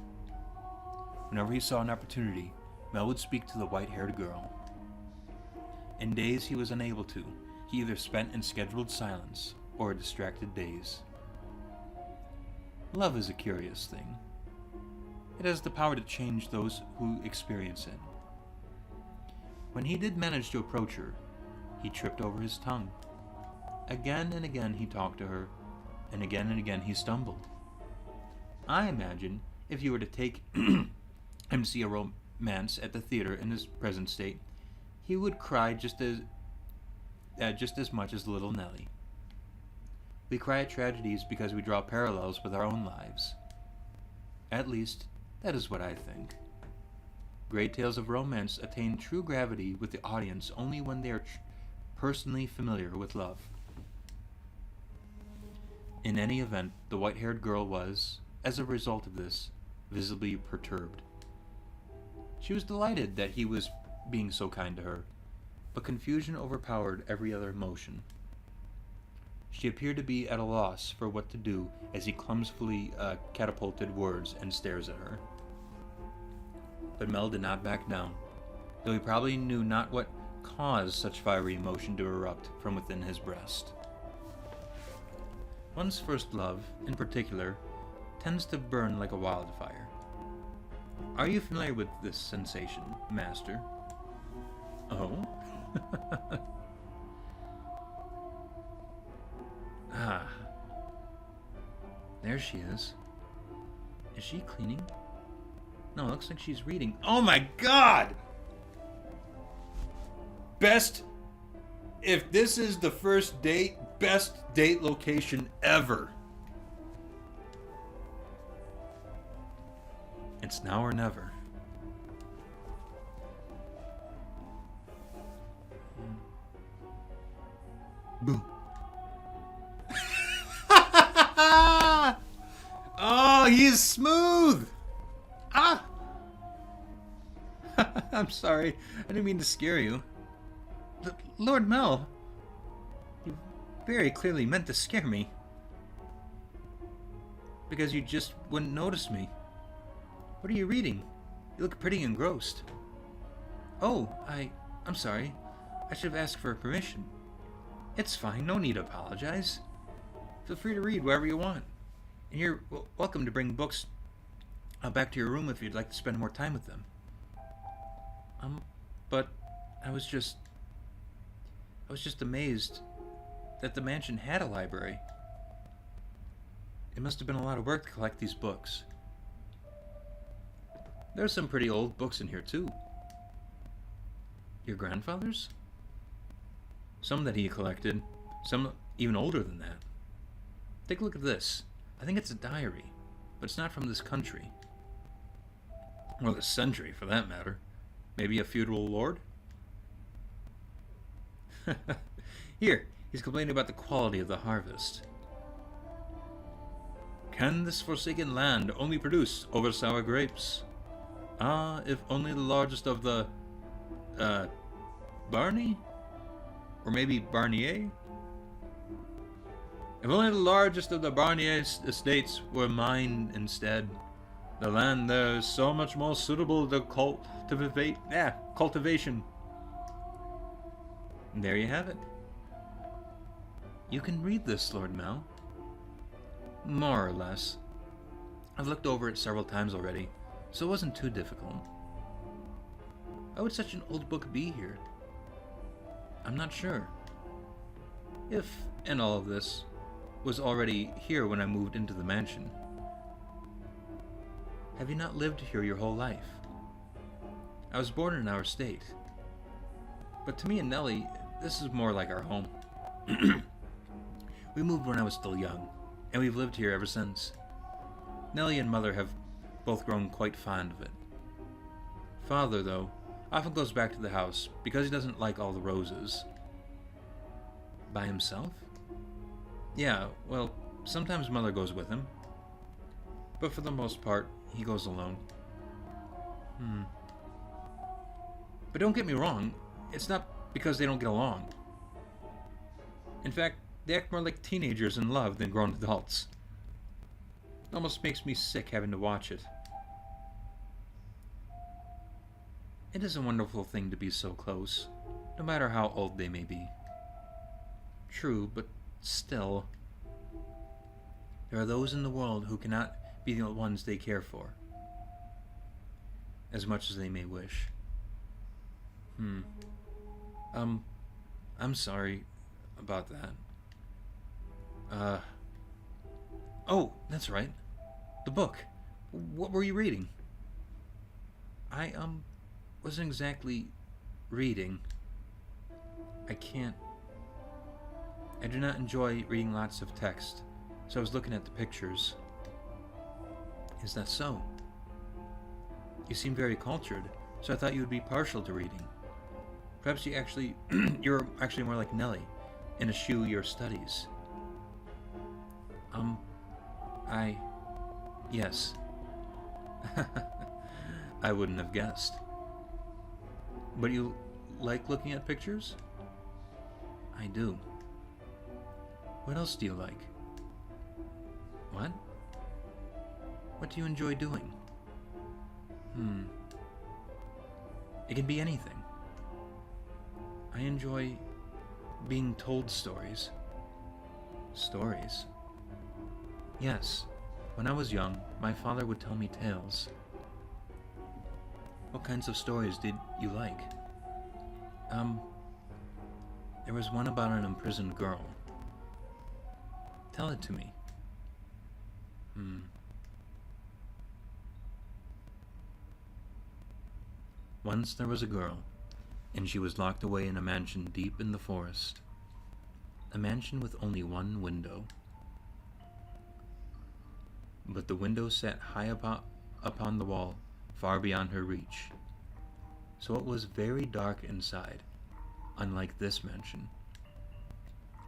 Whenever he saw an opportunity, Mel would speak to the white-haired girl. In days he was unable to, he either spent in scheduled silence or a distracted daze. Love is a curious thing. It has the power to change those who experience it. When he did manage to approach her, he tripped over his tongue. Again and again he talked to her, and again he stumbled. I imagine if you were to take him to see a romance at the theater in his present state, he would cry just as much as little Nellie. We cry at tragedies because we draw parallels with our own lives. At least, that is what I think. Great tales of romance attain true gravity with the audience only when they are personally familiar with love. In any event, the white-haired girl was, as a result of this, visibly perturbed. She was delighted that he was being so kind to her, but confusion overpowered every other emotion. She appeared to be at a loss for what to do as he clumsily catapulted words and stares at her. But Mel did not back down, though he probably knew not what caused such fiery emotion to erupt from within his breast. One's first love, in particular, tends to burn like a wildfire. Are you familiar with this sensation, Master? Oh? Ah. There she is. Is she cleaning? No, it looks like she's reading. Oh my god! If this is the first date, best date location ever. It's now or never. Boom. Oh, he is smooth. Ah. I'm sorry. I didn't mean to scare you. Lord Mel, you very clearly meant to scare me. Because you just wouldn't notice me. What are you reading? You look pretty engrossed. Oh, I'm sorry. I should have asked for permission. It's fine, no need to apologize. Feel free to read wherever you want. And you're welcome to bring books back to your room if you'd like to spend more time with them. But I was just amazed that the mansion had a library. It must have been a lot of work to collect these books. There's some pretty old books in here, too. Your grandfather's? Some that he collected, some even older than that. Take a look at this. I think it's a diary, but it's not from this country. Or this century, for that matter. Maybe a feudal lord? Here, he's complaining about the quality of the harvest. Can this forsaken land only produce over sour grapes? Ah, if only the largest of the, Barney? Or maybe Barnier? If only the largest of the Barnier estates were mine instead. The land there is so much more suitable to cultivation. And there you have it. You can read this, Lord Mel. More or less. I've looked over it several times already, so it wasn't too difficult. Why would such an old book be here? I'm not sure. If, in all of this, was already here when I moved into the mansion. Have you not lived here your whole life? I was born in our state. But to me and Nellie, this is more like our home. We moved when I was still young, and we've lived here ever since. Nellie and Mother have both grown quite fond of it. Father, though, often goes back to the house because he doesn't like all the roses. By himself? Yeah, well, sometimes Mother goes with him. But for the most part, he goes alone. But don't get me wrong, it's not because they don't get along. In fact, they act more like teenagers in love than grown adults. It almost makes me sick having to watch it. It is a wonderful thing to be so close, no matter how old they may be. True, but still, there are those in the world who cannot be the ones they care for, as much as they may wish. I'm sorry about that. Oh, that's right. The book. What were you reading? I, wasn't exactly reading. I do not enjoy reading lots of text, so I was looking at the pictures. Is that so? You seem very cultured, so I thought you would be partial to reading. Perhaps you're actually more like Nellie, and eschew your studies. Yes. I wouldn't have guessed. But you like looking at pictures? I do. What else do you like? What? What do you enjoy doing? It can be anything. I enjoy being told stories. Stories? Yes. When I was young, my father would tell me tales. What kinds of stories did you like? There was one about an imprisoned girl. Tell it to me. Once there was a girl, and she was locked away in a mansion deep in the forest. A mansion with only one window. But the window sat high upon the wall, far beyond her reach. So it was very dark inside, unlike this mansion.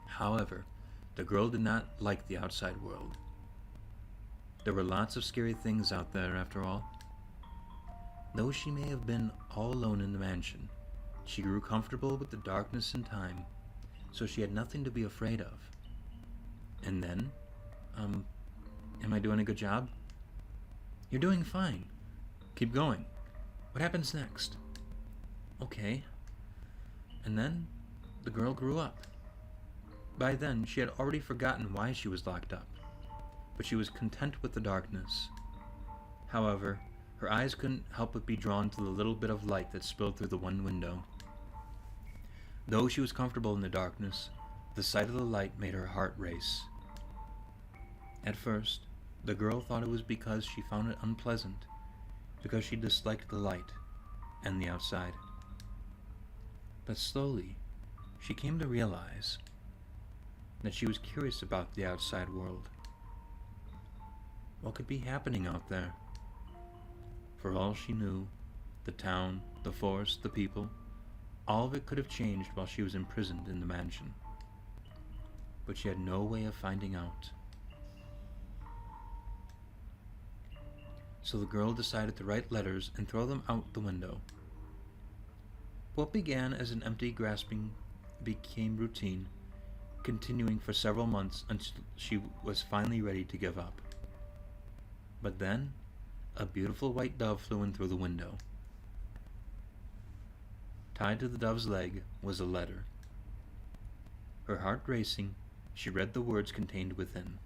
However, the girl did not like the outside world. There were lots of scary things out there after all. Though she may have been all alone in the mansion, she grew comfortable with the darkness in time, so she had nothing to be afraid of. And then, am I doing a good job? You're doing fine. Keep going. What happens next? Okay. And then, the girl grew up. By then, she had already forgotten why she was locked up, but she was content with the darkness. However, her eyes couldn't help but be drawn to the little bit of light that spilled through the one window. Though she was comfortable in the darkness, The sight of the light made her heart race. At first, the girl thought it was because she found it unpleasant, because she disliked the light and the outside. But slowly, she came to realize that she was curious about the outside world. What could be happening out there? For all she knew, the town, the forest, the people, all of it could have changed while she was imprisoned in the mansion. But she had no way of finding out. So the girl decided to write letters and throw them out the window. What began as an empty grasping became routine, continuing for several months until she was finally ready to give up. But then, a beautiful white dove flew in through the window. Tied to the dove's leg was a letter. Her heart racing, she read the words contained within.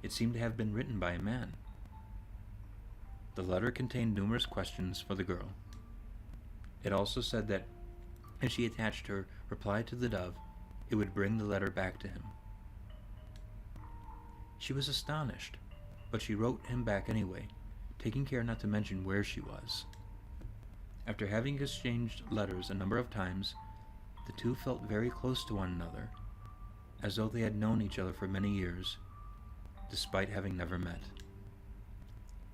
It seemed to have been written by a man. The letter contained numerous questions for the girl. It also said that if she attached her reply to the dove, it would bring the letter back to him. She was astonished, but she wrote him back anyway, taking care not to mention where she was. After having exchanged letters a number of times, the two felt very close to one another, as though they had known each other for many years, despite having never met.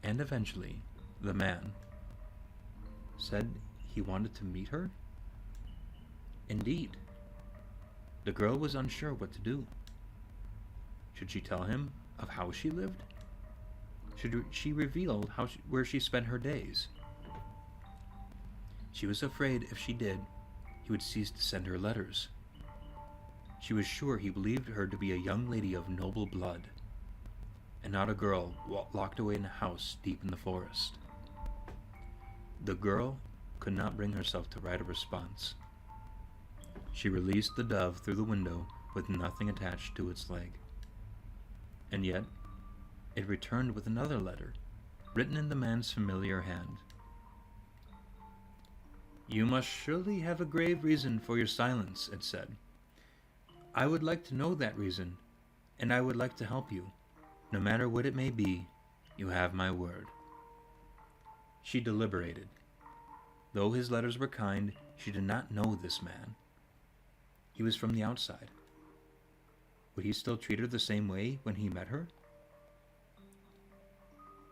And eventually, the man said he wanted to meet her? Indeed. The girl was unsure what to do. Should she tell him of how she lived? Should she reveal where she spent her days? She was afraid if she did, he would cease to send her letters. She was sure he believed her to be a young lady of noble blood, and not a girl locked away in a house deep in the forest. The girl could not bring herself to write a response. She released the dove through the window with nothing attached to its leg. And yet, it returned with another letter, written in the man's familiar hand. "You must surely have a grave reason for your silence," it said. "I would like to know that reason, and I would like to help you. No matter what it may be, you have my word." She deliberated. Though his letters were kind, she did not know this man. He was from the outside. Would he still treat her the same way when he met her?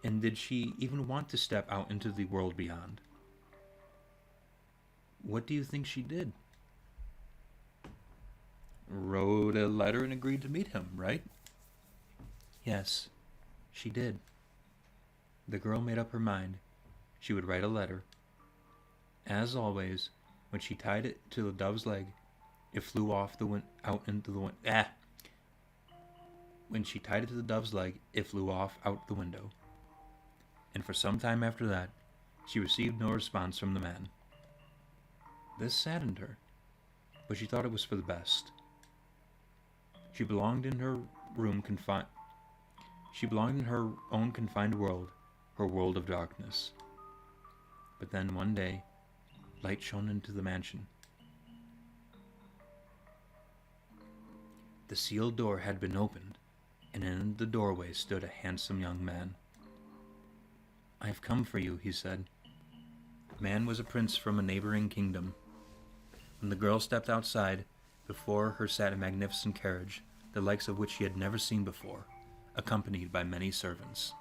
And did she even want to step out into the world beyond? What do you think she did? Wrote a letter and agreed to meet him, right? Yes, she did. The girl made up her mind. She would write a letter. As always, when she tied it to the dove's leg, it flew off out into the wind. When she tied it to the dove's leg, it flew off out the window. And for some time after that, she received no response from the man. This saddened her, but she thought it was for the best. She belonged in her room She belonged in her own confined world, her world of darkness. But then one day, light shone into the mansion. The sealed door had been opened, and in the doorway stood a handsome young man. "I have come for you," he said. The man was a prince from a neighboring kingdom. When the girl stepped outside, before her sat a magnificent carriage, the likes of which she had never seen before, accompanied by many servants.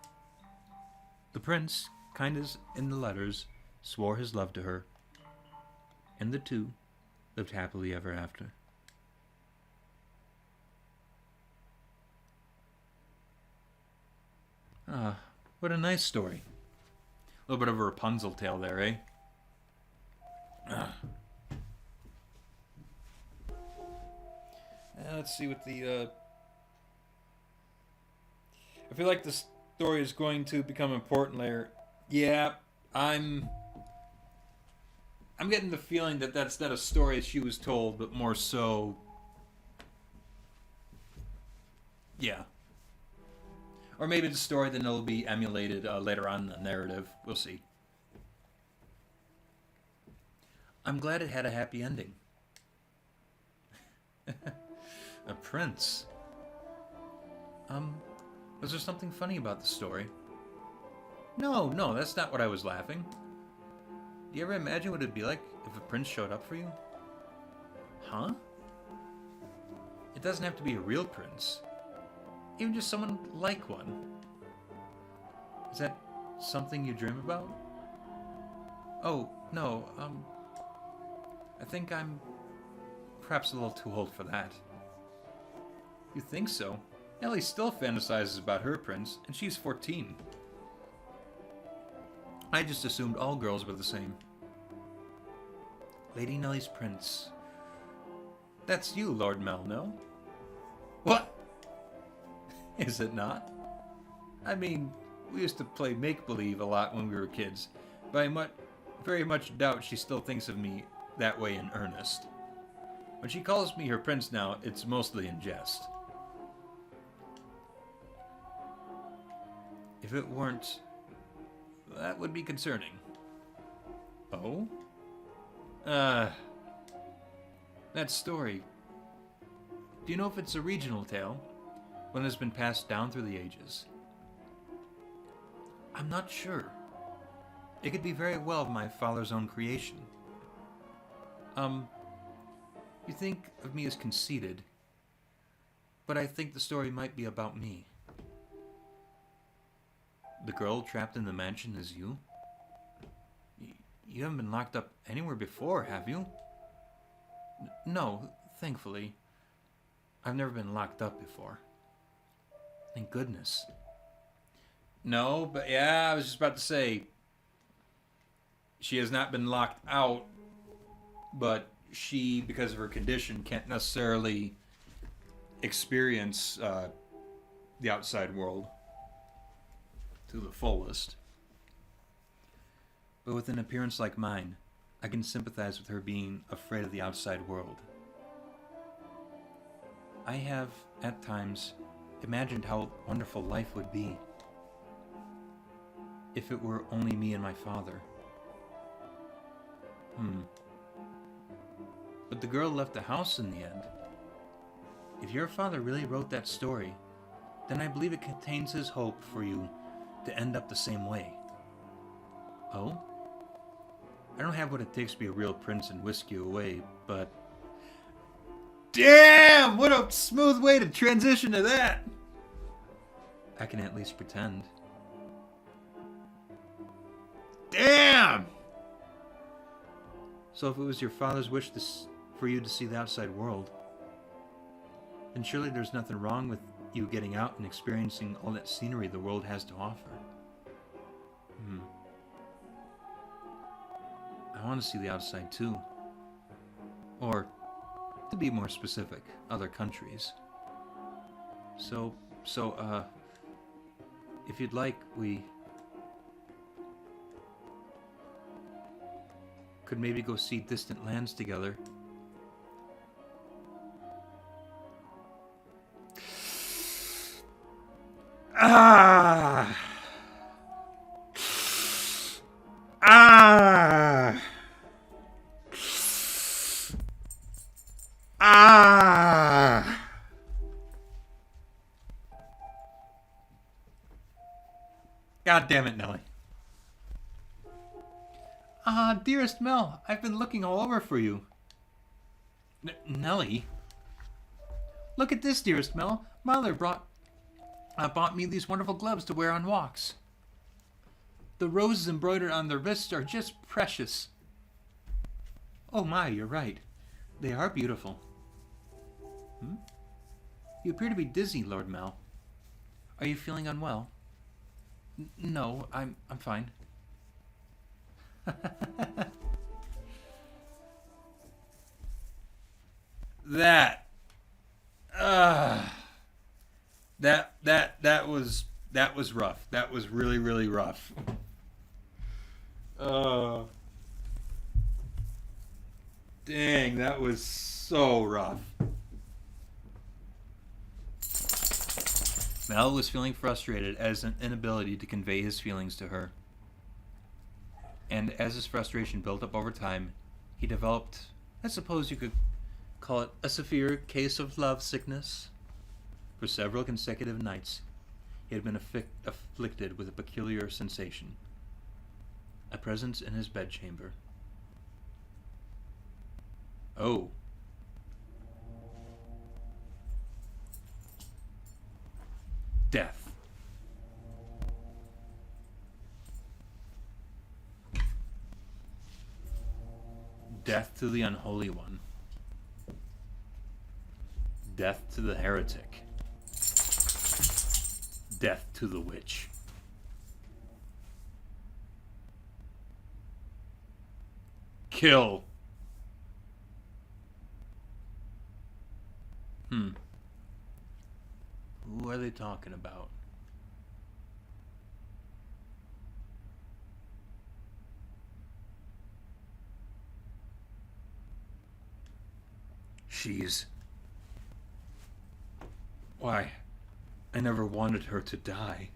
The prince, kind as in the letters, swore his love to her, and the two lived happily ever after. What a nice story. A little bit of a Rapunzel tale there, eh? Let's see what the... I feel like the story is going to become important later. Yeah, I'm getting the feeling that that's not a story she was told, but more so... Yeah. Or maybe it's a story that will be emulated later on in the narrative. We'll see. I'm glad it had a happy ending. A prince. Was there something funny about the story? No, no, that's not what I was laughing. Do you ever imagine what it'd be like if a prince showed up for you? Huh? It doesn't have to be a real prince. Even just someone like one. Is that something you dream about? Oh, no, I think I'm perhaps a little too old for that. You think so? Ellie still fantasizes about her prince, and she's 14. I just assumed all girls were the same. Lady Nellie's prince. That's you, Lord Mel, no? What? Is it not? I mean, we used to play make-believe a lot when we were kids, but I very much doubt she still thinks of me that way in earnest. When she calls me her prince now, it's mostly in jest. If it weren't, that would be concerning. Oh? That story. Do you know if it's a regional tale? One that's been passed down through the ages? I'm not sure. It could be very well my father's own creation. You think of me as conceited, but I think the story might be about me. The girl trapped in the mansion is you? You haven't been locked up anywhere before, have you? No, thankfully. I've never been locked up before. Thank goodness. No, but yeah, I was just about to say, she has not been locked out, but she, because of her condition, can't necessarily experience the outside world to the fullest. But with an appearance like mine, I can sympathize with her being afraid of the outside world. I have, at times, imagined how wonderful life would be if it were only me and my father. But the girl left the house in the end. If your father really wrote that story, then I believe it contains his hope for you to end up the same way. Oh? I don't have what it takes to be a real prince and whisk you away, but... Damn! What a smooth way to transition to that! I can at least pretend. Damn! So if it was your father's wish for you to see the outside world, then surely there's nothing wrong with you getting out and experiencing all that scenery the world has to offer. I want to see the outside too. Or, to be more specific, other countries. So, if you'd like, we could maybe go see distant lands together. Ah! Ah! Ah! God damn it, Nellie. Dearest Mel, I've been looking all over for you. Nellie? Look at this, dearest Mel. Mother bought me these wonderful gloves to wear on walks. The roses embroidered on their wrists are just precious. Oh my, you're right. They are beautiful. You appear to be dizzy, Lord Mel. Are you feeling unwell? No, I'm fine. That was rough. That was really, really rough. Dang, that was so rough. Mel was feeling frustrated at an inability to convey his feelings to her. And as his frustration built up over time, he developed, I suppose you could Call it a severe case of love sickness. For several consecutive nights, he had been afflicted with a peculiar sensation, a presence in his bedchamber. Oh. Death. Death to the unholy one. Death to the heretic. Death to the witch. Kill. Who are they talking about? She's... Why, I never wanted her to die.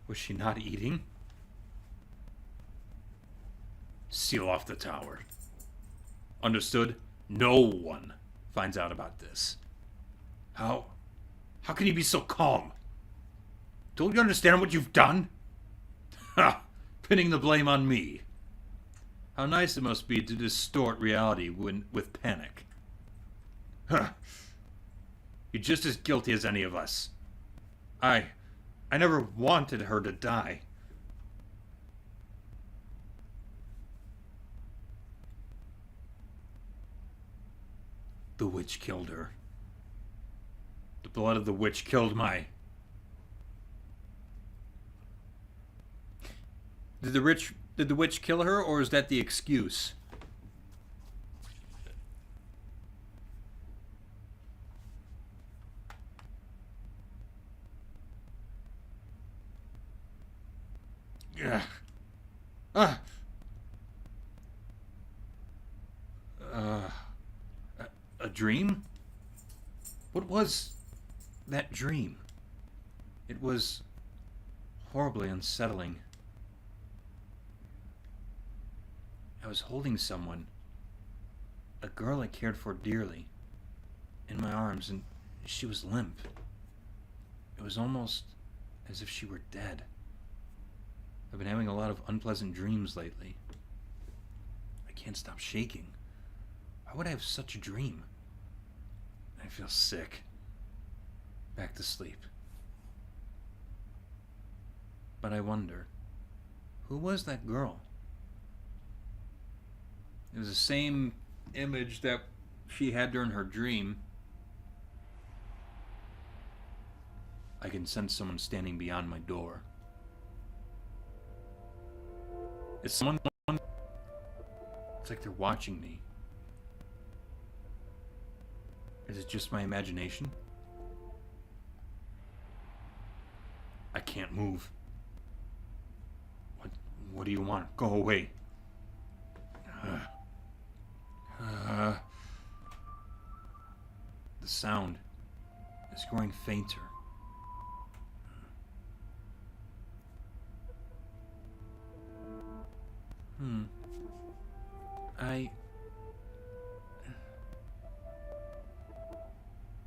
Was she not eating? Seal off the tower. Understood? No one finds out about this. How can you be so calm? Don't you understand what you've done? Ha! Pinning the blame on me. How nice it must be to distort reality with panic. Huh. You're just as guilty as any of us. I never wanted her to die. The witch killed her. The blood of the witch killed my... Did the witch kill her, or is that the excuse? Yeah. A dream? What was that dream? It was horribly unsettling. I was holding someone, a girl I cared for dearly, in my arms, and she was limp. It was almost as if she were dead. I've been having a lot of unpleasant dreams lately. I can't stop shaking. Why would I have such a dream? I feel sick. Back to sleep. But I wonder, who was that girl? It was the same image that she had during her dream. I can sense someone standing beyond my door. Is someone... It's like they're watching me. Is it just my imagination? I can't move. What do you want? Go away. The sound is growing fainter.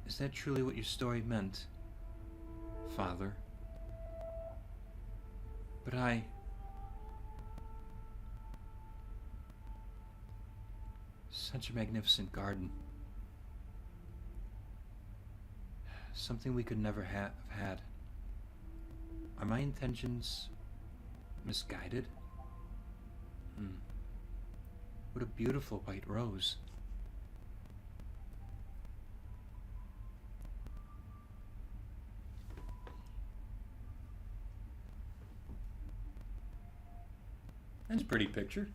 Is that truly what your story meant, Father? But such a magnificent garden. Something we could never have had. Are my intentions misguided? What a beautiful white rose. That's a pretty picture.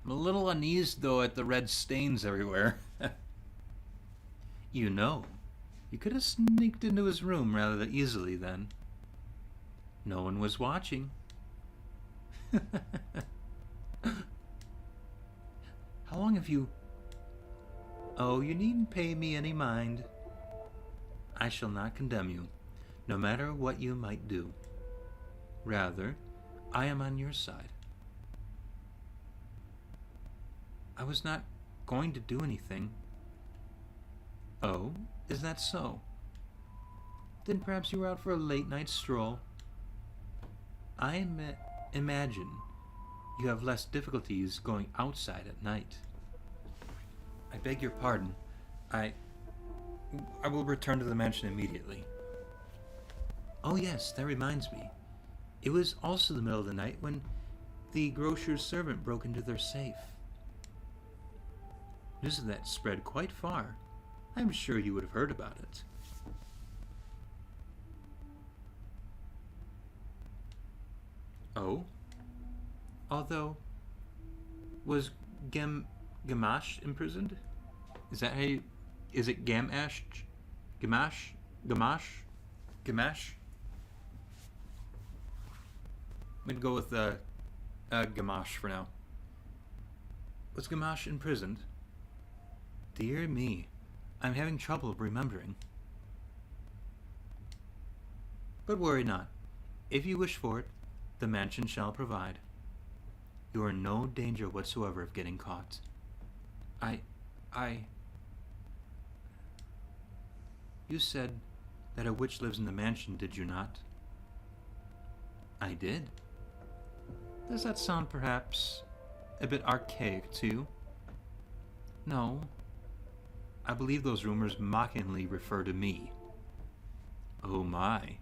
I'm a little uneasy, though, at the red stains everywhere. You know, you could have sneaked into his room rather easily then. No one was watching. How long have you... Oh, you needn't pay me any mind. I shall not condemn you, no matter what you might do. Rather, I am on your side. I was not going to do anything. Oh, is that so? Then perhaps you were out for a late night stroll. I imagine you have less difficulties going outside at night. I beg your pardon. I will return to the mansion immediately. Oh yes, that reminds me. It was also the middle of the night when the grocer's servant broke into their safe. News of that spread quite far. I'm sure you would have heard about it. Oh? Although, was Gamash imprisoned? Is that how you... Is it Gamash? Gamash? Gamash? Gamash? I'm going to go with Gamash for now. Was Gamash imprisoned? Dear me, I'm having trouble remembering. But worry not. If you wish for it, the mansion shall provide. You are in no danger whatsoever of getting caught. You said that a witch lives in the mansion, did you not? I did. Does that sound perhaps a bit archaic to you? No. I believe those rumors mockingly refer to me. Oh my.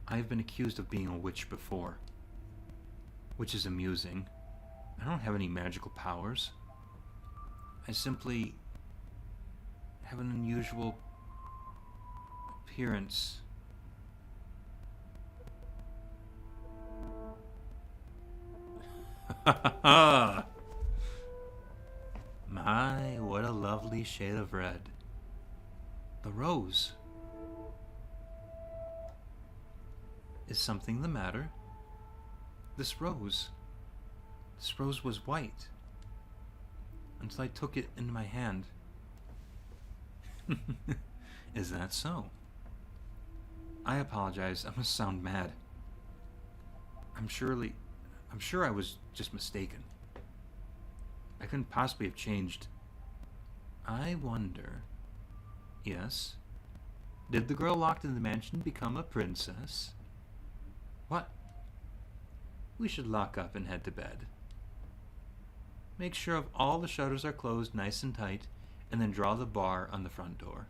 I have been accused of being a witch before. Which is amusing. I don't have any magical powers. I simply have an unusual appearance. My, what a lovely shade of red. The rose. Is something the matter? This rose was white until I took it into my hand. Is that so? I apologize, I must sound mad. I'm sure I was just mistaken. I couldn't possibly have changed. I wonder... Yes? Did the girl locked in the mansion become a princess? What? We should lock up and head to bed. Make sure of all the shutters are closed nice and tight, and then draw the bar on the front door.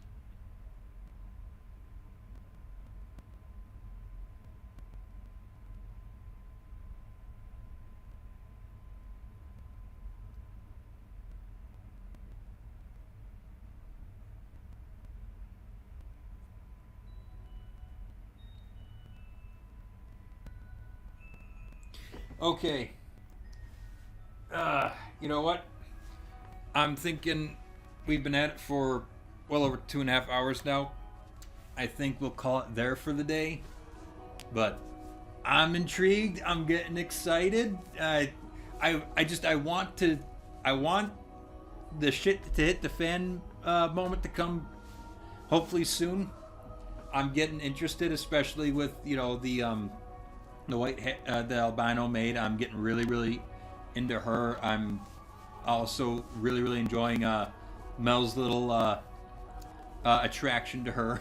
Okay. You know what? I'm thinking we've been at it for well over 2.5 hours now. I think we'll call it there for the day. But I'm intrigued. I'm getting excited. I want the shit to hit the fan moment to come hopefully soon. I'm getting interested, especially with, you know, the the albino maid. I'm getting really into her. I'm also really enjoying Mel's little attraction to her.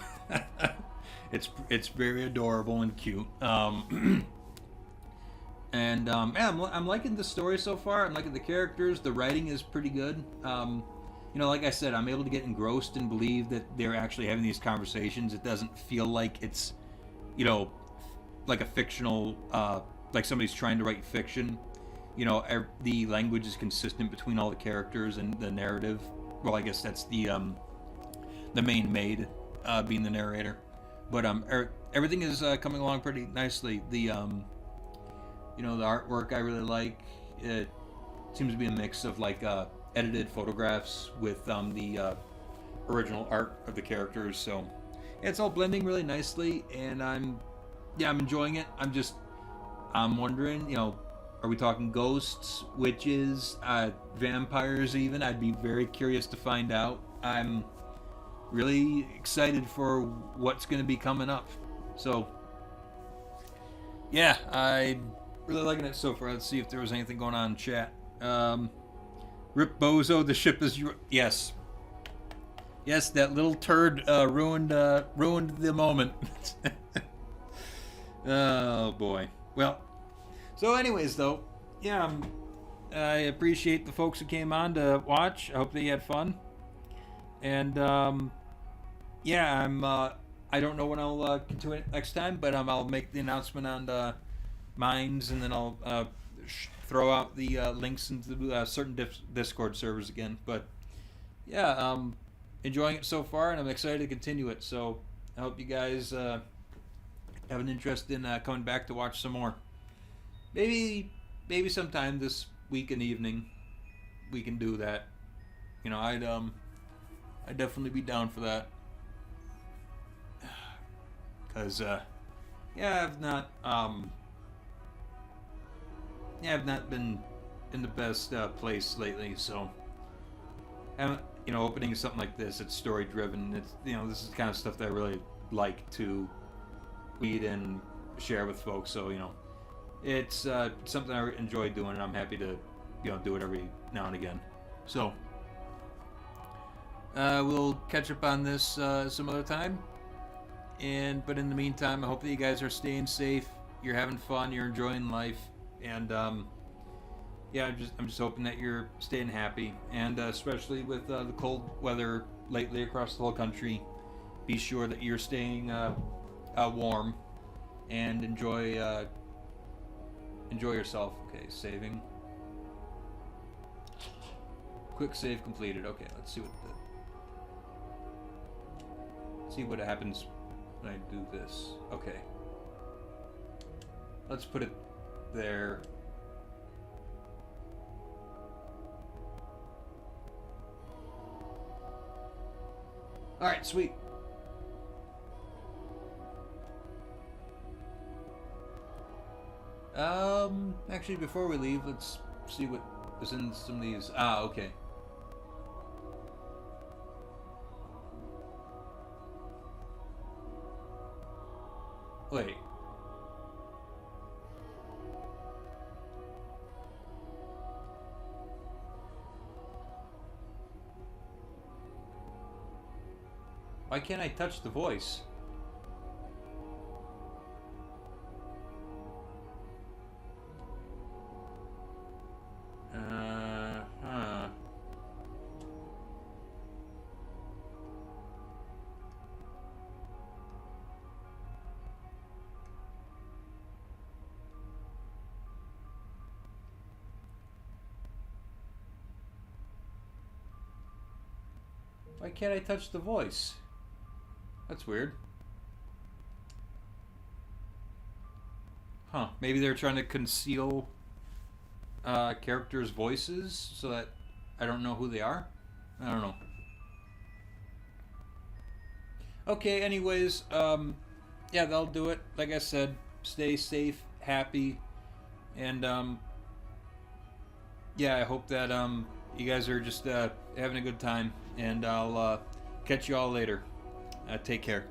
It's very adorable and cute. And yeah, I'm liking the story so far. I'm liking the characters. The writing is pretty good. You know, like I said, I'm able to get engrossed and believe that they're actually having these conversations. It doesn't feel like it's, you know, like a fictional, like somebody's trying to write fiction. You know, the language is consistent between all the characters and the narrative. Well, I guess that's the main maid being the narrator. But everything is coming along pretty nicely. The you know, the artwork I really like. It seems to be a mix of like edited photographs with the original art of the characters. So it's all blending really nicely, and I'm enjoying it. I'm wondering, you know, are we talking ghosts, witches, vampires even? I'd be very curious to find out. I'm really excited for what's going to be coming up. So, yeah, I'm really liking it so far. Let's see if there was anything going on in chat. Um, Rip Bozo, the ship is your. Yes. Yes, that little turd ruined the moment. Oh boy. Well, so anyways though, yeah, I appreciate the folks who came on to watch. I hope that you had fun. And yeah, I don't know when I'll get to it next time, but I'll make the announcement on Minds, and then I'll throw out the links into certain Discord servers again. But yeah, enjoying it so far, and I'm excited to continue it. So I hope you guys have an interest in coming back to watch some more. Maybe sometime this week and evening we can do that. You know, I'd definitely be down for that. Cause yeah, I've not been in the best place lately. So, opening something like this, it's story driven. It's this is the kind of stuff that I really like to read and share with folks. So it's something I enjoy doing, and I'm happy to do it every now and again. So we'll catch up on this some other time. But in the meantime, I hope that you guys are staying safe. You're having fun. You're enjoying life, and yeah, I'm just hoping that you're staying happy, and especially with the cold weather lately across the whole country, be sure that you're staying warm and enjoy yourself. Okay, saving. Quick save completed. Okay, let's see what happens when I do this. Okay, let's put it there. All right, sweet. Actually, before we leave, let's see what is in some of these. Okay. Wait. Why can't I touch the voice? Why can't I touch the voice? That's weird. Huh. Maybe they're trying to conceal characters' voices so that I don't know who they are? I don't know. Okay, anyways, yeah, that'll do it. Like I said, stay safe, happy, and yeah, I hope that you guys are just having a good time, and I'll catch you all later. Take care.